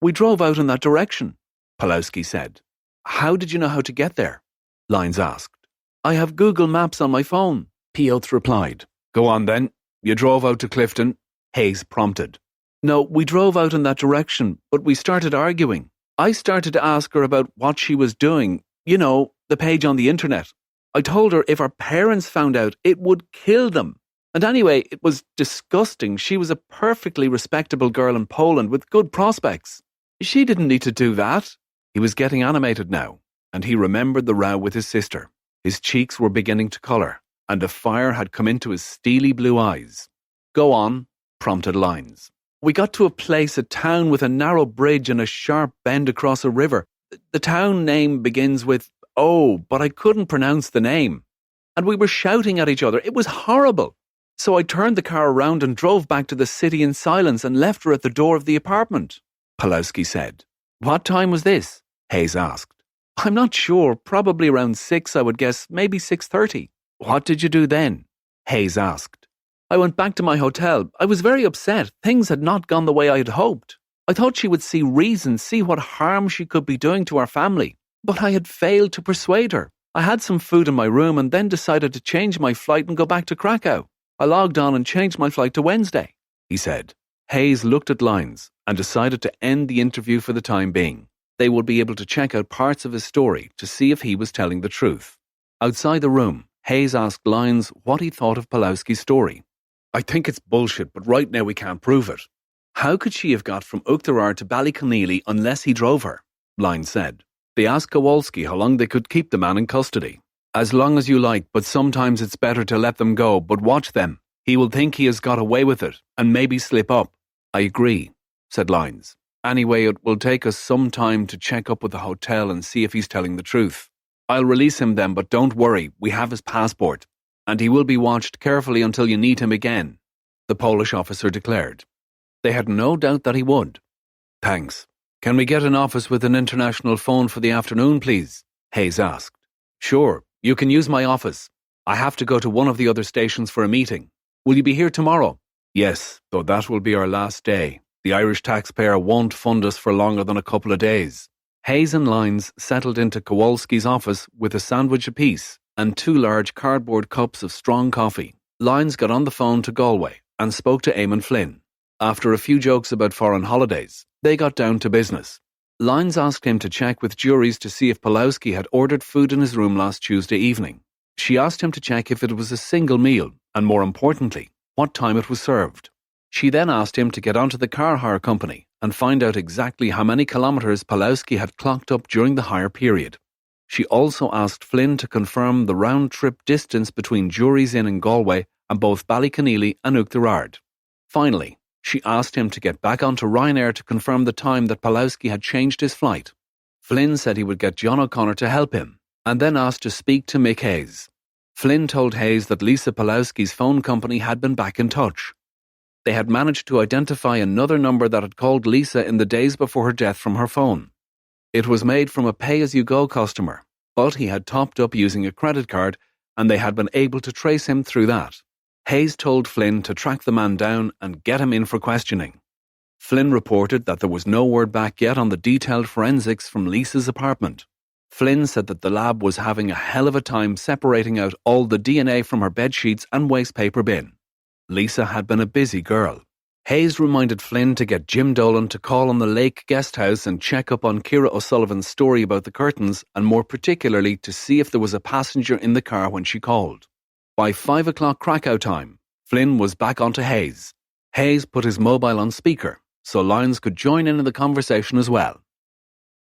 We drove out in that direction, Pawlowski said. How did you know how to get there? Lyons asked. I have Google Maps on my phone, Piotr replied. Go on then. You drove out to Clifton, Hayes prompted. No, we drove out in that direction, but we started arguing. I started to ask her about what she was doing, you know, the page on the internet. I told her if her parents found out, it would kill them. And anyway, it was disgusting. She was a perfectly respectable girl in Poland with good prospects. She didn't need to do that. He was getting animated now, and he remembered the row with his sister. His cheeks were beginning to colour, and a fire had come into his steely blue eyes. Go on, prompted Lyons. We got to a town with a narrow bridge and a sharp bend across a river. The town name begins with O, but I couldn't pronounce the name. And we were shouting at each other. It was horrible. So I turned the car around and drove back to the city in silence and left her at the door of the apartment, Pawlowski said. What time was this? Hayes asked. I'm not sure. Probably around 6, I would guess. Maybe 6:30. What did you do then? Hayes asked. I went back to my hotel. I was very upset. Things had not gone the way I had hoped. I thought she would see reason, see what harm she could be doing to our family. But I had failed to persuade her. I had some food in my room and then decided to change my flight and go back to Krakow. I logged on and changed my flight to Wednesday, he said. Hayes looked at Lyons and decided to end the interview for the time being. They would be able to check out parts of his story to see if he was telling the truth. Outside the room, Hayes asked Lyons what he thought of Pawlowski's story. I think it's bullshit, but right now we can't prove it. How could she have got from Uachtarard to Ballyconneely unless he drove her? Lyons said. They asked Kowalski how long they could keep the man in custody. As long as you like, but sometimes it's better to let them go, but watch them. He will think he has got away with it, and maybe slip up. I agree, said Lyons. Anyway, it will take us some time to check up with the hotel and see if he's telling the truth. I'll release him then, but don't worry, we have his passport, and he will be watched carefully until you need him again, the Polish officer declared. They had no doubt that he would. Thanks. Can we get an office with an international phone for the afternoon, please? Hayes asked. Sure. You can use my office. I have to go to one of the other stations for a meeting. Will you be here tomorrow? Yes, though that will be our last day. The Irish taxpayer won't fund us for longer than a couple of days. Hayes and Lyons settled into Kowalski's office with a sandwich apiece and 2 large cardboard cups of strong coffee. Lyons got on the phone to Galway and spoke to Eamon Flynn. After a few jokes about foreign holidays, they got down to business. Lyons asked him to check with juries to see if Pawlowski had ordered food in his room last Tuesday evening. She asked him to check if it was a single meal, and more importantly, what time it was served. She then asked him to get onto the car hire company and find out exactly how many kilometres Pawlowski had clocked up during the hire period. She also asked Flynn to confirm the round-trip distance between Jury's Inn in Galway and both Ballyconneely and Uachtarard. Finally, she asked him to get back onto Ryanair to confirm the time that Pawlowski had changed his flight. Flynn said he would get John O'Connor to help him, and then asked to speak to Mick Hayes. Flynn told Hayes that Lisa Pawlowski's phone company had been back in touch. They had managed to identify another number that had called Lisa in the days before her death from her phone. It was made from a pay-as-you-go customer, but he had topped up using a credit card, and they had been able to trace him through that. Hayes told Flynn to track the man down and get him in for questioning. Flynn reported that there was no word back yet on the detailed forensics from Lisa's apartment. Flynn said that the lab was having a hell of a time separating out all the DNA from her bedsheets and waste paper bin. Lisa had been a busy girl. Hayes reminded Flynn to get Jim Dolan to call on the Lake Guest House and check up on Ciara O'Sullivan's story about the curtains, and more particularly to see if there was a passenger in the car when she called. By 5 o'clock crackout time, Flynn was back onto Hayes. Hayes put his mobile on speaker, so Lyons could join in the conversation as well.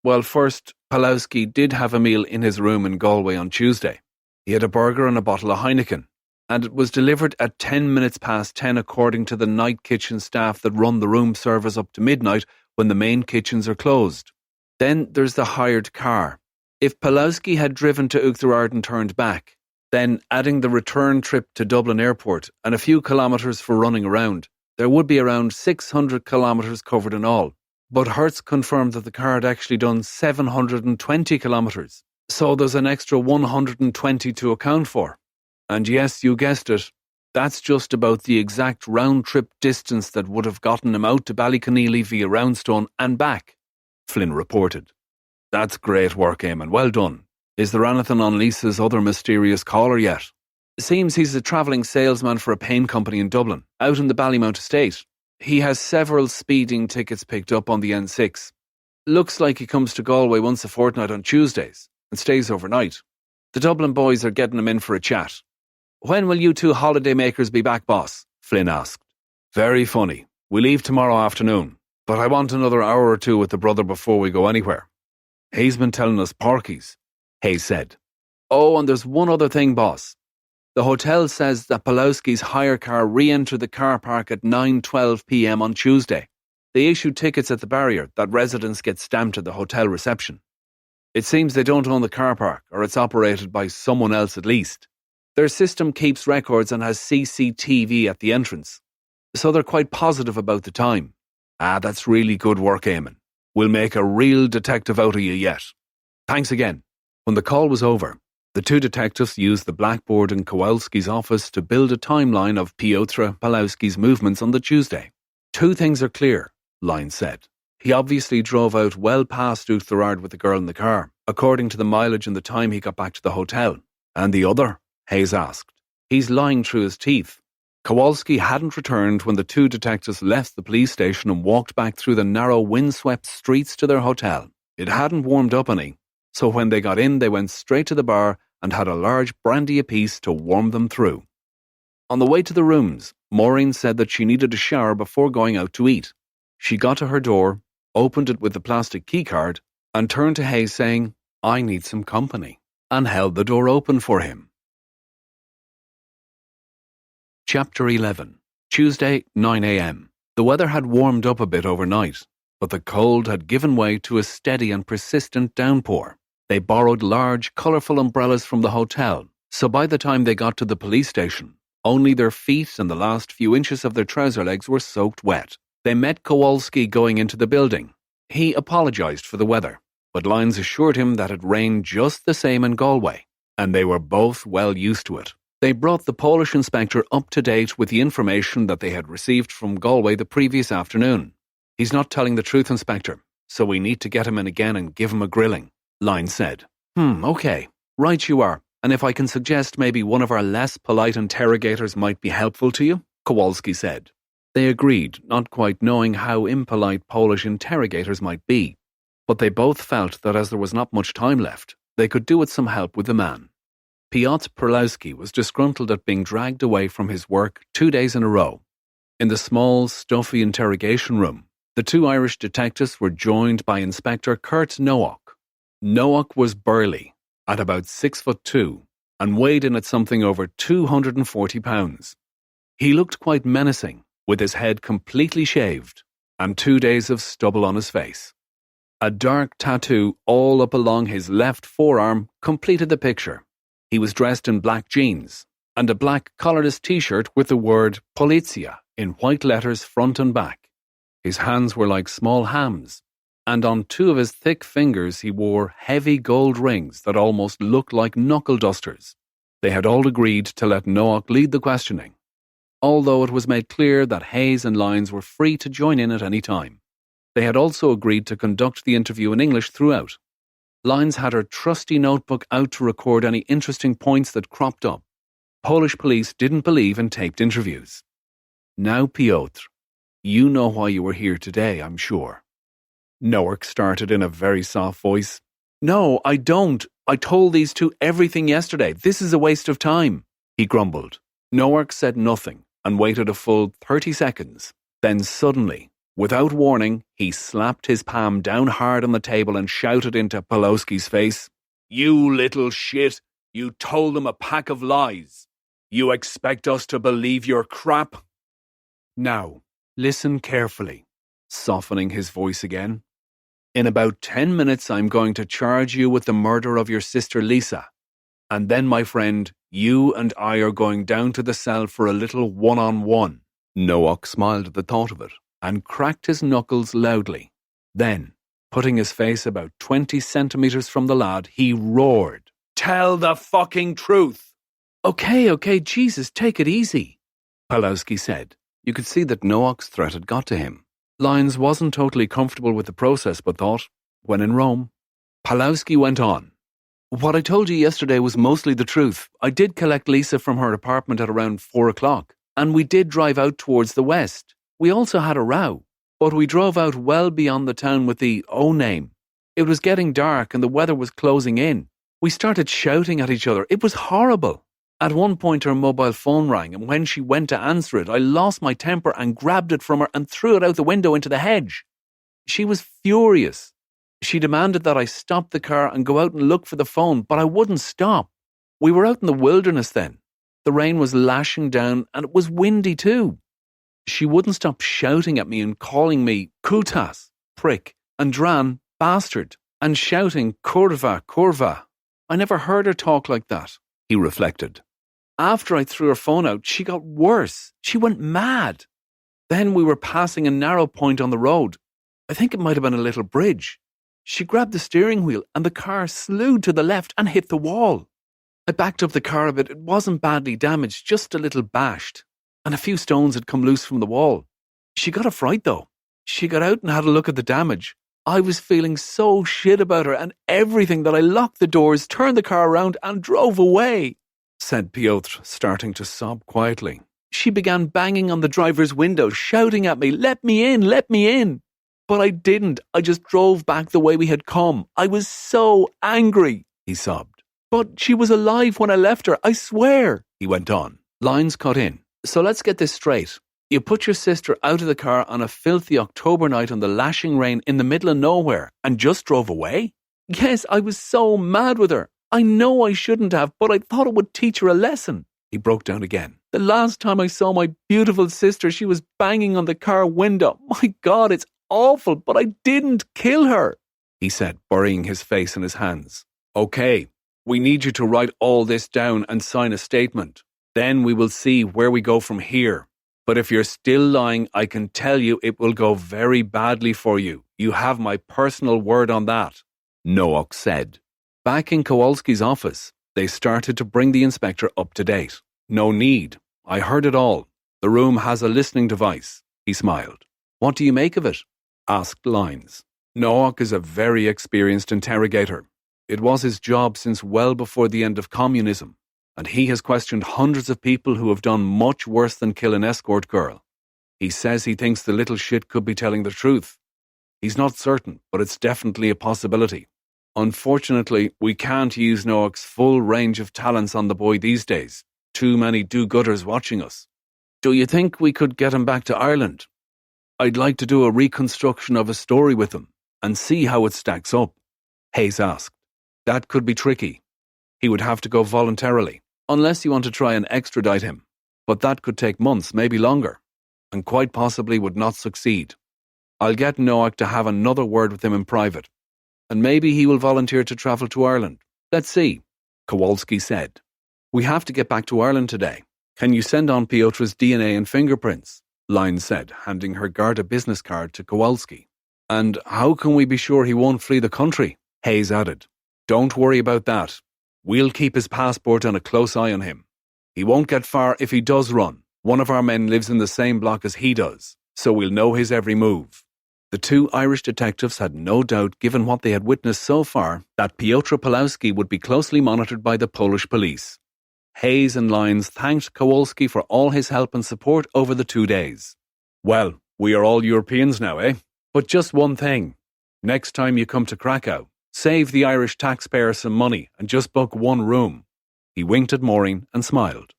Well, first, Pawlowski did have a meal in his room in Galway on Tuesday. He had a burger and a bottle of Heineken, and it was delivered at 10 minutes past 10 according to the night kitchen staff that run the room service up to midnight when the main kitchens are closed. Then there's the hired car. If Pawlowski had driven to Oughterard and turned back, then adding the return trip to Dublin Airport and a few kilometres for running around, there would be around 600 kilometres covered in all. But Hertz confirmed that the car had actually done 720 kilometres, so there's an extra 120 to account for. And yes, you guessed it, that's just about the exact round-trip distance that would have gotten him out to Ballyconneely via Roundstone and back, Flynn reported. That's great work, Eamon, well done. Is there anything on Lisa's other mysterious caller yet? Seems he's a travelling salesman for a paint company in Dublin, out in the Ballymount estate. He has several speeding tickets picked up on the N6. Looks like he comes to Galway once a fortnight on Tuesdays and stays overnight. The Dublin boys are getting him in for a chat. When will you two holidaymakers be back, boss? Flynn asked. Very funny. We leave tomorrow afternoon, but I want another hour or two with the brother before we go anywhere. He's been telling us porkies, Hayes said. Oh, and there's one other thing, boss. The hotel says that Pawlowski's hire car re-entered the car park at 9:12 p.m. on Tuesday. They issued tickets at the barrier that residents get stamped at the hotel reception. It seems they don't own the car park, or it's operated by someone else at least. Their system keeps records and has CCTV at the entrance, so they're quite positive about the time. That's really good work, Eamon. We'll make a real detective out of you yet. Thanks again. When the call was over, the two detectives used the blackboard in Kowalski's office to build a timeline of Piotr Pawlowski's movements on the Tuesday. Two things are clear, Lyons said. He obviously drove out well past Oughterard with the girl in the car, according to the mileage and the time he got back to the hotel. And the other? Hayes asked. He's lying through his teeth. Kowalski hadn't returned when the two detectives left the police station and walked back through the narrow, windswept streets to their hotel. It hadn't warmed up any, so when they got in, they went straight to the bar and had a large brandy apiece to warm them through. On the way to the rooms, Maureen said that she needed a shower before going out to eat. She got to her door, opened it with the plastic keycard, and turned to Hayes saying, I need some company, and held the door open for him. Chapter 11. Tuesday, 9 a.m. The weather had warmed up a bit overnight, but the cold had given way to a steady and persistent downpour. They borrowed large, colourful umbrellas from the hotel, so by the time they got to the police station, only their feet and the last few inches of their trouser legs were soaked wet. They met Kowalski going into the building. He apologised for the weather, but Lyons assured him that it rained just the same in Galway, and they were both well used to it. They brought the Polish inspector up to date with the information that they had received from Galway the previous afternoon. He's not telling the truth, Inspector, so we need to get him in again and give him a grilling, Lyons said. Okay. Right you are. And if I can suggest maybe one of our less polite interrogators might be helpful to you, Kowalski said. They agreed, not quite knowing how impolite Polish interrogators might be. But they both felt that as there was not much time left, they could do with some help with the man. Piotr Pawlowski was disgruntled at being dragged away from his work 2 days in a row. In the small, stuffy interrogation room, the two Irish detectives were joined by Inspector Kurt Nowak. Nowak was burly, at about 6'2", and weighed in at something over 240 pounds. He looked quite menacing, with his head completely shaved, and 2 days of stubble on his face. A dark tattoo all up along his left forearm completed the picture. He was dressed in black jeans, and a black collarless t-shirt with the word Polizia in white letters front and back. His hands were like small hams, and on 2 of his thick fingers he wore heavy gold rings that almost looked like knuckle dusters. They had all agreed to let Nowak lead the questioning, although it was made clear that Hayes and Lyons were free to join in at any time. They had also agreed to conduct the interview in English throughout. Lyons had her trusty notebook out to record any interesting points that cropped up. Polish police didn't believe in taped interviews. Now Piotr. You know why you were here today, I'm sure. Noack started in a very soft voice. No, I don't. I told these two everything yesterday. This is a waste of time, he grumbled. Noack said nothing and waited a full 30 seconds. Then suddenly, without warning, he slapped his palm down hard on the table and shouted into Pawlowski's face, You little shit! You told them a pack of lies. You expect us to believe your crap? Now, listen carefully, softening his voice again. In about 10 minutes, I'm going to charge you with the murder of your sister Lisa. And then, my friend, you and I are going down to the cell for a little one-on-one. Noack smiled at the thought of it and cracked his knuckles loudly. Then, putting his face about 20 centimeters from the lad, he roared, Tell the fucking truth! Okay, Jesus, take it easy, Pawlowski said. You could see that Noack's threat had got to him. Lyons wasn't totally comfortable with the process, but thought, when in Rome. Pawlowski went on. What I told you yesterday was mostly the truth. I did collect Lisa from her apartment at around 4 o'clock, and we did drive out towards the west. We also had a row, but we drove out well beyond the town with the O name. It was getting dark and the weather was closing in. We started shouting at each other. It was horrible. At one point her mobile phone rang, and when she went to answer it, I lost my temper and grabbed it from her and threw it out the window into the hedge. She was furious. She demanded that I stop the car and go out and look for the phone, but I wouldn't stop. We were out in the wilderness then. The rain was lashing down and it was windy too. She wouldn't stop shouting at me and calling me kutas, prick, and dran, bastard, and shouting kurva. I never heard her talk like that, he reflected. After I threw her phone out, she got worse. She went mad. Then we were passing a narrow point on the road. I think it might have been a little bridge. She grabbed the steering wheel and the car slewed to the left and hit the wall. I backed up the car a bit. It wasn't badly damaged, just a little bashed. And a few stones had come loose from the wall. She got a fright though. She got out and had a look at the damage. I was feeling so shit about her and everything that I locked the doors, turned the car around and drove away, said Piotr, starting to sob quietly. She began banging on the driver's window, shouting at me, Let me in, let me in. But I didn't. I just drove back the way we had come. I was so angry, he sobbed. But she was alive when I left her, I swear, he went on. Lines cut in. So let's get this straight. You put your sister out of the car on a filthy October night in the lashing rain in the middle of nowhere and just drove away? Yes, I was so mad with her. I know I shouldn't have, but I thought it would teach her a lesson. He broke down again. The last time I saw my beautiful sister, she was banging on the car window. My God, it's awful, but I didn't kill her, he said, burying his face in his hands. Okay, we need you to write all this down and sign a statement. Then we will see where we go from here. But if you're still lying, I can tell you it will go very badly for you. You have my personal word on that, Noack said. Back in Kowalski's office, they started to bring the inspector up to date. No need. I heard it all. The room has a listening device, he smiled. What do you make of it? Asked Lyons. Noack is a very experienced interrogator. It was his job since well before the end of communism, and he has questioned hundreds of people who have done much worse than kill an escort girl. He says he thinks the little shit could be telling the truth. He's not certain, but it's definitely a possibility. Unfortunately, we can't use Noack's full range of talents on the boy these days. Too many do-gooders watching us. Do you think we could get him back to Ireland? I'd like to do a reconstruction of a story with him and see how it stacks up, Hayes asked. That could be tricky. He would have to go voluntarily, unless you want to try and extradite him. But that could take months, maybe longer, and quite possibly would not succeed. I'll get Noack to have another word with him in private, and maybe he will volunteer to travel to Ireland. Let's see, Kowalski said. We have to get back to Ireland today. Can you send on Piotr's DNA and fingerprints? Lyons said, handing her Garda business card to Kowalski. And how can we be sure he won't flee the country? Hayes added. Don't worry about that. We'll keep his passport and a close eye on him. He won't get far if he does run. One of our men lives in the same block as he does, so we'll know his every move. The two Irish detectives had no doubt, given what they had witnessed so far, that Piotr Pawlowski would be closely monitored by the Polish police. Hayes and Lyons thanked Kowalski for all his help and support over the 2 days. Well, We are all Europeans now, eh? But just one thing. Next time you come to Krakow, save the Irish taxpayer some money and just book one room. He winked at Maureen and smiled.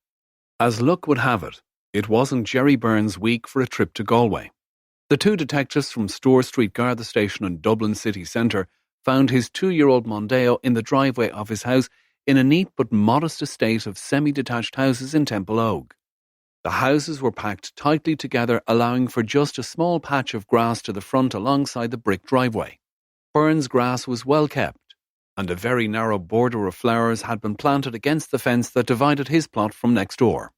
As luck would have it, it wasn't Jerry Byrne's week for a trip to Galway. The two detectives from Store Street Garda Station in Dublin city centre found his 2-year-old Mondeo in the driveway of his house in a neat but modest estate of semi-detached houses in Temple Ogue. The houses were packed tightly together, allowing for just a small patch of grass to the front alongside the brick driveway. Byrne's grass was well kept, and a very narrow border of flowers had been planted against the fence that divided his plot from next door.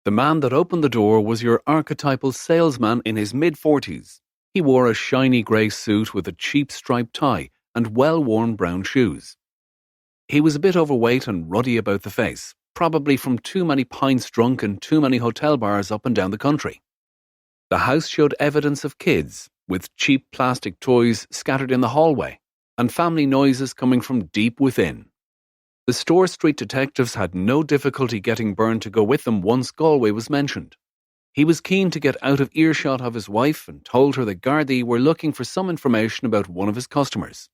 The man that opened the door was your archetypal salesman in his mid-40s. He wore a shiny grey suit with a cheap striped tie and well-worn brown shoes. He was a bit overweight and ruddy about the face, probably from too many pints drunk in too many hotel bars up and down the country. The house showed evidence of kids, with cheap plastic toys scattered in the hallway, and family noises coming from deep within. The Store Street detectives had no difficulty getting Byrne to go with them once Galway was mentioned. He was keen to get out of earshot of his wife and told her that Gardaí were looking for some information about one of his customers.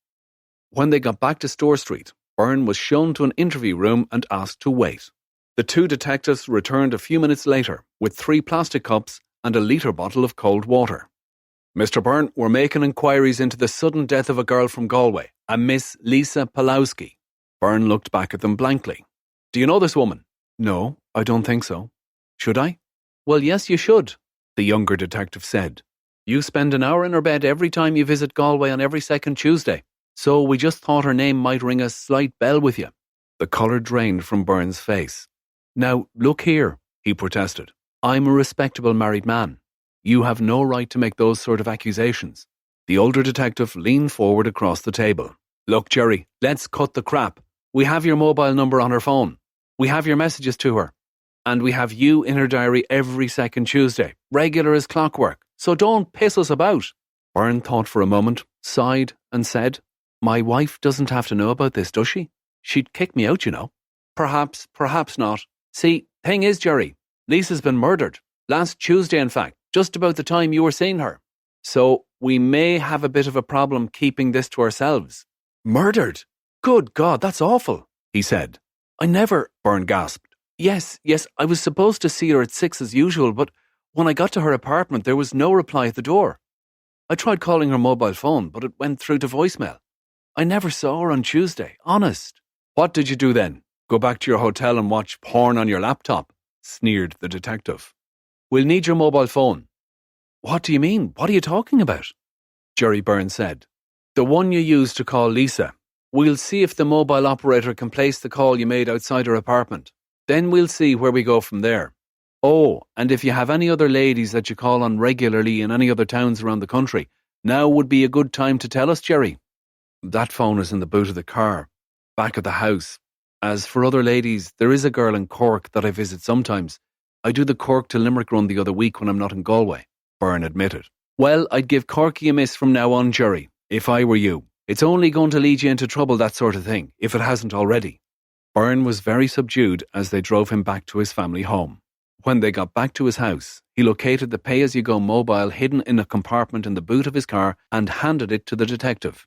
When they got back to Store Street, Byrne was shown to an interview room and asked to wait. The two detectives returned a few minutes later with 3 plastic cups and a litre bottle of cold water. Mr. Byrne, we're making inquiries into the sudden death of a girl from Galway, a Miss Lisa Pawlowski. Byrne looked back at them blankly. Do you know this woman? No, I don't think so. Should I? Well, yes, you should, the younger detective said. You spend an hour in her bed every time you visit Galway on every second Tuesday, so we just thought her name might ring a slight bell with you. The colour drained from Byrne's face. Now, look here, he protested. I'm a respectable married man. You have no right to make those sort of accusations. The older detective leaned forward across the table. Look, Jerry, let's cut the crap. We have your mobile number on her phone. We have your messages to her. And we have you in her diary every second Tuesday, regular as clockwork. So don't piss us about. Byrne thought for a moment, sighed and said, My wife doesn't have to know about this, does she? She'd kick me out, you know. Perhaps, perhaps not. See, thing is, Jerry, Lisa's been murdered. Last Tuesday, in fact, just about the time you were seeing her. So we may have a bit of a problem keeping this to ourselves. Murdered? Good God, that's awful, he said. I never, Byrne gasped. Yes, I was supposed to see her at 6 as usual, but when I got to her apartment, there was no reply at the door. I tried calling her mobile phone, but it went through to voicemail. I never saw her on Tuesday, honest. What did you do then? Go back to your hotel and watch porn on your laptop? Sneered the detective. We'll need your mobile phone. What do you mean? What are you talking about? Jerry Byrne said. The one you used to call Lisa. We'll see if the mobile operator can place the call you made outside her apartment. Then we'll see where we go from there. Oh, and if you have any other ladies that you call on regularly in any other towns around the country, now would be a good time to tell us, Jerry. That phone is in the boot of the car, back at the house. As for other ladies, there is a girl in Cork that I visit sometimes. I do the Cork to Limerick run the other week when I'm not in Galway, Byrne admitted. Well, I'd give Corky a miss from now on, Jerry, if I were you. It's only going to lead you into trouble, that sort of thing, if it hasn't already. Byrne was very subdued as they drove him back to his family home. When they got back to his house, he located the pay-as-you-go mobile hidden in a compartment in the boot of his car and handed it to the detective.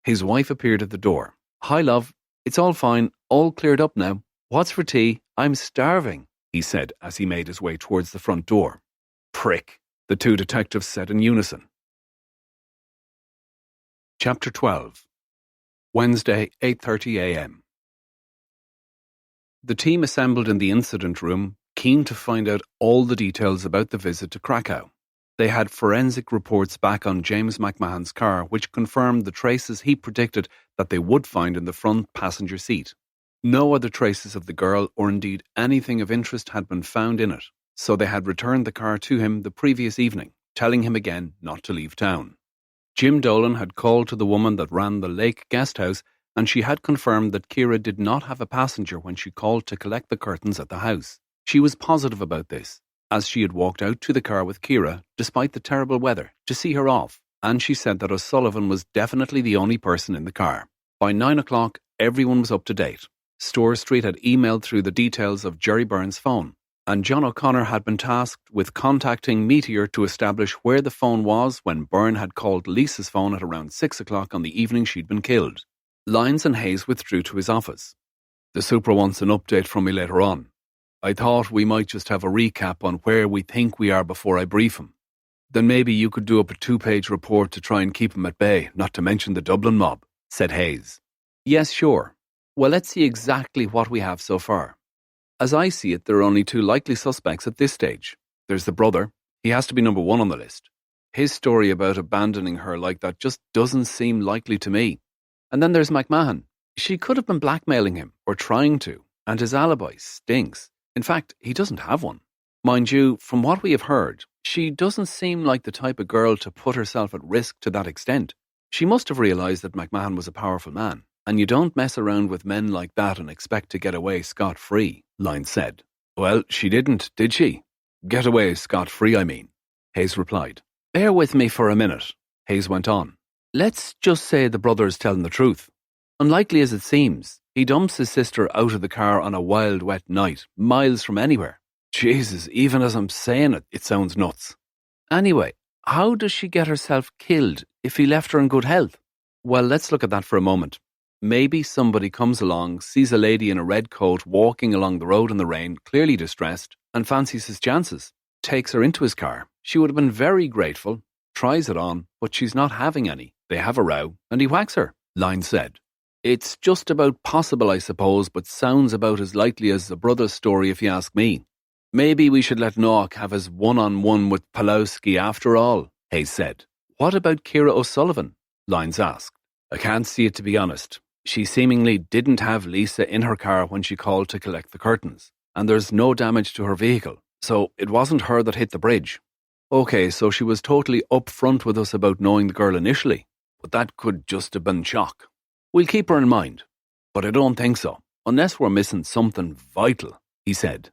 His wife appeared at the door. Hi, love. It's all fine. All cleared up now. What's for tea? I'm starving, he said as he made his way towards the front door. Prick, the two detectives said in unison. Chapter 12. Wednesday, 8:30 a.m. The team assembled in the incident room, keen to find out all the details about the visit to Krakow. They had forensic reports back on James McMahon's car which confirmed the traces he predicted that they would find in the front passenger seat. No other traces of the girl or indeed anything of interest had been found in it, so they had returned the car to him the previous evening, telling him again not to leave town. Jim Dolan had called to the woman that ran the Lake Guest House, and she had confirmed that Ciara did not have a passenger when she called to collect the curtains at the house. She was positive about this, as she had walked out to the car with Ciara, despite the terrible weather, to see her off, and she said that O'Sullivan was definitely the only person in the car. By 9 o'clock, everyone was up to date. Store Street had emailed through the details of Jerry Byrne's phone, and John O'Connor had been tasked with contacting Meteor to establish where the phone was when Byrne had called Lisa's phone at around 6 o'clock on the evening she'd been killed. Lyons and Hayes withdrew to his office. "The super wants an update from me later on. I thought we might just have a recap on where we think we are before I brief him. Then maybe you could do up a 2-page report to try and keep him at bay, not to mention the Dublin mob," said Hayes. "Yes, sure. Well, let's see exactly what we have so far. As I see it, there are only 2 likely suspects at this stage. There's the brother. He has to be number 1 on the list. His story about abandoning her like that just doesn't seem likely to me. And then there's McMahon. She could have been blackmailing him, or trying to, and his alibi stinks. In fact, he doesn't have one. Mind you, from what we have heard, she doesn't seem like the type of girl to put herself at risk to that extent. She must have realised that McMahon was a powerful man, and you don't mess around with men like that and expect to get away scot-free," Lyons said. "Well, she didn't, did she? Get away scot-free, I mean," Hayes replied. "Bear with me for a minute," Hayes went on. "Let's just say the brother's telling the truth. Unlikely as it seems, he dumps his sister out of the car on a wild, wet night, miles from anywhere. Jesus, even as I'm saying it, it sounds nuts. Anyway, how does she get herself killed if he left her in good health? Well, let's look at that for a moment. Maybe somebody comes along, sees a lady in a red coat walking along the road in the rain, clearly distressed, and fancies his chances. Takes her into his car. She would have been very grateful, tries it on, but she's not having any. They have a row, and he whacks her," Lyons said. "It's just about possible, I suppose, but sounds about as likely as the brother's story if you ask me. Maybe we should let Noach have his one-on-one with Pulowski after all," Hayes said. "What about Ciara O'Sullivan?" Lyons asked. "I can't see it, to be honest. She seemingly didn't have Lisa in her car when she called to collect the curtains, and there's no damage to her vehicle, so it wasn't her that hit the bridge. Okay, so she was totally upfront with us about knowing the girl initially, but that could just have been shock. We'll keep her in mind, but I don't think so, unless we're missing something vital," he said.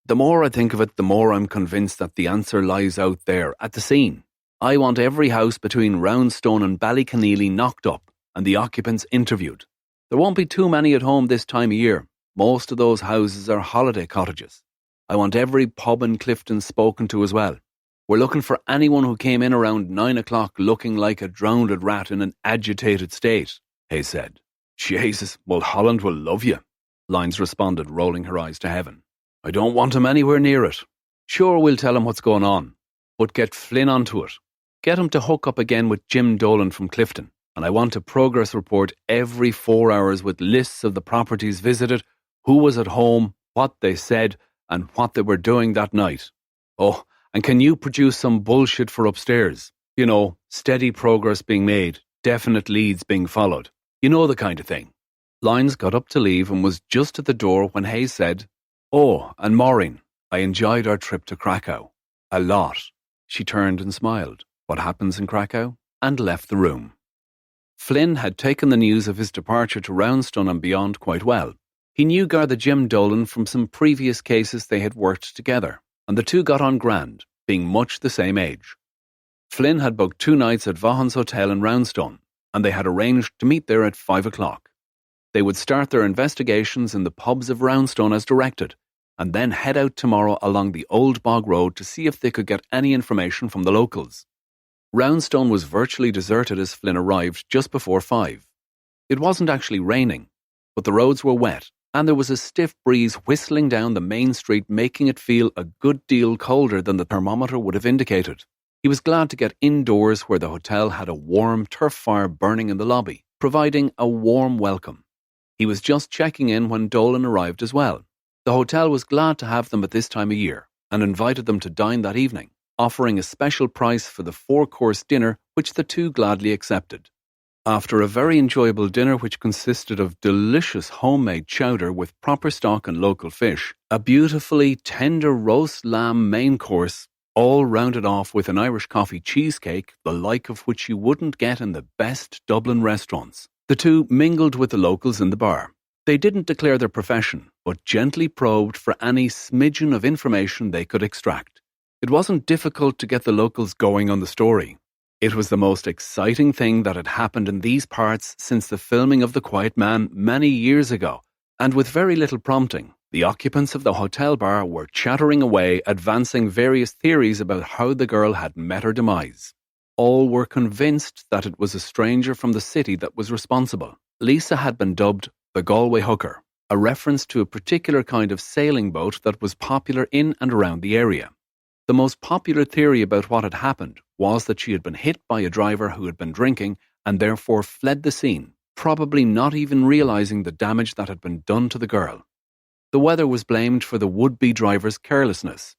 "The more I think of it, the more I'm convinced that the answer lies out there, at the scene. I want every house between Roundstone and Ballyconneely knocked up, and the occupants interviewed. There won't be too many at home this time of year. Most of those houses are holiday cottages. I want every pub in Clifton spoken to as well. We're looking for anyone who came in around 9 o'clock looking like a drowned rat in an agitated state," Hayes said. "Jesus, well, Holland will love you," Lyons responded, rolling her eyes to heaven. "I don't want him anywhere near it. Sure, we'll tell him what's going on, but get Flynn onto it. Get him to hook up again with Jim Dolan from Clifton, and I want a progress report every 4 hours with lists of the properties visited, who was at home, what they said, and what they were doing that night. Oh, and can you produce some bullshit for upstairs? You know, steady progress being made, definite leads being followed. You know the kind of thing." Lyons got up to leave and was just at the door when Hayes said, "Oh, and Maureen, I enjoyed our trip to Krakow. A lot." She turned and smiled. "What happens in Krakow?" and left the room. Flynn had taken the news of his departure to Roundstone and beyond quite well. He knew Garda Jim Dolan from some previous cases they had worked together, and the two got on grand, being much the same age. Flynn had booked 2 nights at Vaughan's Hotel in Roundstone, and they had arranged to meet there at 5 o'clock. They would start their investigations in the pubs of Roundstone as directed, and then head out tomorrow along the Old Bog Road to see if they could get any information from the locals. Roundstone was virtually deserted as Flynn arrived just before 5. It wasn't actually raining, but the roads were wet, and there was a stiff breeze whistling down the main street, making it feel a good deal colder than the thermometer would have indicated. He was glad to get indoors where the hotel had a warm turf fire burning in the lobby, providing a warm welcome. He was just checking in when Dolan arrived as well. The hotel was glad to have them at this time of year, and invited them to dine that evening, offering a special price for the 4-course dinner, which the two gladly accepted. After a very enjoyable dinner which consisted of delicious homemade chowder with proper stock and local fish, a beautifully tender roast lamb main course, all rounded off with an Irish coffee cheesecake, the like of which you wouldn't get in the best Dublin restaurants. The two mingled with the locals in the bar. They didn't declare their profession, but gently probed for any smidgen of information they could extract. It wasn't difficult to get the locals going on the story. It was the most exciting thing that had happened in these parts since the filming of The Quiet Man many years ago, and with very little prompting, The occupants of the hotel bar were chattering away, advancing various theories about how the girl had met her demise. All were convinced that it was a stranger from the city that was responsible. Lisa had been dubbed the Galway Hooker, a reference to a particular kind of sailing boat that was popular in and around the area. The most popular theory about what had happened was that she had been hit by a driver who had been drinking and therefore fled the scene, probably not even realizing the damage that had been done to the girl. The weather was blamed for the would-be driver's carelessness.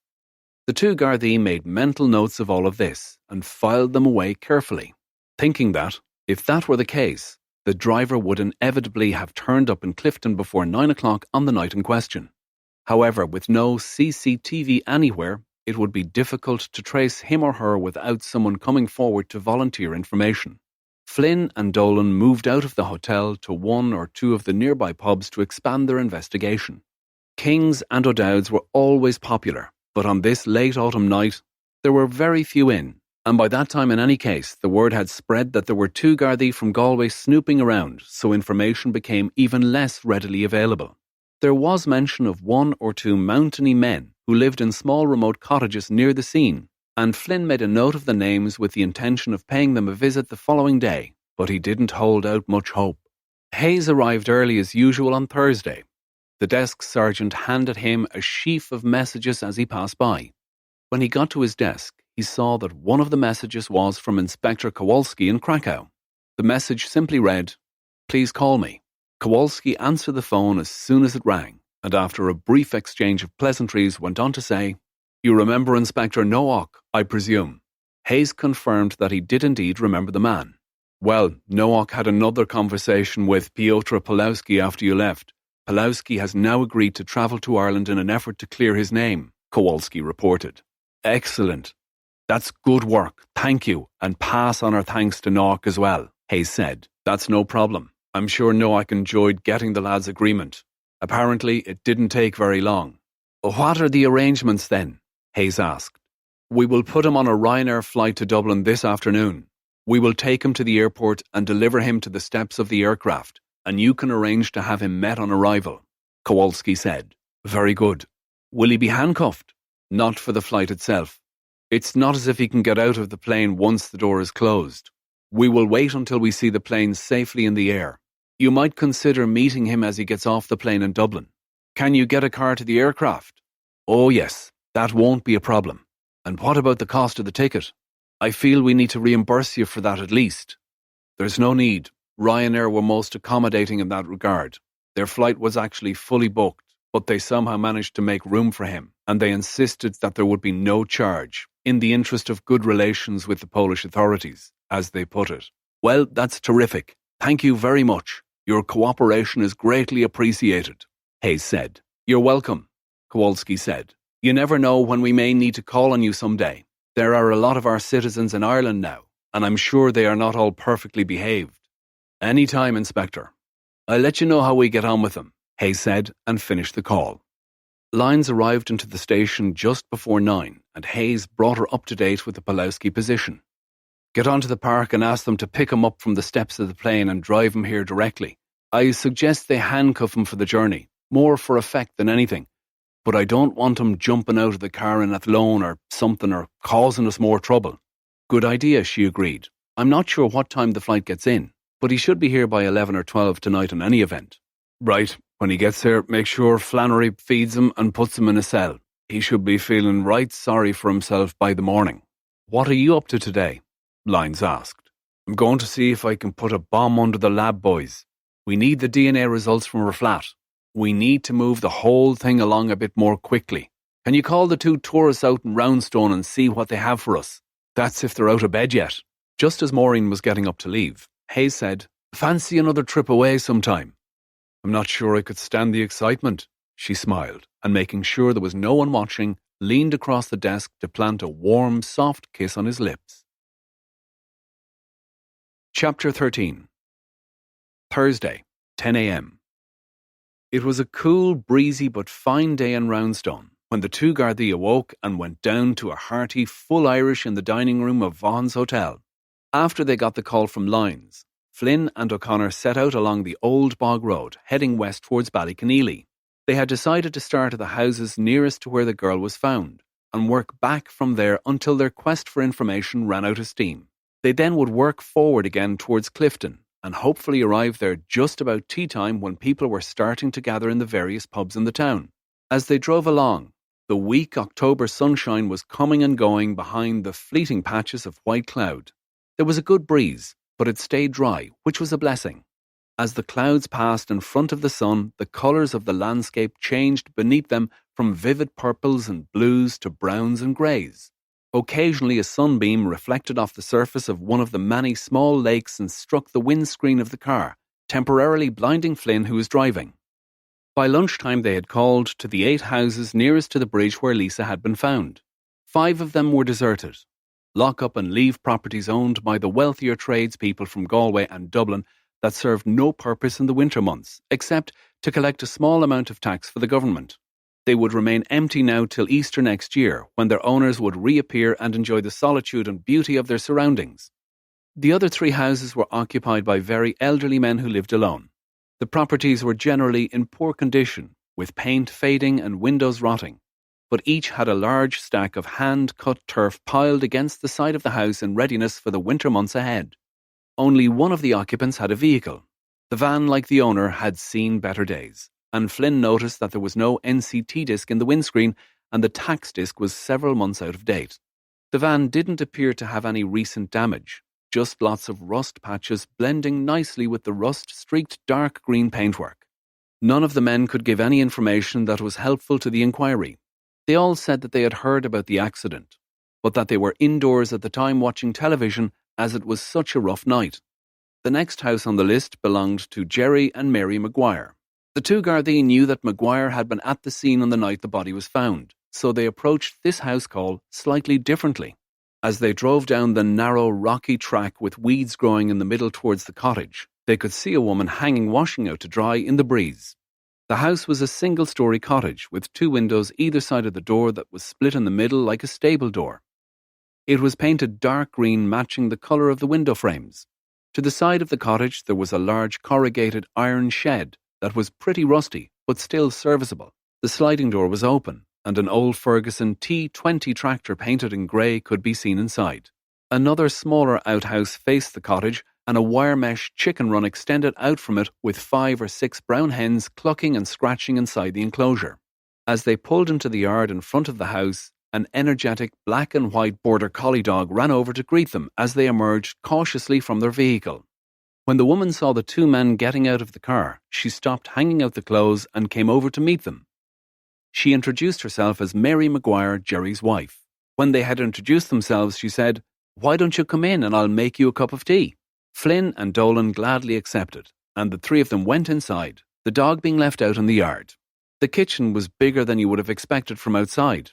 The two Gardaí made mental notes of all of this and filed them away carefully, thinking that, if that were the case, the driver would inevitably have turned up in Clifton before 9 o'clock on the night in question. However, with no CCTV anywhere, it would be difficult to trace him or her without someone coming forward to volunteer information. Flynn and Dolan moved out of the hotel to one or two of the nearby pubs to expand their investigation. King's and O'Dowd's were always popular, but on this late autumn night, there were very few in, and by that time in any case, the word had spread that there were two Gardaí from Galway snooping around, so information became even less readily available. There was mention of one or two mountainy men who lived in small remote cottages near the scene, and Flynn made a note of the names with the intention of paying them a visit the following day, but he didn't hold out much hope. Hayes arrived early as usual on Thursday. The desk sergeant handed him a sheaf of messages as he passed by. When he got to his desk, he saw that one of the messages was from Inspector Kowalski in Krakow. The message simply read, "Please call me." Kowalski answered the phone as soon as it rang, and after a brief exchange of pleasantries went on to say, "You remember Inspector Nowak, I presume?" Hayes confirmed that he did indeed remember the man. "Well, Nowak had another conversation with Piotr Pulowski after you left. Pulowski has now agreed to travel to Ireland in an effort to clear his name," Kowalski reported. "Excellent. That's good work, thank you, and pass on our thanks to Nowak as well," Hayes said. "That's no problem. I'm sure Nowak enjoyed getting the lad's agreement. Apparently, it didn't take very long." "What are the arrangements then?" Hayes asked. "We will put him on a Ryanair flight to Dublin this afternoon. We will take him to the airport and deliver him to the steps of the aircraft, and you can arrange to have him met on arrival," Kowalski said. "Very good. Will he be handcuffed?" "Not for the flight itself. It's not as if he can get out of the plane once the door is closed. We will wait until we see the plane safely in the air. You might consider meeting him as he gets off the plane in Dublin. Can you get a car to the aircraft?" "Oh yes, that won't be a problem. And what about the cost of the ticket?" "I feel we need to reimburse you for that at least." "There's no need. Ryanair were most accommodating in that regard. Their flight was actually fully booked, but they somehow managed to make room for him, and they insisted that there would be no charge, in the interest of good relations with the Polish authorities, as they put it." "Well, that's terrific. Thank you very much. Your cooperation is greatly appreciated," Hayes said. "You're welcome," Kowalski said. "You never know when we may need to call on you someday. There are a lot of our citizens in Ireland now, and I'm sure they are not all perfectly behaved." "Any time, Inspector. I'll let you know how we get on with them," Hayes said, and finished the call. Lyons arrived into the station just before 9, and Hayes brought her up to date with the Pulowski position. "Get onto the park and ask them to pick him up from the steps of the plane and drive him here directly. I suggest they handcuff him for the journey, more for effect than anything. But I don't want him jumping out of the car in Athlone or something or causing us more trouble." "Good idea," she agreed. "I'm not sure what time the flight gets in, but he should be here by 11 or 12 tonight in any event." "Right. When he gets here, make sure Flannery feeds him and puts him in a cell. He should be feeling right sorry for himself by the morning." "What are you up to today?" Lyons asked. "I'm going to see if I can put a bomb under the lab boys. We need the DNA results from her flat. We need to move the whole thing along a bit more quickly. Can you call the two tourists out in Roundstone and see what they have for us? That's if they're out of bed yet." Just as Maureen was getting up to leave, Hayes said, "Fancy another trip away sometime." "I'm not sure I could stand the excitement," she smiled, and making sure there was no one watching, leaned across the desk to plant a warm, soft kiss on his lips. Chapter 13. Thursday, 10 a.m. It was a cool, breezy but fine day in Roundstone when the two Gardaí awoke and went down to a hearty, full Irish in the dining room of Vaughan's Hotel. After they got the call from Lyons, Flynn and O'Connor set out along the Old Bog Road, heading west towards Ballyconneely. They had decided to start at the houses nearest to where the girl was found and work back from there until their quest for information ran out of steam. They then would work forward again towards Clifton and hopefully arrive there just about tea time when people were starting to gather in the various pubs in the town. As they drove along, the weak October sunshine was coming and going behind the fleeting patches of white cloud. There was a good breeze, but it stayed dry, which was a blessing. As the clouds passed in front of the sun, the colours of the landscape changed beneath them from vivid purples and blues to browns and greys. Occasionally a sunbeam reflected off the surface of one of the many small lakes and struck the windscreen of the car, temporarily blinding Flynn, who was driving. By lunchtime they had called to the 8 houses nearest to the bridge where Lisa had been found. 5 of them were deserted. Lock-up and leave properties owned by the wealthier tradespeople from Galway and Dublin that served no purpose in the winter months, except to collect a small amount of tax for the government. They would remain empty now till Easter next year, when their owners would reappear and enjoy the solitude and beauty of their surroundings. The other 3 houses were occupied by very elderly men who lived alone. The properties were generally in poor condition, with paint fading and windows rotting, but each had a large stack of hand-cut turf piled against the side of the house in readiness for the winter months ahead. Only one of the occupants had a vehicle. The van, like the owner, had seen better days, and Flynn noticed that there was no NCT disc in the windscreen and the tax disc was several months out of date. The van didn't appear to have any recent damage, just lots of rust patches blending nicely with the rust-streaked dark green paintwork. None of the men could give any information that was helpful to the inquiry. They all said that they had heard about the accident, but that they were indoors at the time watching television as it was such a rough night. The next house on the list belonged to Jerry and Mary Maguire. The 2 Gardaí knew that Maguire had been at the scene on the night the body was found, so they approached this house call slightly differently. As they drove down the narrow, rocky track with weeds growing in the middle towards the cottage, they could see a woman hanging washing out to dry in the breeze. The house was a single-storey cottage with 2 windows either side of the door that was split in the middle like a stable door. It was painted dark green, matching the colour of the window frames. To the side of the cottage there was a large corrugated iron shed that was pretty rusty but still serviceable. The sliding door was open, and an old Ferguson T20 tractor painted in grey could be seen inside. Another smaller outhouse faced the cottage, and a wire mesh chicken run extended out from it with 5 or 6 brown hens clucking and scratching inside the enclosure. As they pulled into the yard in front of the house, an energetic black and white border collie dog ran over to greet them as they emerged cautiously from their vehicle. When the woman saw the 2 men getting out of the car, she stopped hanging out the clothes and came over to meet them. She introduced herself as Mary Maguire, Jerry's wife. When they had introduced themselves, she said, "Why don't you come in and I'll make you a cup of tea?" Flynn and Dolan gladly accepted, and the 3 of them went inside, the dog being left out in the yard. The kitchen was bigger than you would have expected from outside.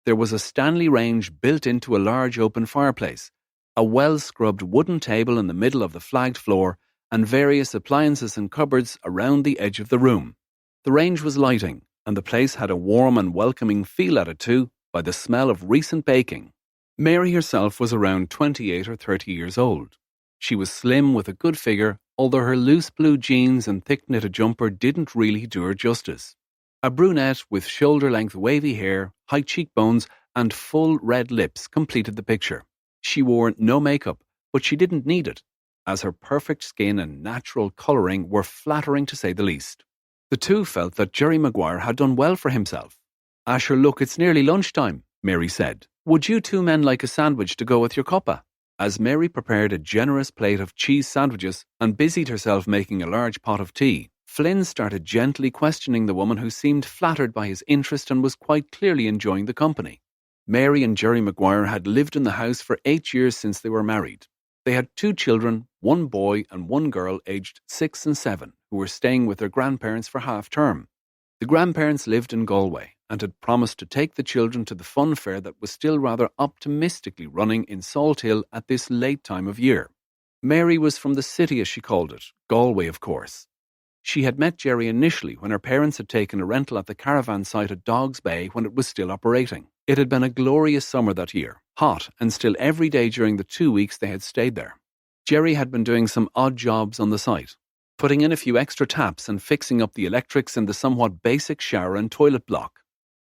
There was a Stanley range built into a large open fireplace, a well-scrubbed wooden table in the middle of the flagged floor, and various appliances and cupboards around the edge of the room. The range was lighting, and the place had a warm and welcoming feel at it too, by the smell of recent baking. Mary herself was around 28 or 30 years old. She was slim with a good figure, although her loose blue jeans and thick knitted jumper didn't really do her justice. A brunette with shoulder-length wavy hair, high cheekbones, and full red lips completed the picture. She wore no makeup, but she didn't need it, as her perfect skin and natural colouring were flattering to say the least. The 2 felt that Jerry Maguire had done well for himself. "Asher, look, it's nearly lunchtime," Mary said. "Would you 2 men like a sandwich to go with your cuppa?" As Mary prepared a generous plate of cheese sandwiches and busied herself making a large pot of tea, Flynn started gently questioning the woman, who seemed flattered by his interest and was quite clearly enjoying the company. Mary and Jerry Maguire had lived in the house for 8 years since they were married. They had 2 children, 1 boy and 1 girl aged 6 and 7, who were staying with their grandparents for half-term. The grandparents lived in Galway and had promised to take the children to the fun fair that was still rather optimistically running in Salthill at this late time of year. Mary was from the city, as she called it, Galway of course. She had met Jerry initially when her parents had taken a rental at the caravan site at Dogs Bay when it was still operating. It had been a glorious summer that year, hot and still every day during the 2 weeks they had stayed there. Jerry had been doing some odd jobs on the site. putting in a few extra taps and fixing up the electrics in the somewhat basic shower and toilet block.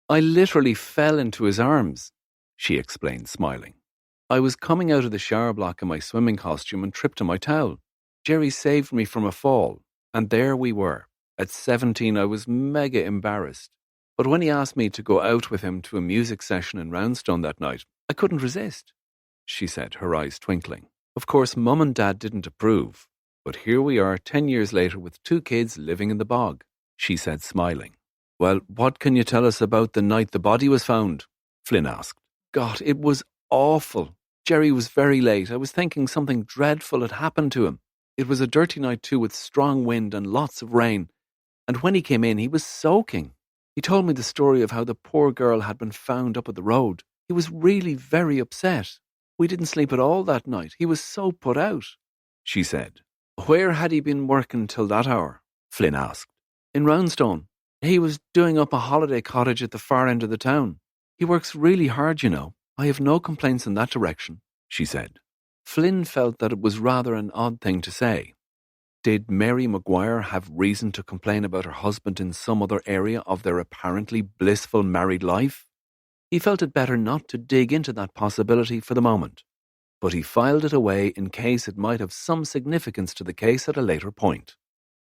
I literally fell into his arms, she explained, smiling. I was coming out of the shower block in my swimming costume and tripped on my towel. Jerry saved me from a fall, and there we were. At 17, I was mega embarrassed. But when he asked me to go out with him to a music session in Roundstone that night, I couldn't resist, she said, her eyes twinkling. Of course, Mum and Dad didn't approve, but here we are 10 years later with 2 kids living in the bog, she said, smiling. Well, what can you tell us about the night the body was found? Flynn asked. God, it was awful. Jerry was very late. I was thinking something dreadful had happened to him. It was a dirty night too, with strong wind and lots of rain. And when he came in, he was soaking. He told me the story of how the poor girl had been found up at the road. He was really very upset. We didn't sleep at all that night. He was so put out, she said. Where had he been working till that hour? Flynn asked. In Roundstone. He was doing up a holiday cottage at the far end of the town. He works really hard, you know. I have no complaints in that direction, she said. Flynn felt that it was rather an odd thing to say. Did Mary Maguire have reason to complain about her husband in some other area of their apparently blissful married life? He felt it better not to dig into that possibility for the moment, but he filed it away in case it might have some significance to the case at a later point.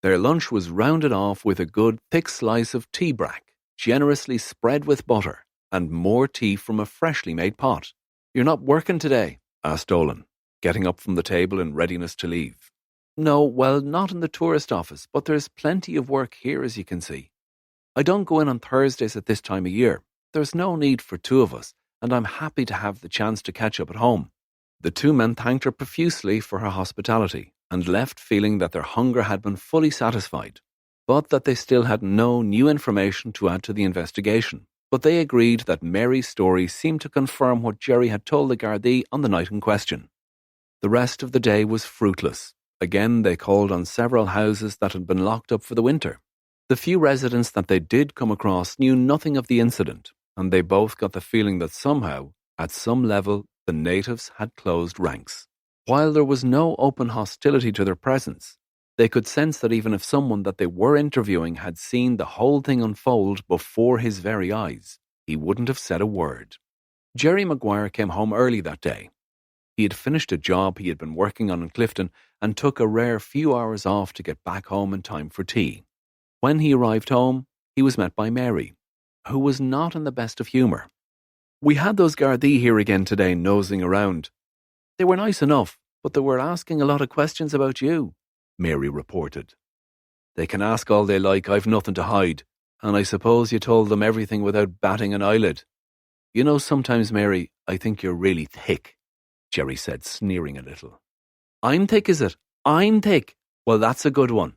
Their lunch was rounded off with a good thick slice of tea brack, generously spread with butter, and more tea from a freshly made pot. You're not working today? Asked Olin, getting up from the table in readiness to leave. No, well, not in the tourist office, but there's plenty of work here, as you can see. I don't go in on Thursdays at this time of year. There's no need for 2 of us, and I'm happy to have the chance to catch up at home. The 2 men thanked her profusely for her hospitality and left feeling that their hunger had been fully satisfied, but that they still had no new information to add to the investigation. But they agreed that Mary's story seemed to confirm what Jerry had told the Gardaí on the night in question. The rest of the day was fruitless. Again, they called on several houses that had been locked up for the winter. The few residents that they did come across knew nothing of the incident, and they both got the feeling that somehow, at some level, the natives had closed ranks. While there was no open hostility to their presence, they could sense that even if someone that they were interviewing had seen the whole thing unfold before his very eyes, he wouldn't have said a word. Jerry Maguire came home early that day. He had finished a job he had been working on in Clifton and took a rare few hours off to get back home in time for tea. When he arrived home, he was met by Mary, who was not in the best of humour. We had those Gardaí here again today nosing around. They were nice enough, but they were asking a lot of questions about you, Mary reported. They can ask all they like, I've nothing to hide, and I suppose you told them everything without batting an eyelid. You know, sometimes, Mary, I think you're really thick, Jerry said, sneering a little. I'm thick, is it? I'm thick? Well, that's a good one.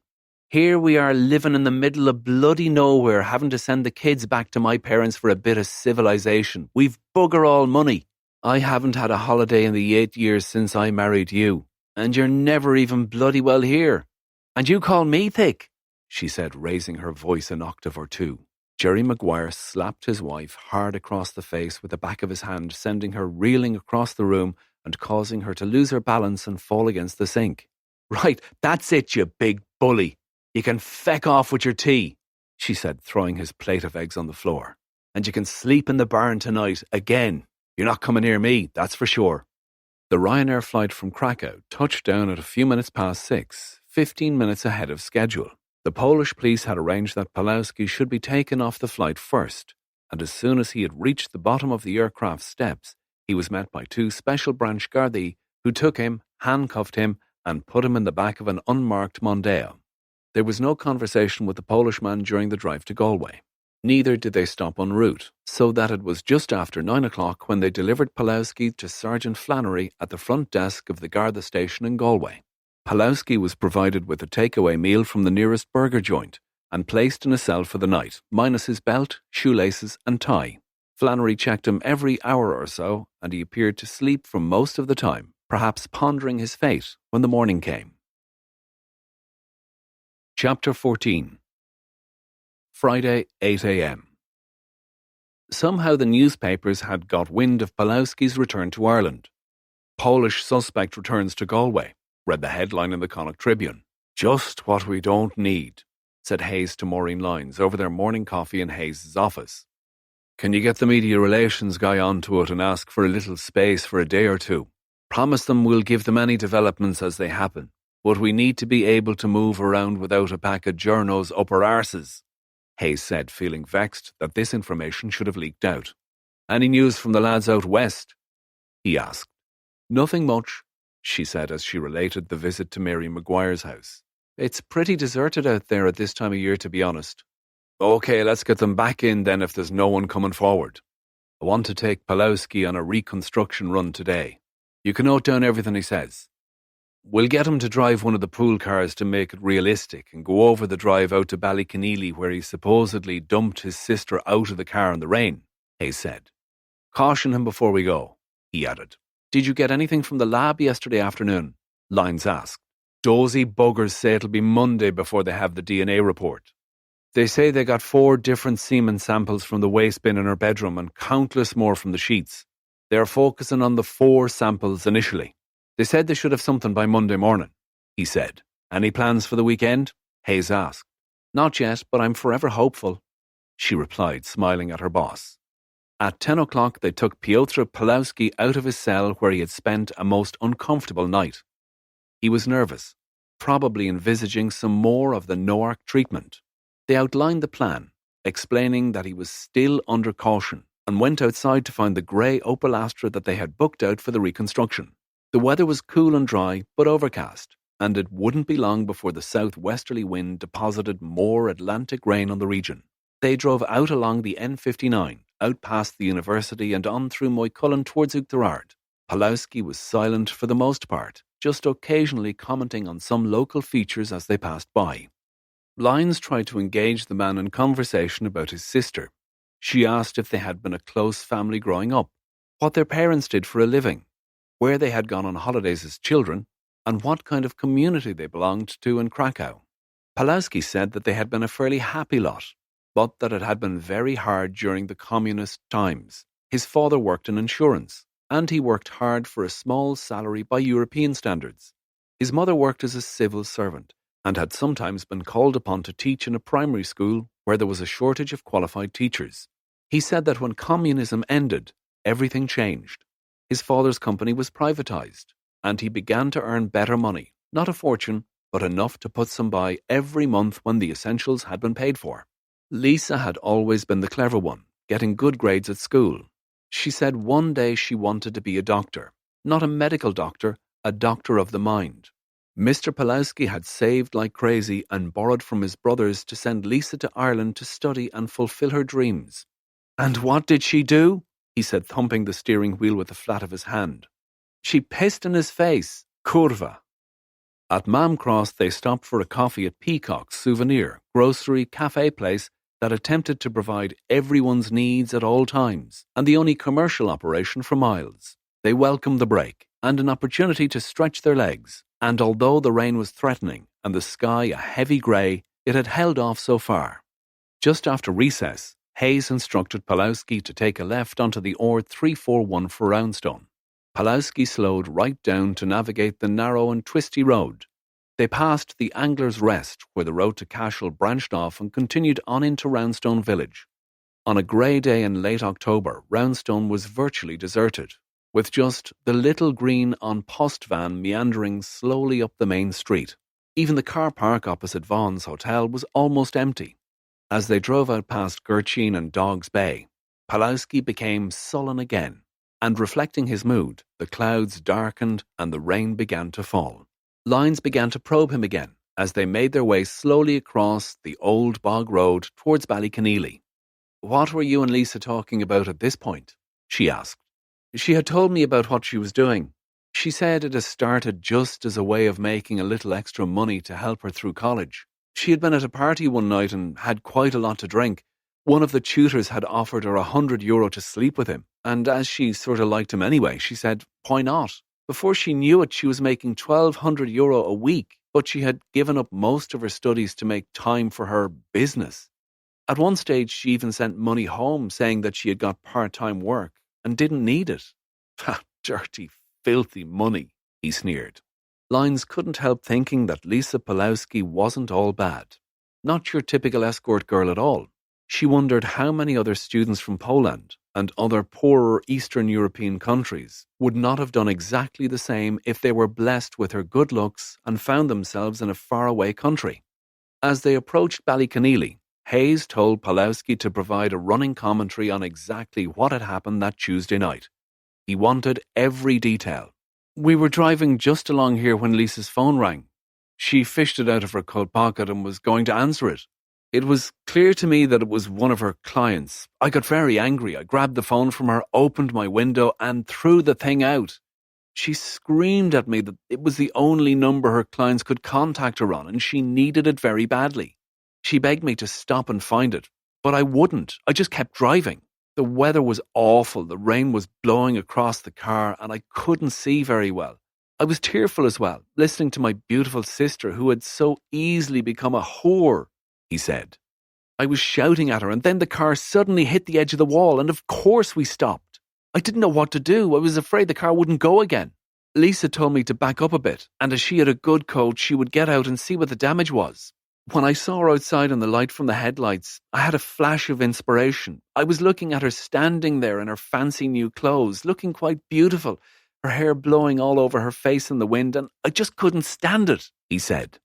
Here we are living in the middle of bloody nowhere, having to send the kids back to my parents for a bit of civilization. We've bugger all money. I haven't had a holiday in the 8 years since I married you, and you're never even bloody well here. And you call me thick, she said, raising her voice an octave or 2. Jerry Maguire slapped his wife hard across the face with the back of his hand, sending her reeling across the room and causing her to lose her balance and fall against the sink. Right, that's it, you big bully. You can feck off with your tea, she said, throwing his plate of eggs on the floor. And you can sleep in the barn tonight again. You're not coming near me, that's for sure. The Ryanair flight from Krakow touched down at a few minutes past 6, 15 minutes ahead of schedule. The Polish police had arranged that Pawlowski should be taken off the flight first, and as soon as he had reached the bottom of the aircraft's steps, he was met by 2 special branch Gardaí who took him, handcuffed him, and put him in the back of an unmarked Mondeo. There was no conversation with the Polishman during the drive to Galway. Neither did they stop en route, so that it was just after 9 o'clock when they delivered Pawlowski to Sergeant Flannery at the front desk of the Garda station in Galway. Pawlowski was provided with a takeaway meal from the nearest burger joint and placed in a cell for the night, minus his belt, shoelaces and tie. Flannery checked him every hour or so, and he appeared to sleep for most of the time, perhaps pondering his fate when the morning came. Chapter 14. Friday, 8 a.m. Somehow the newspapers had got wind of Pawlowski's return to Ireland. Polish suspect returns to Galway, read the headline in the Connacht Tribune. Just what we don't need, said Hayes to Maureen Lyons over their morning coffee in Hayes' office. Can you get the media relations guy onto it and ask for a little space for a day or two? Promise them we'll give them any developments as they happen, but we need to be able to move around without a pack of journos up our arses, Hayes said, feeling vexed that this information should have leaked out. Any news from the lads out west? He asked. Nothing much, she said as she related the visit to Mary Maguire's house. It's pretty deserted out there at this time of year, to be honest. Okay, let's get them back in then if there's no one coming forward. I want to take Pulowski on a reconstruction run today. You can note down everything he says. We'll get him to drive one of the pool cars to make it realistic and go over the drive out to Ballyconneely where he supposedly dumped his sister out of the car in the rain, Hayes said. Caution him before we go, he added. Did you get anything from the lab yesterday afternoon? Lyons asked. Dozy buggers say it'll be Monday before they have the DNA report. They say they got 4 different semen samples from the waste bin in her bedroom and countless more from the sheets. They are focusing on the 4 samples initially. They said they should have something by Monday morning, he said. Any plans for the weekend? Hayes asked. Not yet, but I'm forever hopeful, she replied, smiling at her boss. At 10 o'clock, they took Piotr Pulowski out of his cell where he had spent a most uncomfortable night. He was nervous, probably envisaging some more of the NOARC treatment. They outlined the plan, explaining that he was still under caution, and went outside to find the grey Opel Astra that they had booked out for the reconstruction. The weather was cool and dry, but overcast, and it wouldn't be long before the southwesterly wind deposited more Atlantic rain on the region. They drove out along the N59, out past the university and on through Moycullen towards Uachtarard. Pulowski was silent for the most part, just occasionally commenting on some local features as they passed by. Lyons tried to engage the man in conversation about his sister. She asked if they had been a close family growing up, what their parents did for a living, where they had gone on holidays as children, and what kind of community they belonged to in Krakow. Pulowski said that they had been a fairly happy lot, but that it had been very hard during the communist times. His father worked in insurance, and he worked hard for a small salary by European standards. His mother worked as a civil servant, and had sometimes been called upon to teach in a primary school where there was a shortage of qualified teachers. He said that when communism ended, everything changed. His father's company was privatized, and he began to earn better money, not a fortune, but enough to put some by every month when the essentials had been paid for. Lisa had always been the clever one, getting good grades at school. She said one day she wanted to be a doctor, not a medical doctor, a doctor of the mind. Mr. Pulowski had saved like crazy and borrowed from his brothers to send Lisa to Ireland to study and fulfill her dreams. And what did she do? He said, thumping the steering wheel with the flat of his hand. She pissed in his face. Curva. At Mam Cross, they stopped for a coffee at Peacock's souvenir, grocery, cafe place that attempted to provide everyone's needs at all times, and the only commercial operation for miles. They welcomed the break and an opportunity to stretch their legs, and although the rain was threatening and the sky a heavy grey, it had held off so far. Just after recess, Hayes instructed Pulowski to take a left onto the Ord 341 for Roundstone. Pulowski slowed right down to navigate the narrow and twisty road. They passed the Angler's Rest, where the road to Cashel branched off and continued on into Roundstone village. On a grey day in late October, Roundstone was virtually deserted, with just the little green on post van meandering slowly up the main street. Even the car park opposite Vaughan's Hotel was almost empty. As they drove out past Gurchin and Dogs Bay, Pulowski became sullen again, and reflecting his mood, the clouds darkened and the rain began to fall. Lyons began to probe him again as they made their way slowly across the old bog road towards Ballyconneely. What were you and Lisa talking about at this point? She asked. She had told me about what she was doing. She said it had started just as a way of making a little extra money to help her through college. She had been at a party one night and had quite a lot to drink. One of the tutors had offered her €100 to sleep with him, and as she sort of liked him anyway, she said, why not? Before she knew it, she was making €1,200 a week, but she had given up most of her studies to make time for her business. At one stage, she even sent money home saying that she had got part-time work and didn't need it. Dirty, filthy money, he sneered. Lyons couldn't help thinking that Lisa Pulowski wasn't all bad. Not your typical escort girl at all. She wondered how many other students from Poland and other poorer Eastern European countries would not have done exactly the same if they were blessed with her good looks and found themselves in a faraway country. As they approached Ballyconneely, Hayes told Pulowski to provide a running commentary on exactly what had happened that Tuesday night. He wanted every detail. "We were driving just along here when Lisa's phone rang. She fished it out of her coat pocket and was going to answer it. It was clear to me that it was one of her clients. I got very angry. I grabbed the phone from her, opened my window, and threw the thing out. She screamed at me that it was the only number her clients could contact her on, and she needed it very badly. She begged me to stop and find it, but I wouldn't. I just kept driving. The weather was awful. The rain was blowing across the car, and I couldn't see very well. I was tearful as well, listening to my beautiful sister who had so easily become a whore," he said. "I was shouting at her, and then the car suddenly hit the edge of the wall, and of course we stopped. I didn't know what to do. I was afraid the car wouldn't go again. Lisa told me to back up a bit, and as she had a good coat, she would get out and see what the damage was. When I saw her outside in the light from the headlights, I had a flash of inspiration. I was looking at her standing there in her fancy new clothes, looking quite beautiful, her hair blowing all over her face in the wind, and I just couldn't stand it," he said.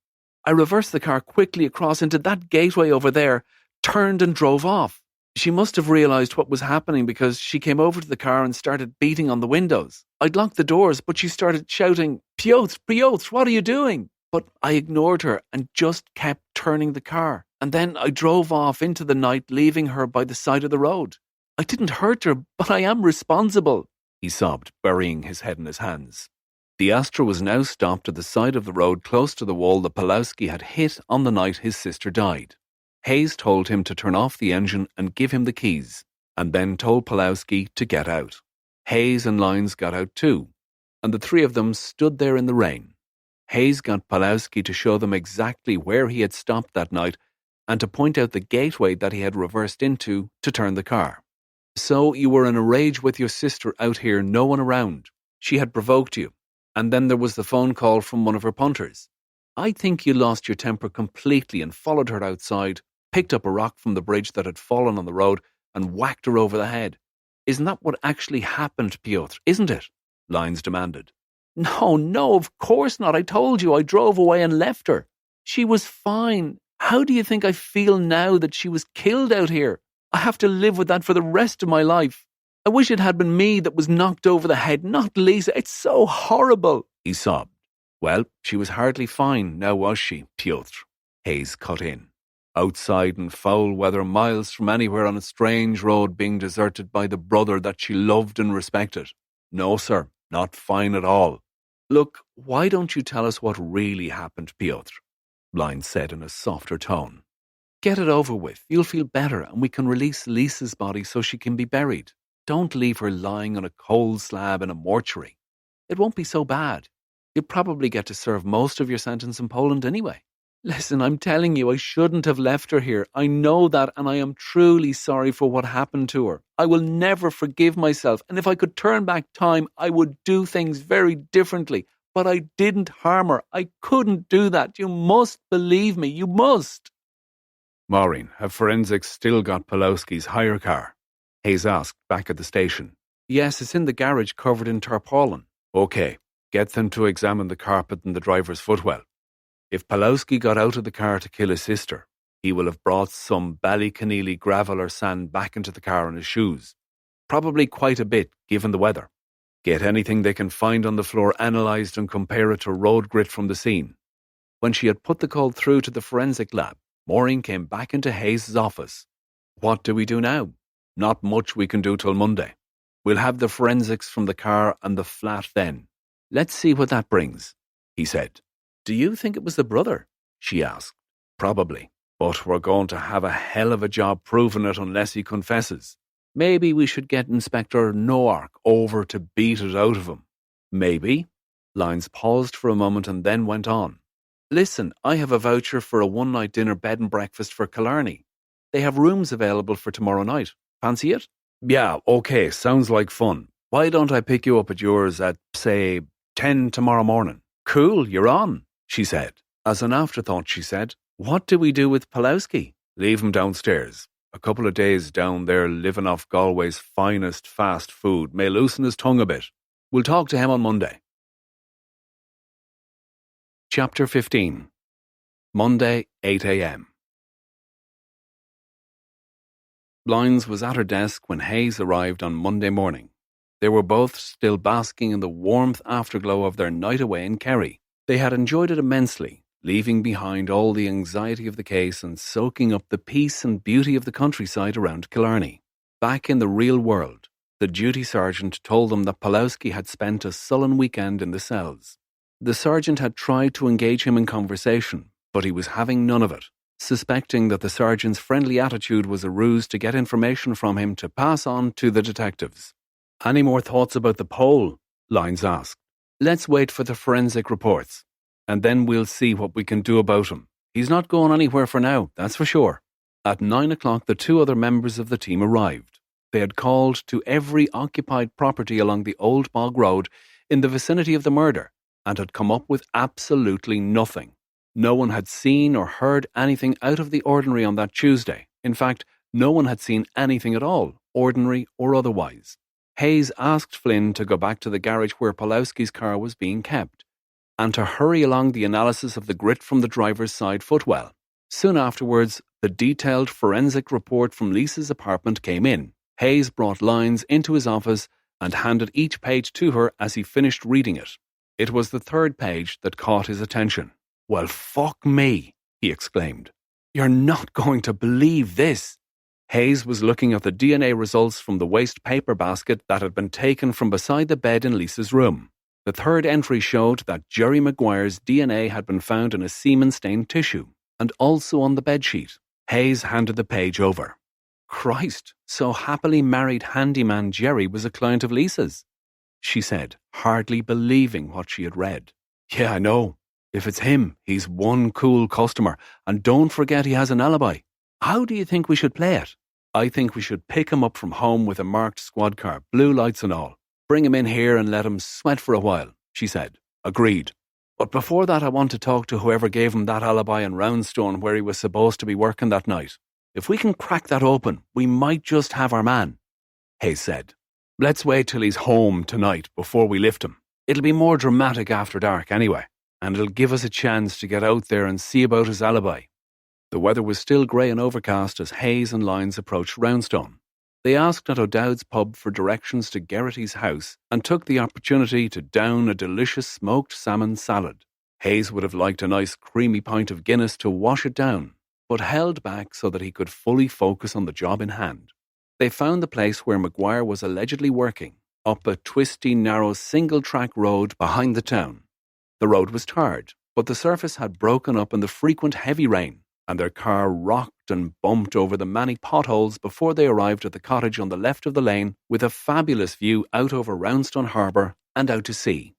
"I reversed the car quickly across into that gateway over there, turned and drove off. She must have realized what was happening because she came over to the car and started beating on the windows. I'd locked the doors, but she started shouting, 'Piotr, Piotr, what are you doing?' But I ignored her and just kept turning the car. And then I drove off into the night, leaving her by the side of the road. I didn't hurt her, but I am responsible," he sobbed, burying his head in his hands. The Astra was now stopped at the side of the road close to the wall that Pulowski had hit on the night his sister died. Hayes told him to turn off the engine and give him the keys, and then told Pulowski to get out. Hayes and Lyons got out too, and the three of them stood there in the rain. Hayes got Pulowski to show them exactly where he had stopped that night and to point out the gateway that he had reversed into to turn the car. "So you were in a rage with your sister out here, no one around. She had provoked you, and then there was the phone call from one of her punters. I think you lost your temper completely and followed her outside, picked up a rock from the bridge that had fallen on the road and whacked her over the head. Isn't that what actually happened, Piotr, isn't it?" Lyons demanded. No, of course not. I told you I drove away and left her. She was fine. How do you think I feel now that she was killed out here? I have to live with that for the rest of my life. I wish it had been me that was knocked over the head, not Lisa. It's so horrible," he sobbed. "Well, she was hardly fine, now was she, Piotr?" Hayes cut in. "Outside in foul weather, miles from anywhere on a strange road, being deserted by the brother that she loved and respected. No, sir, not fine at all." "Look, why don't you tell us what really happened, Piotr?" Lyons said in a softer tone. "Get it over with. You'll feel better, and we can release Lisa's body so she can be buried. Don't leave her lying on a cold slab in a mortuary. It won't be so bad. You'll probably get to serve most of your sentence in Poland anyway. Listen, I'm telling you, I shouldn't have left her here. I know that, and I am truly sorry for what happened to her. I will never forgive myself, and if I could turn back time, I would do things very differently. But I didn't harm her. I couldn't do that. You must believe me. You must." "Maureen, have forensics still got Pulowski's hire car?" Hayes asked back at the station. "Yes, it's in the garage covered in tarpaulin." "Okay, get them to examine the carpet and the driver's footwell. If Pulowski got out of the car to kill his sister, he will have brought some Ballyconneely gravel or sand back into the car in his shoes. Probably quite a bit, given the weather. Get anything they can find on the floor analysed and compare it to road grit from the scene." When she had put the call through to the forensic lab, Maureen came back into Hayes' office. "What do we do now?" "Not much we can do till Monday. We'll have the forensics from the car and the flat then. Let's see what that brings," he said. "Do you think it was the brother?" she asked. "Probably, but we're going to have a hell of a job proving it unless he confesses. Maybe we should get Inspector Noark over to beat it out of him." "Maybe." Lyons paused for a moment and then went on. "Listen, I have a voucher for a one-night dinner bed and breakfast for Killarney. They have rooms available for tomorrow night. Fancy it?" "Yeah, okay, sounds like fun. Why don't I pick you up at yours at, say, 10 tomorrow morning? Cool, you're on, she said. As an afterthought, she said, what do we do with Pulowski? Leave him downstairs. A couple of days down there living off Galway's finest fast food may loosen his tongue a bit. We'll talk to him on Monday. Chapter 15. Monday, 8 a.m. Lyons was at her desk when Hayes arrived on Monday morning. They were both still basking in the warmth afterglow of their night away in Kerry. They had enjoyed it immensely, leaving behind all the anxiety of the case and soaking up the peace and beauty of the countryside around Killarney. Back in the real world, the duty sergeant told them that Pulowski had spent a sullen weekend in the cells. The sergeant had tried to engage him in conversation, but he was having none of it, suspecting that the sergeant's friendly attitude was a ruse to get information from him to pass on to the detectives. Any more thoughts about the poll? Lyons asked. Let's wait for the forensic reports, and then we'll see what we can do about him. He's not going anywhere for now, that's for sure. At 9 o'clock, the two other members of the team arrived. They had called to every occupied property along the Old Bog Road in the vicinity of the murder and had come up with absolutely nothing. No one had seen or heard anything out of the ordinary on that Tuesday. In fact, no one had seen anything at all, ordinary or otherwise. Hayes asked Flynn to go back to the garage where Pulowski's car was being kept, and to hurry along the analysis of the grit from the driver's side footwell. Soon afterwards, the detailed forensic report from Lisa's apartment came in. Hayes brought Lyons into his office and handed each page to her as he finished reading it. It was the third page that caught his attention. Well, fuck me, he exclaimed. You're not going to believe this. Hayes was looking at the DNA results from the waste paper basket that had been taken from beside the bed in Lisa's room. The third entry showed that Jerry Maguire's DNA had been found in a semen-stained tissue, and also on the bedsheet. Hayes handed the page over. Christ, so happily married handyman Jerry was a client of Lisa's, she said, hardly believing what she had read. Yeah, I know. If it's him, he's one cool customer, and don't forget he has an alibi. How do you think we should play it? I think we should pick him up from home with a marked squad car, blue lights and all. Bring him in here and let him sweat for a while, she said. Agreed. But before that, I want to talk to whoever gave him that alibi in Roundstone where he was supposed to be working that night. If we can crack that open, we might just have our man, Hayes said. Let's wait till he's home tonight before we lift him. It'll be more dramatic after dark anyway, and it'll give us a chance to get out there and see about his alibi. The weather was still grey and overcast as Hayes and Lyons approached Roundstone. They asked at O'Dowd's pub for directions to Geraghty's house and took the opportunity to down a delicious smoked salmon salad. Hayes would have liked a nice creamy pint of Guinness to wash it down, but held back so that he could fully focus on the job in hand. They found the place where Maguire was allegedly working, up a twisty, narrow, single-track road behind the town. The road was tarred, but the surface had broken up in the frequent heavy rain, and their car rocked and bumped over the many potholes before they arrived at the cottage on the left of the lane with a fabulous view out over Roundstone Harbour and out to sea.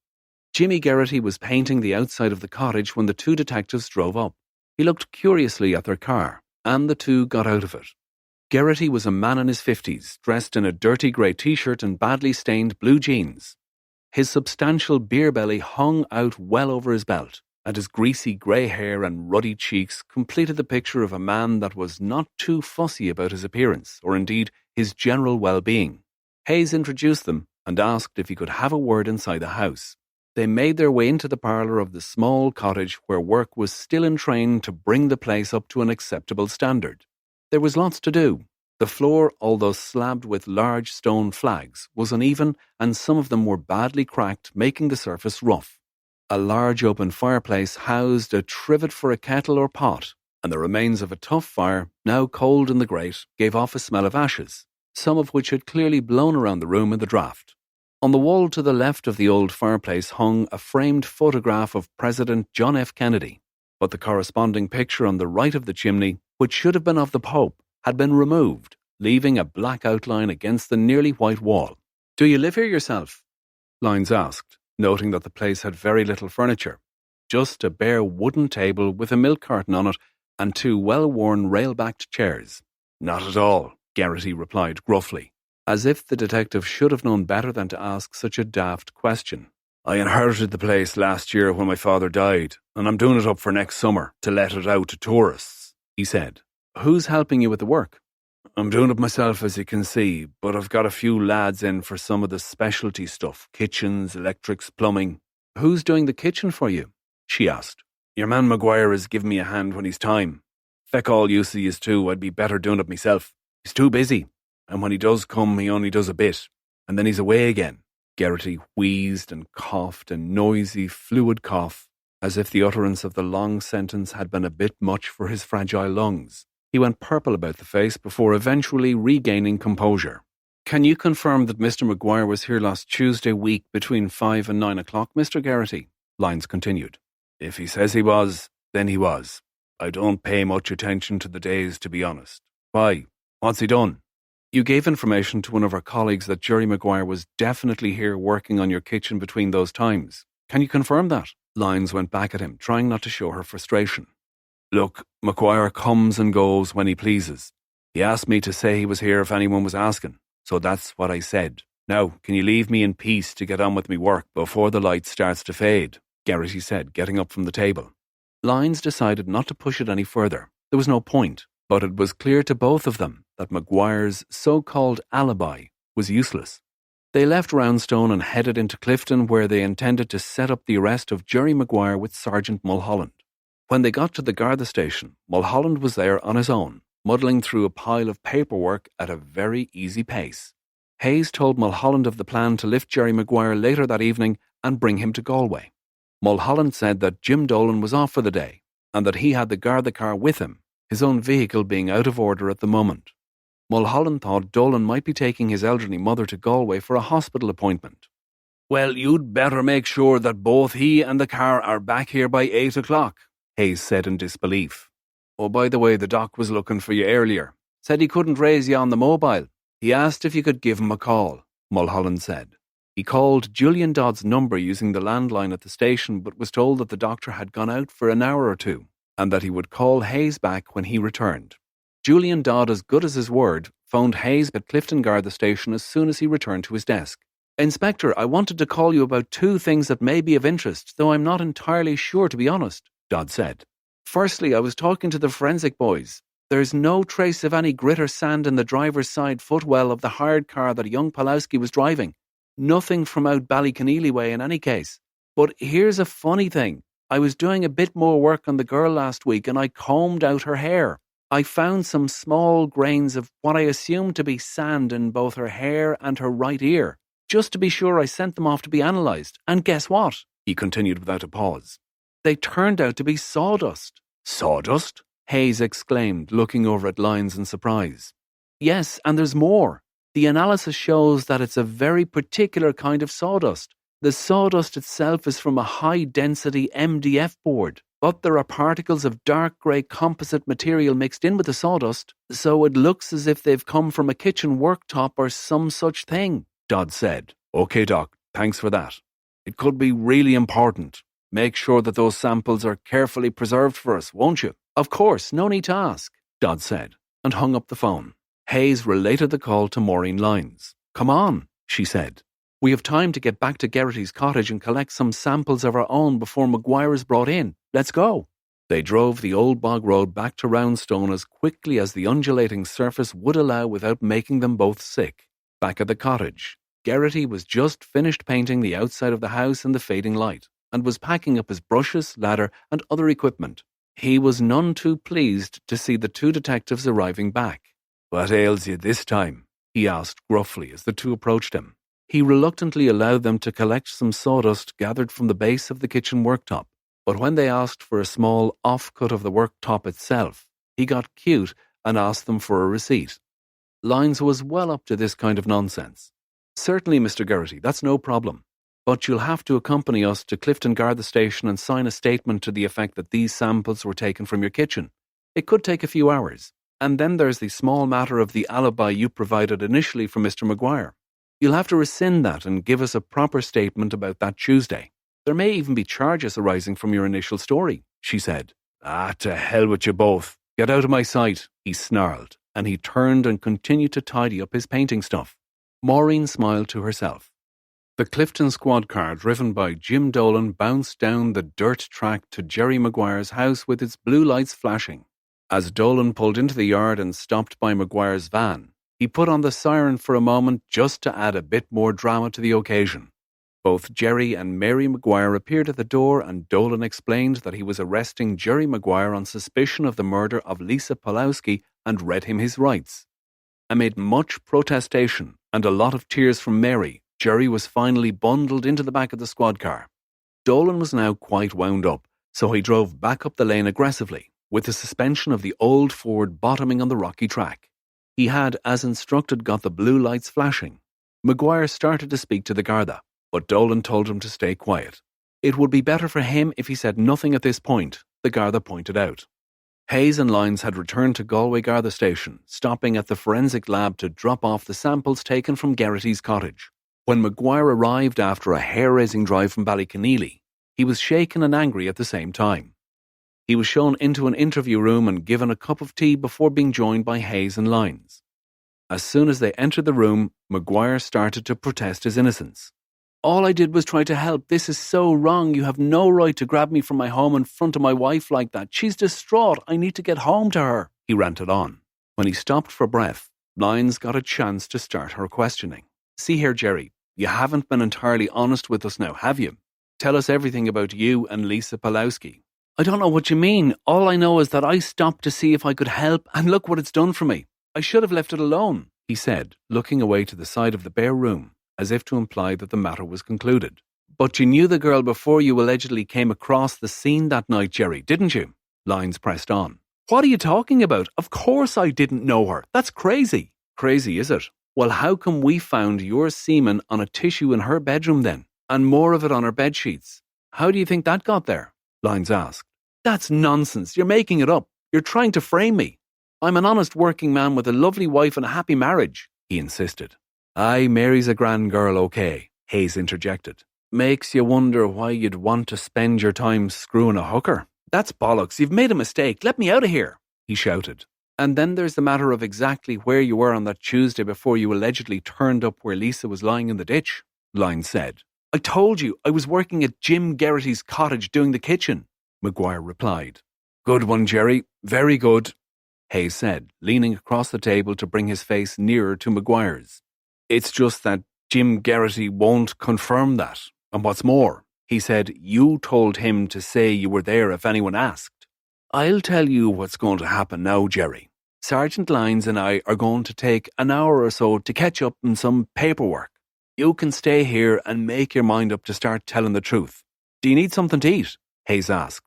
Jimmy Geraghty was painting the outside of the cottage when the two detectives drove up. He looked curiously at their car, and the two got out of it. Geraghty was a man in his 50s, dressed in a dirty grey t-shirt and badly stained blue jeans. His substantial beer belly hung out well over his belt, and his greasy grey hair and ruddy cheeks completed the picture of a man that was not too fussy about his appearance, or indeed his general well-being. Hayes introduced them and asked if he could have a word inside the house. They made their way into the parlour of the small cottage where work was still in train to bring the place up to an acceptable standard. There was lots to do. The floor, although slabbed with large stone flags, was uneven and some of them were badly cracked, making the surface rough. A large open fireplace housed a trivet for a kettle or pot, and the remains of a tough fire, now cold in the grate, gave off a smell of ashes, some of which had clearly blown around the room in the draught. On the wall to the left of the old fireplace hung a framed photograph of President John F. Kennedy, but the corresponding picture on the right of the chimney, which should have been of the Pope, had been removed, leaving a black outline against the nearly white wall. "Do you live here yourself?" Lyons asked, noting that the place had very little furniture, just a bare wooden table with a milk carton on it and two well-worn rail-backed chairs. "Not at all," Geraghty replied gruffly, as if the detective should have known better than to ask such a daft question. I inherited the place last year when my father died, and I'm doing it up for next summer to let it out to tourists, he said. Who's helping you with the work? I'm doing it myself, as you can see, but I've got a few lads in for some of the specialty stuff, kitchens, electrics, plumbing. Who's doing the kitchen for you? She asked. Your man Maguire is giving me a hand when he's time. Feck all use he is too, I'd be better doing it myself. He's too busy, and when he does come, he only does a bit, and then he's away again. Geraghty wheezed and coughed a noisy, fluid cough, as if the utterance of the long sentence had been a bit much for his fragile lungs. He went purple about the face before eventually regaining composure. Can you confirm that Mr. Maguire was here last Tuesday week between 5 and 9 o'clock, Mr. Geraghty? Lyons continued. If he says he was, then he was. I don't pay much attention to the days, to be honest. Why? What's he done? You gave information to one of our colleagues that Jerry Maguire was definitely here working on your kitchen between those times. Can you confirm that? Lyons went back at him, trying not to show her frustration. Look, Maguire comes and goes when he pleases. He asked me to say he was here if anyone was asking, so that's what I said. Now, can you leave me in peace to get on with me work before the light starts to fade? Geraghty said, getting up from the table. Lyons decided not to push it any further. There was no point, but it was clear to both of them that Maguire's so-called alibi was useless. They left Roundstone and headed into Clifton, where they intended to set up the arrest of Jerry Maguire with Sergeant Mulholland. When they got to the Garda station, Mulholland was there on his own, muddling through a pile of paperwork at a very easy pace. Hayes told Mulholland of the plan to lift Jerry Maguire later that evening and bring him to Galway. Mulholland said that Jim Dolan was off for the day, and that he had the Garda car with him, his own vehicle being out of order at the moment. Mulholland thought Dolan might be taking his elderly mother to Galway for a hospital appointment. Well, you'd better make sure that both he and the car are back here by 8 o'clock, Hayes said in disbelief. Oh, by the way, the doc was looking for you earlier. Said he couldn't raise you on the mobile. He asked if you could give him a call, Mulholland said. He called Julian Dodd's number using the landline at the station, but was told that the doctor had gone out for an hour or two, and that he would call Hayes back when he returned. Julian Dodd, as good as his word, phoned Hayes at Clifton Garda station as soon as he returned to his desk. Inspector, I wanted to call you about two things that may be of interest, though I'm not entirely sure, to be honest, Dodd said. Firstly, I was talking to the forensic boys. There's no trace of any grit or sand in the driver's side footwell of the hired car that young Pawlowski was driving. Nothing from out Ballyconneely way in any case. But here's a funny thing. I was doing a bit more work on the girl last week and I combed out her hair. I found some small grains of what I assumed to be sand in both her hair and her right ear. Just to be sure, I sent them off to be analysed. And guess what? He continued without a pause. They turned out to be sawdust. Sawdust? Hayes exclaimed, looking over at Lyons in surprise. Yes, and there's more. The analysis shows that it's a very particular kind of sawdust. The sawdust itself is from a high-density MDF board, but there are particles of dark grey composite material mixed in with the sawdust, so it looks as if they've come from a kitchen worktop or some such thing, Dodd said. Okay, Doc, thanks for that. It could be really important. Make sure that those samples are carefully preserved for us, won't you? Of course, no need to ask, Dodd said, and hung up the phone. Hayes related the call to Maureen Lyons. Come on, she said. We have time to get back to Geraghty's cottage and collect some samples of our own before Maguire is brought in. Let's go. They drove the old bog road back to Roundstone as quickly as the undulating surface would allow without making them both sick. Back at the cottage, Geraghty was just finished painting the outside of the house in the fading light, and was packing up his brushes, ladder, and other equipment. He was none too pleased to see the two detectives arriving back. What ails you this time? He asked gruffly as the two approached him. He reluctantly allowed them to collect some sawdust gathered from the base of the kitchen worktop, but when they asked for a small offcut of the worktop itself, he got cute and asked them for a receipt. Lyons was well up to this kind of nonsense. Certainly, Mr. Geraghty, that's no problem. But you'll have to accompany us to Clifton Garda station and sign a statement to the effect that these samples were taken from your kitchen. It could take a few hours. And then there's the small matter of the alibi you provided initially for Mr. Maguire. You'll have to rescind that and give us a proper statement about that Tuesday. There may even be charges arising from your initial story, she said. Ah, to hell with you both. Get out of my sight, he snarled, and he turned and continued to tidy up his painting stuff. Maureen smiled to herself. The Clifton squad car driven by Jim Dolan bounced down the dirt track to Jerry Maguire's house with its blue lights flashing. As Dolan pulled into the yard and stopped by Maguire's van, he put on the siren for a moment just to add a bit more drama to the occasion. Both Jerry and Mary Maguire appeared at the door, and Dolan explained that he was arresting Jerry Maguire on suspicion of the murder of Lisa Pulowski and read him his rights. Amid much protestation and a lot of tears from Mary, Jerry was finally bundled into the back of the squad car. Dolan was now quite wound up, so he drove back up the lane aggressively, with the suspension of the old Ford bottoming on the rocky track. He had, as instructed, got the blue lights flashing. Maguire started to speak to the Garda, but Dolan told him to stay quiet. It would be better for him if he said nothing at this point, the Garda pointed out. Hayes and Lyons had returned to Galway Garda station, stopping at the forensic lab to drop off the samples taken from Geraghty's cottage. When Maguire arrived after a hair-raising drive from Ballyconneely, he was shaken and angry at the same time. He was shown into an interview room and given a cup of tea before being joined by Hayes and Lyons. As soon as they entered the room, Maguire started to protest his innocence. "All I did was try to help. This is so wrong. You have no right to grab me from my home in front of my wife like that. She's distraught. I need to get home to her," he ranted on. When he stopped for breath, Lyons got a chance to start her questioning. "See here, Jerry, you haven't been entirely honest with us now, have you? Tell us everything about you and Lisa Pulowski." "I don't know what you mean. All I know is that I stopped to see if I could help, and look what it's done for me. I should have left it alone," he said, looking away to the side of the bare room, as if to imply that the matter was concluded. "But you knew the girl before you allegedly came across the scene that night, Jerry, didn't you?" Lyons pressed on. "What are you talking about? Of course I didn't know her. That's crazy." "Crazy, is it? Well, how come we found your semen on a tissue in her bedroom then, and more of it on her bedsheets? How do you think that got there?" Lyons asked. "That's nonsense. You're making it up. You're trying to frame me. I'm an honest working man with a lovely wife and a happy marriage," he insisted. "Aye, Mary's a grand girl, okay," Hayes interjected. "Makes you wonder why you'd want to spend your time screwing a hooker. That's bollocks. You've made a mistake. Let me out of here," he shouted. "And then there's the matter of exactly where you were on that Tuesday before you allegedly turned up where Lisa was lying in the ditch," Lyons said. "I told you I was working at Jim Geraghty's cottage doing the kitchen," Maguire replied. "Good one, Jerry. Very good," Hayes said, leaning across the table to bring his face nearer to Maguire's. "It's just that Jim Geraghty won't confirm that. And what's more, he said you told him to say you were there if anyone asked. I'll tell you what's going to happen now, Jerry. Sergeant Lyons and I are going to take an hour or so to catch up on some paperwork. You can stay here and make your mind up to start telling the truth. Do you need something to eat?" Hayes asked.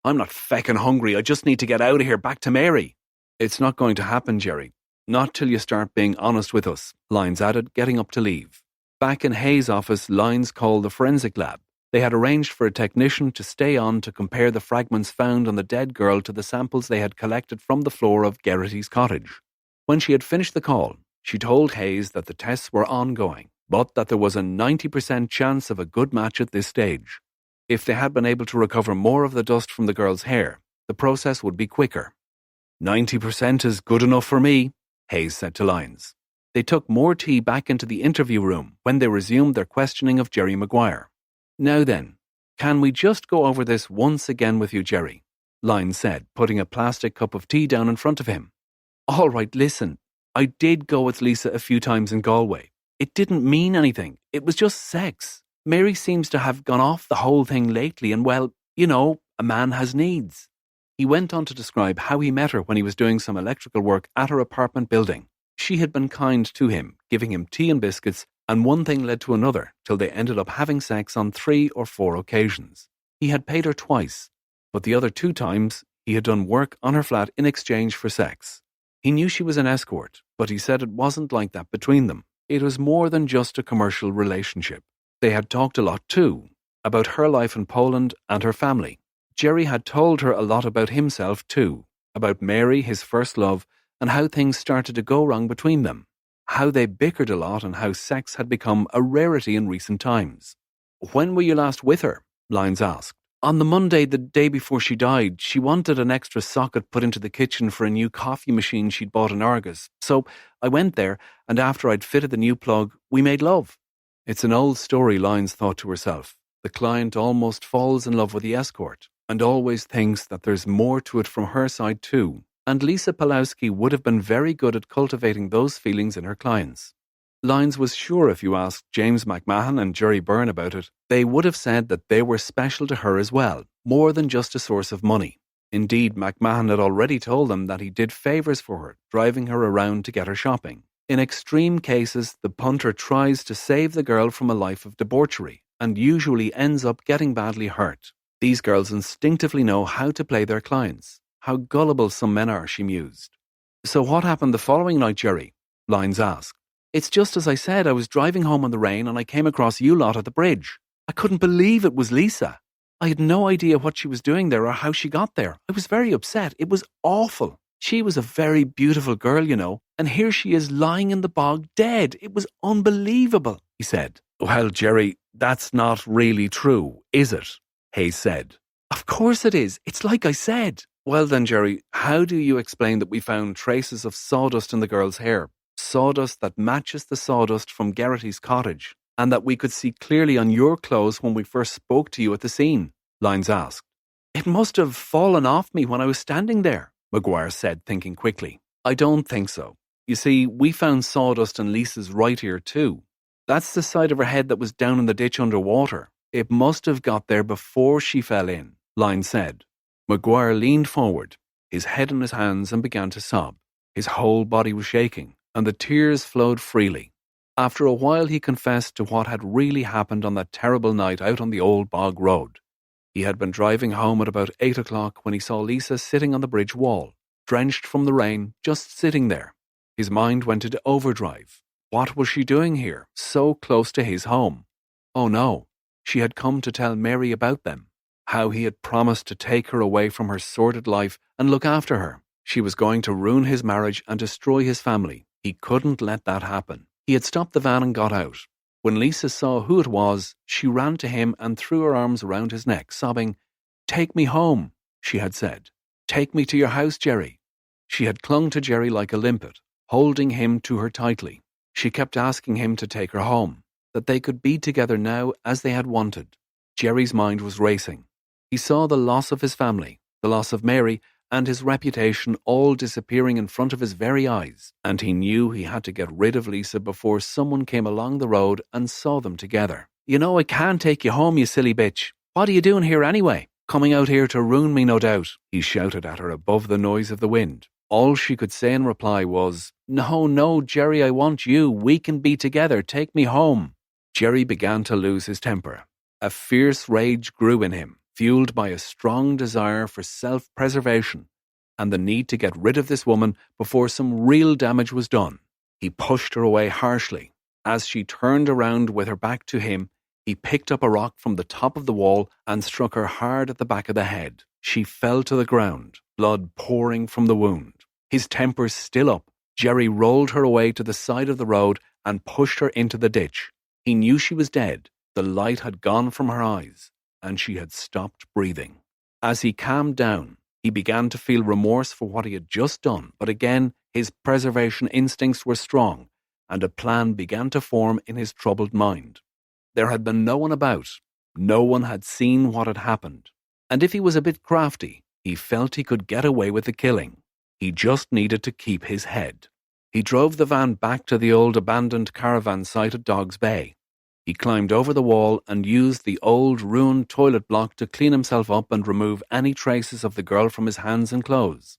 "I'm not feckin' hungry. I just need to get out of here back to Mary." "It's not going to happen, Jerry. Not till you start being honest with us," Lyons added, getting up to leave. Back in Hayes' office, Lyons called the forensic lab. They had arranged for a technician to stay on to compare the fragments found on the dead girl to the samples they had collected from the floor of Geraghty's cottage. When she had finished the call, she told Hayes that the tests were ongoing, but that there was a 90% chance of a good match at this stage. If they had been able to recover more of the dust from the girl's hair, the process would be quicker. "90% is good enough for me," Hayes said to Lyons. They took more tea back into the interview room when they resumed their questioning of Jerry Maguire. "Now then, can we just go over this once again with you, Jerry?" Lyons said, putting a plastic cup of tea down in front of him. "All right, listen. I did go with Lisa a few times in Galway. It didn't mean anything. It was just sex. Mary seems to have gone off the whole thing lately and, well, you know, a man has needs." He went on to describe how he met her when he was doing some electrical work at her apartment building. She had been kind to him, giving him tea and biscuits, and one thing led to another till they ended up having sex on 3 or 4 occasions. He had paid her twice, but the other 2 times he had done work on her flat in exchange for sex. He knew she was an escort, but he said it wasn't like that between them. It was more than just a commercial relationship. They had talked a lot too, about her life in Poland and her family. Jerry had told her a lot about himself too, about Mary, his first love, and how things started to go wrong between them, how they bickered a lot and how sex had become a rarity in recent times. "When were you last with her?" Lyons asked. "On the Monday, the day before she died. She wanted an extra socket put into the kitchen for a new coffee machine she'd bought in Argos. So I went there, and after I'd fitted the new plug, we made love." It's an old story, Lyons thought to herself. The client almost falls in love with the escort and always thinks that there's more to it from her side too. And Lisa Pulowski would have been very good at cultivating those feelings in her clients. Lyons was sure if you asked James McMahon and Jerry Byrne about it, they would have said that they were special to her as well, more than just a source of money. Indeed, McMahon had already told them that he did favours for her, driving her around to get her shopping. In extreme cases, the punter tries to save the girl from a life of debauchery and usually ends up getting badly hurt. These girls instinctively know how to play their clients. How gullible some men are, she mused. So what happened the following night, Jerry? Lyons asked. It's just as I said. I was driving home in the rain and I came across you lot at the bridge. I couldn't believe it was Lisa. I had no idea what she was doing there or how she got there. I was very upset. It was awful. She was a very beautiful girl, you know, and here she is lying in the bog dead. It was unbelievable, he said. Well, Jerry, that's not really true, is it? Hayes said. Of course it is. It's like I said. Well then, Jerry, how do you explain that we found traces of sawdust in the girl's hair? Sawdust that matches the sawdust from Geraghty's cottage, and that we could see clearly on your clothes when we first spoke to you at the scene? Lyons asked. It must have fallen off me when I was standing there, Maguire said, thinking quickly. I don't think so. You see, we found sawdust in Lisa's right ear too. That's the side of her head that was down in the ditch underwater. It must have got there before she fell in, Lyons said. Maguire leaned forward, his head in his hands, and began to sob. His whole body was shaking, and the tears flowed freely. After a while he confessed to what had really happened on that terrible night out on the old bog road. He had been driving home at about 8 o'clock when he saw Lisa sitting on the bridge wall, drenched from the rain, just sitting there. His mind went into overdrive. What was she doing here, so close to his home? Oh no, she had come to tell Mary about them. How he had promised to take her away from her sordid life and look after her. She was going to ruin his marriage and destroy his family. He couldn't let that happen. He had stopped the van and got out. When Lisa saw who it was, she ran to him and threw her arms around his neck, sobbing, "Take me home," she had said. "Take me to your house, Jerry." She had clung to Jerry like a limpet, holding him to her tightly. She kept asking him to take her home, that they could be together now as they had wanted. Jerry's mind was racing. He saw the loss of his family, the loss of Mary, and his reputation all disappearing in front of his very eyes, and he knew he had to get rid of Lisa before someone came along the road and saw them together. "You know I can't take you home, you silly bitch. What are you doing here anyway? Coming out here to ruin me, no doubt," he shouted at her above the noise of the wind. All she could say in reply was, "No, no, Jerry, I want you. We can be together. Take me home." Jerry began to lose his temper. A fierce rage grew in him, fueled by a strong desire for self-preservation and the need to get rid of this woman before some real damage was done. He pushed her away harshly. As she turned around with her back to him, he picked up a rock from the top of the wall and struck her hard at the back of the head. She fell to the ground, blood pouring from the wound. His temper still up, Jerry rolled her away to the side of the road and pushed her into the ditch. He knew she was dead. The light had gone from her eyes, and she had stopped breathing. As he calmed down, he began to feel remorse for what he had just done, but again his preservation instincts were strong, and a plan began to form in his troubled mind. There had been no one about. No one had seen what had happened. And if he was a bit crafty, he felt he could get away with the killing. He just needed to keep his head. He drove the van back to the old abandoned caravan site at Dog's Bay. He climbed over the wall and used the old ruined toilet block to clean himself up and remove any traces of the girl from his hands and clothes.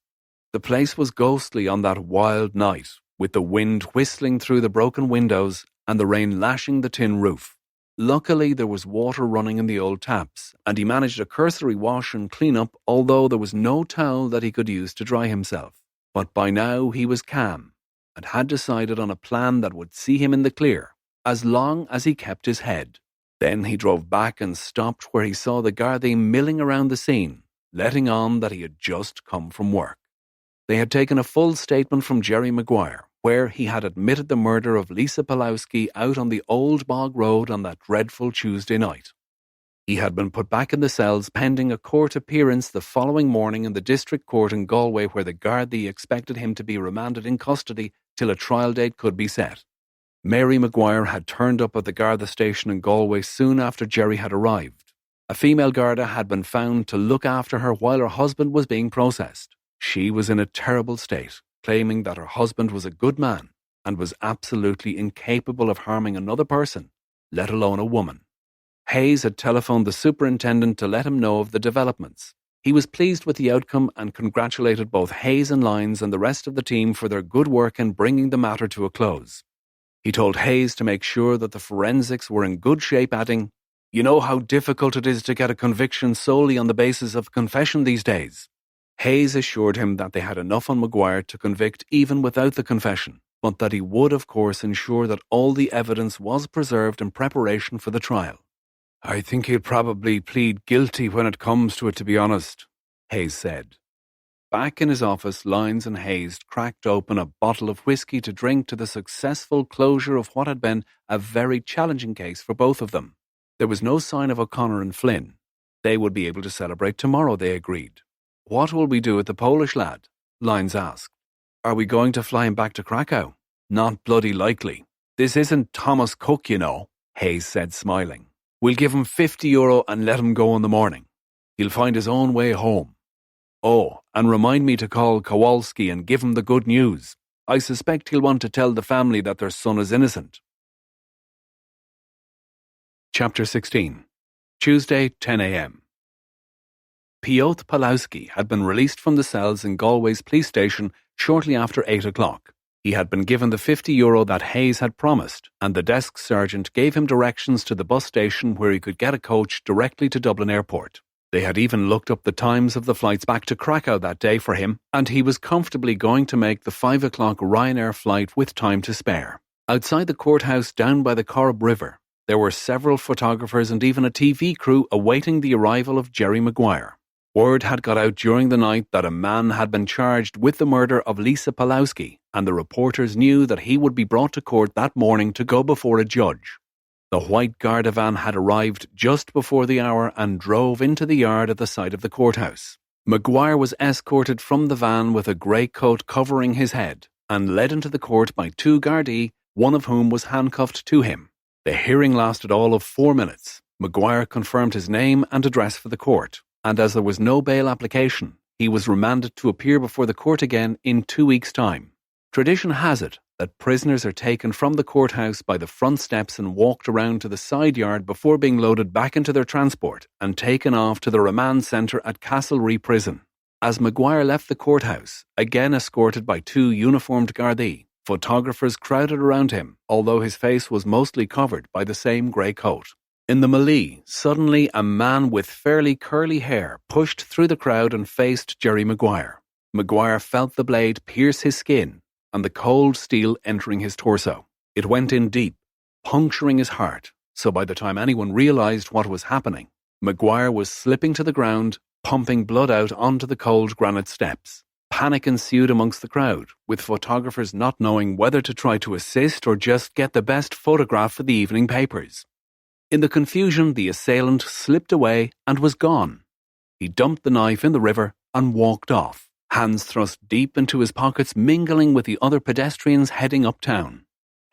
The place was ghostly on that wild night, with the wind whistling through the broken windows and the rain lashing the tin roof. Luckily, there was water running in the old taps, and he managed a cursory wash and clean up, although there was no towel that he could use to dry himself. But by now he was calm, and had decided on a plan that would see him in the clear, as long as he kept his head. Then he drove back and stopped where he saw the Gardaí milling around the scene, letting on that he had just come from work. They had taken a full statement from Jerry Maguire, where he had admitted the murder of Lisa Pulowski out on the old bog road on that dreadful Tuesday night. He had been put back in the cells pending a court appearance the following morning in the district court in Galway, where the Gardaí expected him to be remanded in custody till a trial date could be set. Mary Maguire had turned up at the Garda station in Galway soon after Jerry had arrived. A female Garda had been found to look after her while her husband was being processed. She was in a terrible state, claiming that her husband was a good man and was absolutely incapable of harming another person, let alone a woman. Hayes had telephoned the superintendent to let him know of the developments. He was pleased with the outcome and congratulated both Hayes and Lyons and the rest of the team for their good work in bringing the matter to a close. He told Hayes to make sure that the forensics were in good shape, adding, "You know how difficult it is to get a conviction solely on the basis of confession these days." Hayes assured him that they had enough on Maguire to convict even without the confession, but that he would, of course, ensure that all the evidence was preserved in preparation for the trial. "I think he'll probably plead guilty when it comes to it, to be honest," Hayes said. Back in his office, Lyons and Hayes cracked open a bottle of whiskey to drink to the successful closure of what had been a very challenging case for both of them. There was no sign of O'Connor and Flynn. They would be able to celebrate tomorrow, they agreed. "What will we do with the Polish lad?" Lyons asked. "Are we going to fly him back to Krakow?" "Not bloody likely. This isn't Thomas Cook, you know," Hayes said, smiling. "We'll give him €50 and let him go in the morning. He'll find his own way home. Oh, and remind me to call Kowalski and give him the good news. I suspect he'll want to tell the family that their son is innocent." Chapter 16. Tuesday, 10 a.m. Piotr Pawlowski had been released from the cells in Galway's police station shortly after 8 o'clock. He had been given the €50 that Hayes had promised, and the desk sergeant gave him directions to the bus station where he could get a coach directly to Dublin Airport. They had even looked up the times of the flights back to Krakow that day for him, and he was comfortably going to make the 5 o'clock Ryanair flight with time to spare. Outside the courthouse down by the Corrib River, there were several photographers and even a TV crew awaiting the arrival of Jerry Maguire. Word had got out during the night that a man had been charged with the murder of Lisa Pawlowski, and the reporters knew that he would be brought to court that morning to go before a judge. The white Garda van had arrived just before the hour and drove into the yard at the side of the courthouse. Maguire was escorted from the van with a grey coat covering his head and led into the court by two Gardaí, one of whom was handcuffed to him. The hearing lasted all of 4 minutes. Maguire confirmed his name and address for the court, and as there was no bail application, he was remanded to appear before the court again in 2 weeks' time. Tradition has it that prisoners are taken from the courthouse by the front steps and walked around to the side yard before being loaded back into their transport and taken off to the remand centre at Castlereagh Prison. As Maguire left the courthouse, again escorted by two uniformed Gardaí, photographers crowded around him, although his face was mostly covered by the same grey coat. In the melee, suddenly a man with fairly curly hair pushed through the crowd and faced Jerry Maguire. Maguire felt the blade pierce his skin and the cold steel entering his torso. It went in deep, puncturing his heart, so by the time anyone realised what was happening, Maguire was slipping to the ground, pumping blood out onto the cold granite steps. Panic ensued amongst the crowd, with photographers not knowing whether to try to assist or just get the best photograph for the evening papers. In the confusion, the assailant slipped away and was gone. He dumped the knife in the river and walked off, hands thrust deep into his pockets, mingling with the other pedestrians heading uptown.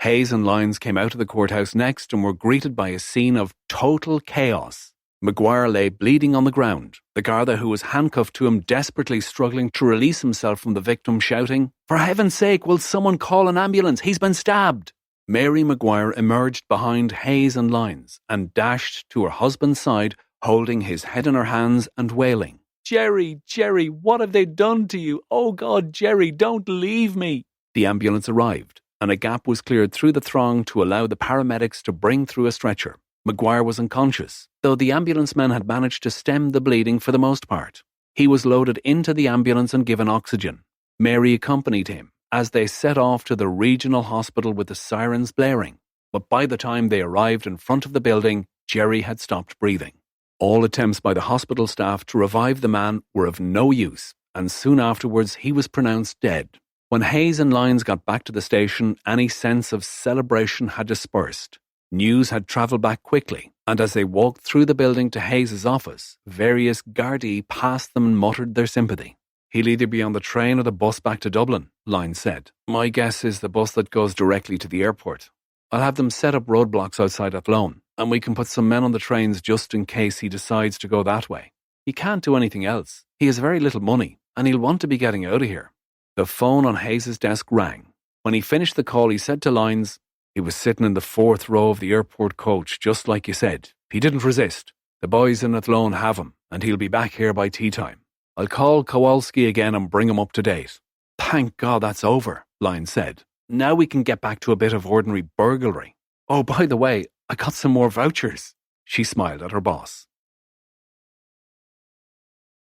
Hayes and Lyons came out of the courthouse next and were greeted by a scene of total chaos. Maguire lay bleeding on the ground, the Garda who was handcuffed to him desperately struggling to release himself from the victim, shouting, "For heaven's sake, will someone call an ambulance? He's been stabbed!" Mary Maguire emerged behind Hayes and Lyons and dashed to her husband's side, holding his head in her hands and wailing, "Jerry, Jerry, what have they done to you? Oh God, Jerry, don't leave me!" The ambulance arrived, and a gap was cleared through the throng to allow the paramedics to bring through a stretcher. Maguire was unconscious, though the ambulance men had managed to stem the bleeding for the most part. He was loaded into the ambulance and given oxygen. Mary accompanied him as they set off to the regional hospital with the sirens blaring, but by the time they arrived in front of the building, Jerry had stopped breathing. All attempts by the hospital staff to revive the man were of no use, and soon afterwards he was pronounced dead. When Hayes and Lyons got back to the station, any sense of celebration had dispersed. News had travelled back quickly, and as they walked through the building to Hayes' office, various Gardaí passed them and muttered their sympathy. "He'll either be on the train or the bus back to Dublin," Lyons said. "My guess is the bus that goes directly to the airport." I'll have them set up roadblocks outside Athlone, and we can put some men on the trains just in case he decides to go that way. He can't do anything else. He has very little money, and he'll want to be getting out of here." The phone on Hayes' desk rang. When he finished the call, he said to Lyons, "He was sitting in the fourth row of the airport coach, just like you said. He didn't resist. The boys in Athlone have him, and he'll be back here by tea time. I'll call Kowalski again and bring him up to date." "Thank God that's over," Lyons said. "Now we can get back to a bit of ordinary burglary. Oh, by the way, I got some more vouchers." She smiled at her boss.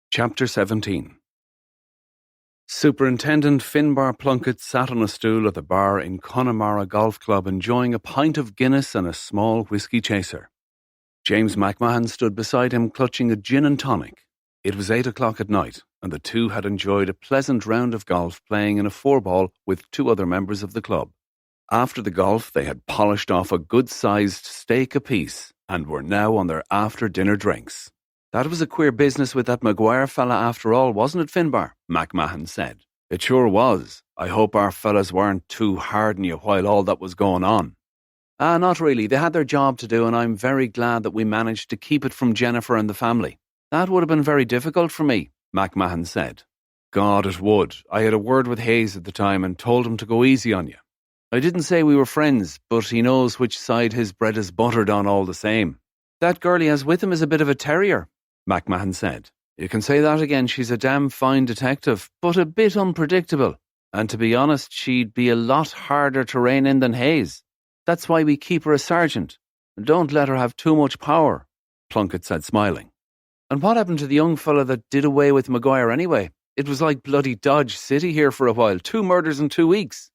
Chapter 17. Superintendent Finbar Plunkett sat on a stool at the bar in Connemara Golf Club enjoying a pint of Guinness and a small whiskey chaser. James McMahon stood beside him clutching a gin and tonic. It was 8 o'clock at night, and the two had enjoyed a pleasant round of golf playing in a four-ball with two other members of the club. After the golf, they had polished off a good-sized steak apiece and were now on their after-dinner drinks. "That was a queer business with that Maguire fella after all, wasn't it, Finbar?" McMahon said. "It sure was. I hope our fellas weren't too hard on you while all that was going on." Not really. They had their job to do, and I'm very glad that we managed to keep it from Jennifer and the family. That would have been very difficult for me," McMahon said. "God, it would. I had a word with Hayes at the time and told him to go easy on you. I didn't say we were friends, but he knows which side his bread is buttered on all the same." "That girl he has with him is a bit of a terrier," McMahon said. "You can say that again. She's a damn fine detective, but a bit unpredictable. And to be honest, she'd be a lot harder to rein in than Hayes. That's why we keep her a sergeant. Don't let her have too much power," Plunkett said, smiling. "And what happened to the young fella that did away with Maguire anyway? It was like bloody Dodge City here for a while. 2 murders in 2 weeks.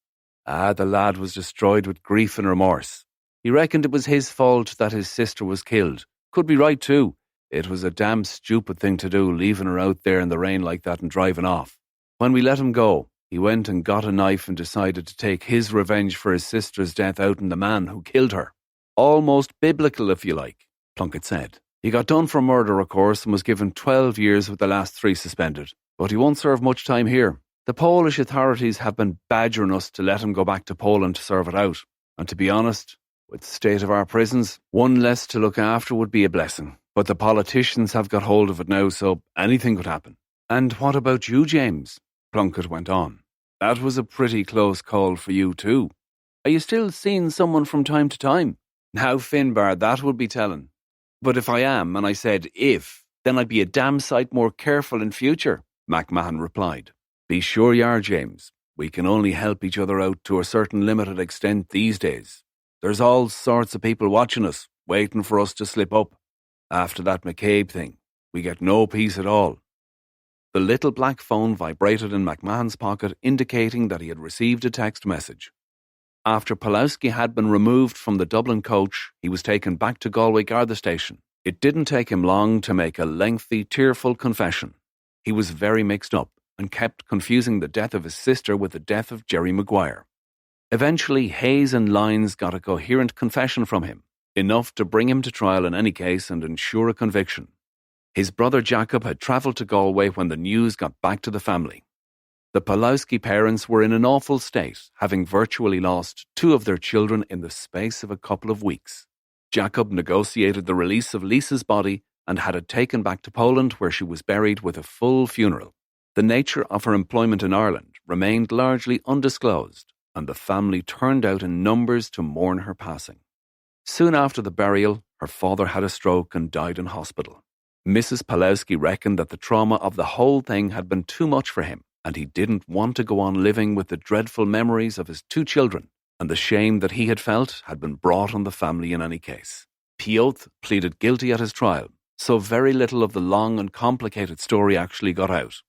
The lad was destroyed with grief and remorse. He reckoned it was his fault that his sister was killed. Could be right too. It was a damn stupid thing to do, leaving her out there in the rain like that and driving off. When we let him go, he went and got a knife and decided to take his revenge for his sister's death out on the man who killed her. Almost biblical, if you like," Plunkett said. "He got done for murder, of course, and was given 12 years with the last 3 suspended. But he won't serve much time here. The Polish authorities have been badgering us to let him go back to Poland to serve it out. And to be honest, with the state of our prisons, one less to look after would be a blessing. But the politicians have got hold of it now, so anything could happen." "And what about you, James?" Plunkett went on. "That was a pretty close call for you too. Are you still seeing someone from time to time?" "Now, Finbar, that would be telling. But if I am, and I said if, then I'd be a damn sight more careful in future," McMahon replied. "Be sure you are, James. We can only help each other out to a certain limited extent these days. There's all sorts of people watching us, waiting for us to slip up. After that McCabe thing, we get no peace at all." The little black phone vibrated in McMahon's pocket, indicating that he had received a text message. After Pulowski had been removed from the Dublin coach, he was taken back to Galway Garda Station. It didn't take him long to make a lengthy, tearful confession. He was very mixed up and kept confusing the death of his sister with the death of Jerry Maguire. Eventually, Hayes and Lyons got a coherent confession from him, enough to bring him to trial in any case and ensure a conviction. His brother Jacob had travelled to Galway when the news got back to the family. The Pulowski parents were in an awful state, having virtually lost 2 of their children in the space of a couple of weeks. Jacob negotiated the release of Lisa's body and had it taken back to Poland, where she was buried with a full funeral. The nature of her employment in Ireland remained largely undisclosed, and the family turned out in numbers to mourn her passing. Soon after the burial, her father had a stroke and died in hospital. Mrs. Pulowski reckoned that the trauma of the whole thing had been too much for him, and he didn't want to go on living with the dreadful memories of his 2 children, and the shame that he had felt had been brought on the family in any case. Piotr pleaded guilty at his trial, so very little of the long and complicated story actually got out.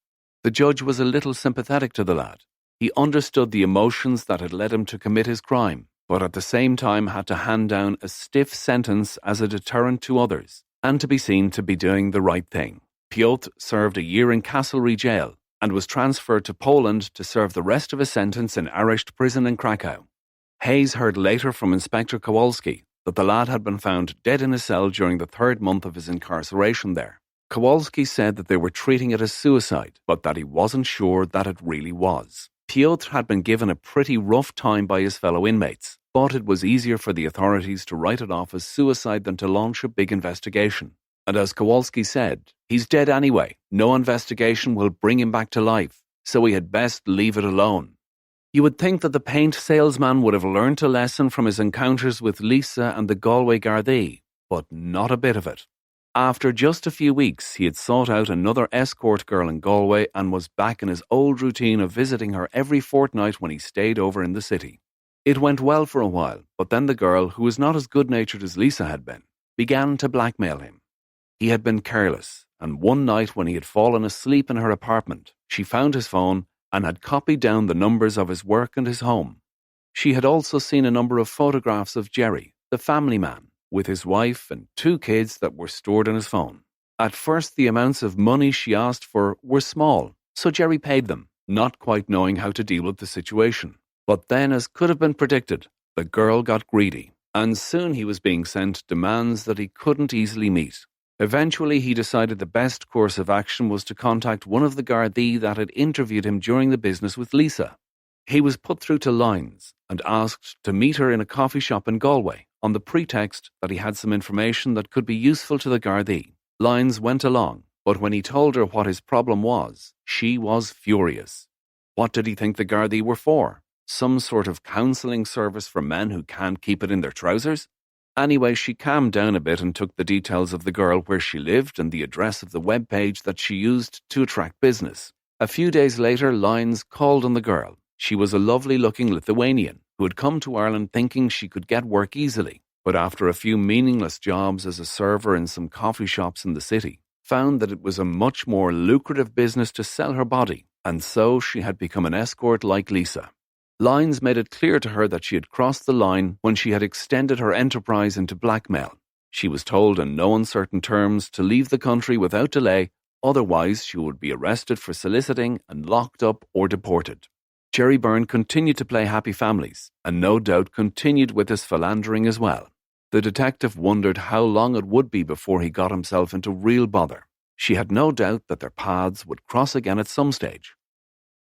The judge was a little sympathetic to the lad. He understood the emotions that had led him to commit his crime, but at the same time had to hand down a stiff sentence as a deterrent to others, and to be seen to be doing the right thing. Piotr served a year in Castlereagh jail and was transferred to Poland to serve the rest of his sentence in Aresht prison in Krakow. Hayes heard later from Inspector Kowalski that the lad had been found dead in a cell during the 3rd month of his incarceration there. Kowalski said that they were treating it as suicide, but that he wasn't sure that it really was. Piotr had been given a pretty rough time by his fellow inmates, but it was easier for the authorities to write it off as suicide than to launch a big investigation. And as Kowalski said, he's dead anyway. No investigation will bring him back to life, so we had best leave it alone. You would think that the paint salesman would have learnt a lesson from his encounters with Lisa and the Galway Gardaí, but not a bit of it. After just a few weeks, he had sought out another escort girl in Galway and was back in his old routine of visiting her every fortnight when he stayed over in the city. It went well for a while, but then the girl, who was not as good-natured as Lisa had been, began to blackmail him. He had been careless, and one night when he had fallen asleep in her apartment, she found his phone and had copied down the numbers of his work and his home. She had also seen a number of photographs of Jerry, the family man, with his wife and 2 kids that were stored in his phone. At first, the amounts of money she asked for were small, so Jerry paid them, not quite knowing how to deal with the situation. But then, as could have been predicted, the girl got greedy, and soon he was being sent demands that he couldn't easily meet. Eventually, he decided the best course of action was to contact one of the Gardaí that had interviewed him during the business with Lisa. He was put through to Lyons and asked to meet her in a coffee shop in Galway on the pretext that he had some information that could be useful to the Gardaí. Lyons went along, but when he told her what his problem was, she was furious. What did he think the Gardaí were for? Some sort of counselling service for men who can't keep it in their trousers? Anyway, she calmed down a bit and took the details of the girl, where she lived, and the address of the web page that she used to attract business. A few days later, Lyons called on the girl. She was a lovely-looking Lithuanian who had come to Ireland thinking she could get work easily, but after a few meaningless jobs as a server in some coffee shops in the city, found that it was a much more lucrative business to sell her body, and so she had become an escort like Lisa. Lyons made it clear to her that she had crossed the line when she had extended her enterprise into blackmail. She was told in no uncertain terms to leave the country without delay, otherwise she would be arrested for soliciting and locked up or deported. Jerry Byrne continued to play happy families, and no doubt continued with his philandering as well. The detective wondered how long it would be before he got himself into real bother. She had no doubt that their paths would cross again at some stage.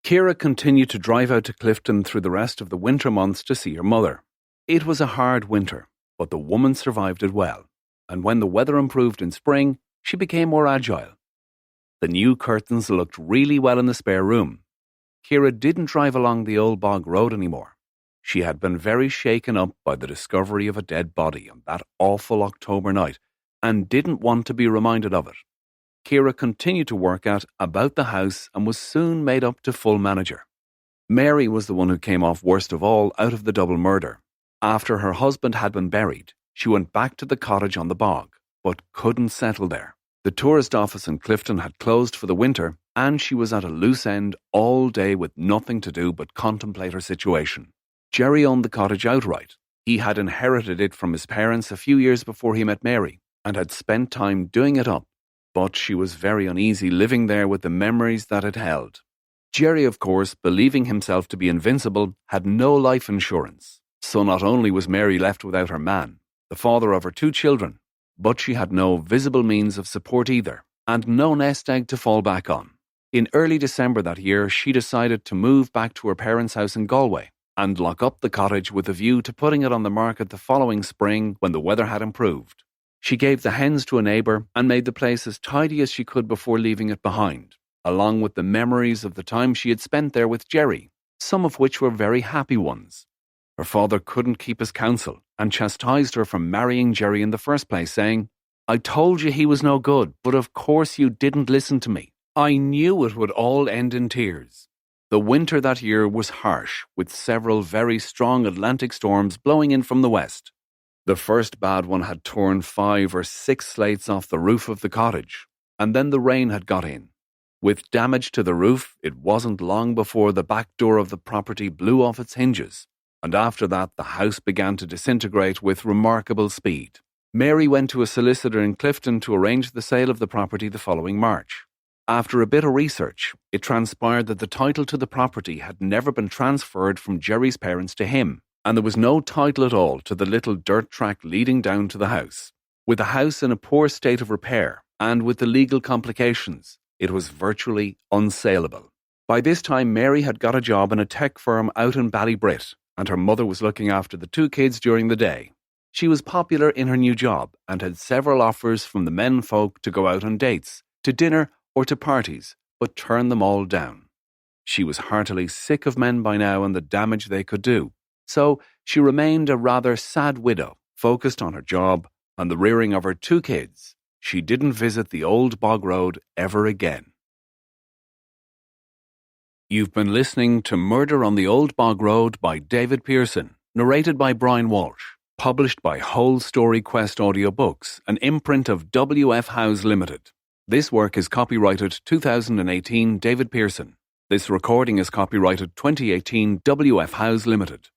Ciara continued to drive out to Clifton through the rest of the winter months to see her mother. It was a hard winter, but the woman survived it well, and when the weather improved in spring, she became more agile. The new curtains looked really well in the spare room. Ciara didn't drive along the old bog road anymore. She had been very shaken up by the discovery of a dead body on that awful October night, and didn't want to be reminded of it. Ciara continued to work at about the house and was soon made up to full manager. Mary was the one who came off worst of all out of the double murder. After her husband had been buried, she went back to the cottage on the bog, but couldn't settle there. The tourist office in Clifton had closed for the winter, and she was at a loose end all day with nothing to do but contemplate her situation. Jerry owned the cottage outright. He had inherited it from his parents a few years before he met Mary, and had spent time doing it up. But she was very uneasy living there with the memories that it held. Jerry, of course, believing himself to be invincible, had no life insurance. So not only was Mary left without her man, the father of her 2 children, but she had no visible means of support either, and no nest egg to fall back on. In early December that year, she decided to move back to her parents' house in Galway and lock up the cottage with a view to putting it on the market the following spring when the weather had improved. She gave the hens to a neighbour and made the place as tidy as she could before leaving it behind, along with the memories of the time she had spent there with Jerry, some of which were very happy ones. Her father couldn't keep his counsel and chastised her for marrying Jerry in the first place, saying, "I told you he was no good, but of course you didn't listen to me. I knew it would all end in tears." The winter that year was harsh, with several very strong Atlantic storms blowing in from the west. The first bad one had torn 5 or 6 slates off the roof of the cottage, and then the rain had got in. With damage to the roof, it wasn't long before the back door of the property blew off its hinges, and after that the house began to disintegrate with remarkable speed. Mary went to a solicitor in Clifton to arrange the sale of the property the following March. After a bit of research, it transpired that the title to the property had never been transferred from Jerry's parents to him, and there was no title at all to the little dirt track leading down to the house. With the house in a poor state of repair, and with the legal complications, it was virtually unsaleable. By this time, Mary had got a job in a tech firm out in Ballybrit, and her mother was looking after the two kids during the day. She was popular in her new job and had several offers from the men folk to go out on dates, to dinner or to parties, but turned them all down. She was heartily sick of men by now and the damage they could do, so she remained a rather sad widow, focused on her job and the rearing of her two kids. She didn't visit the old bog road ever again. You've been listening to Murder on the Old Bog Road by David Pearson, narrated by Brian Walsh, published by Whole Story Quest Audiobooks, an imprint of W.F. House Limited. This work is copyrighted 2018 David Pearson. This recording is copyrighted 2018 W.F. House Limited.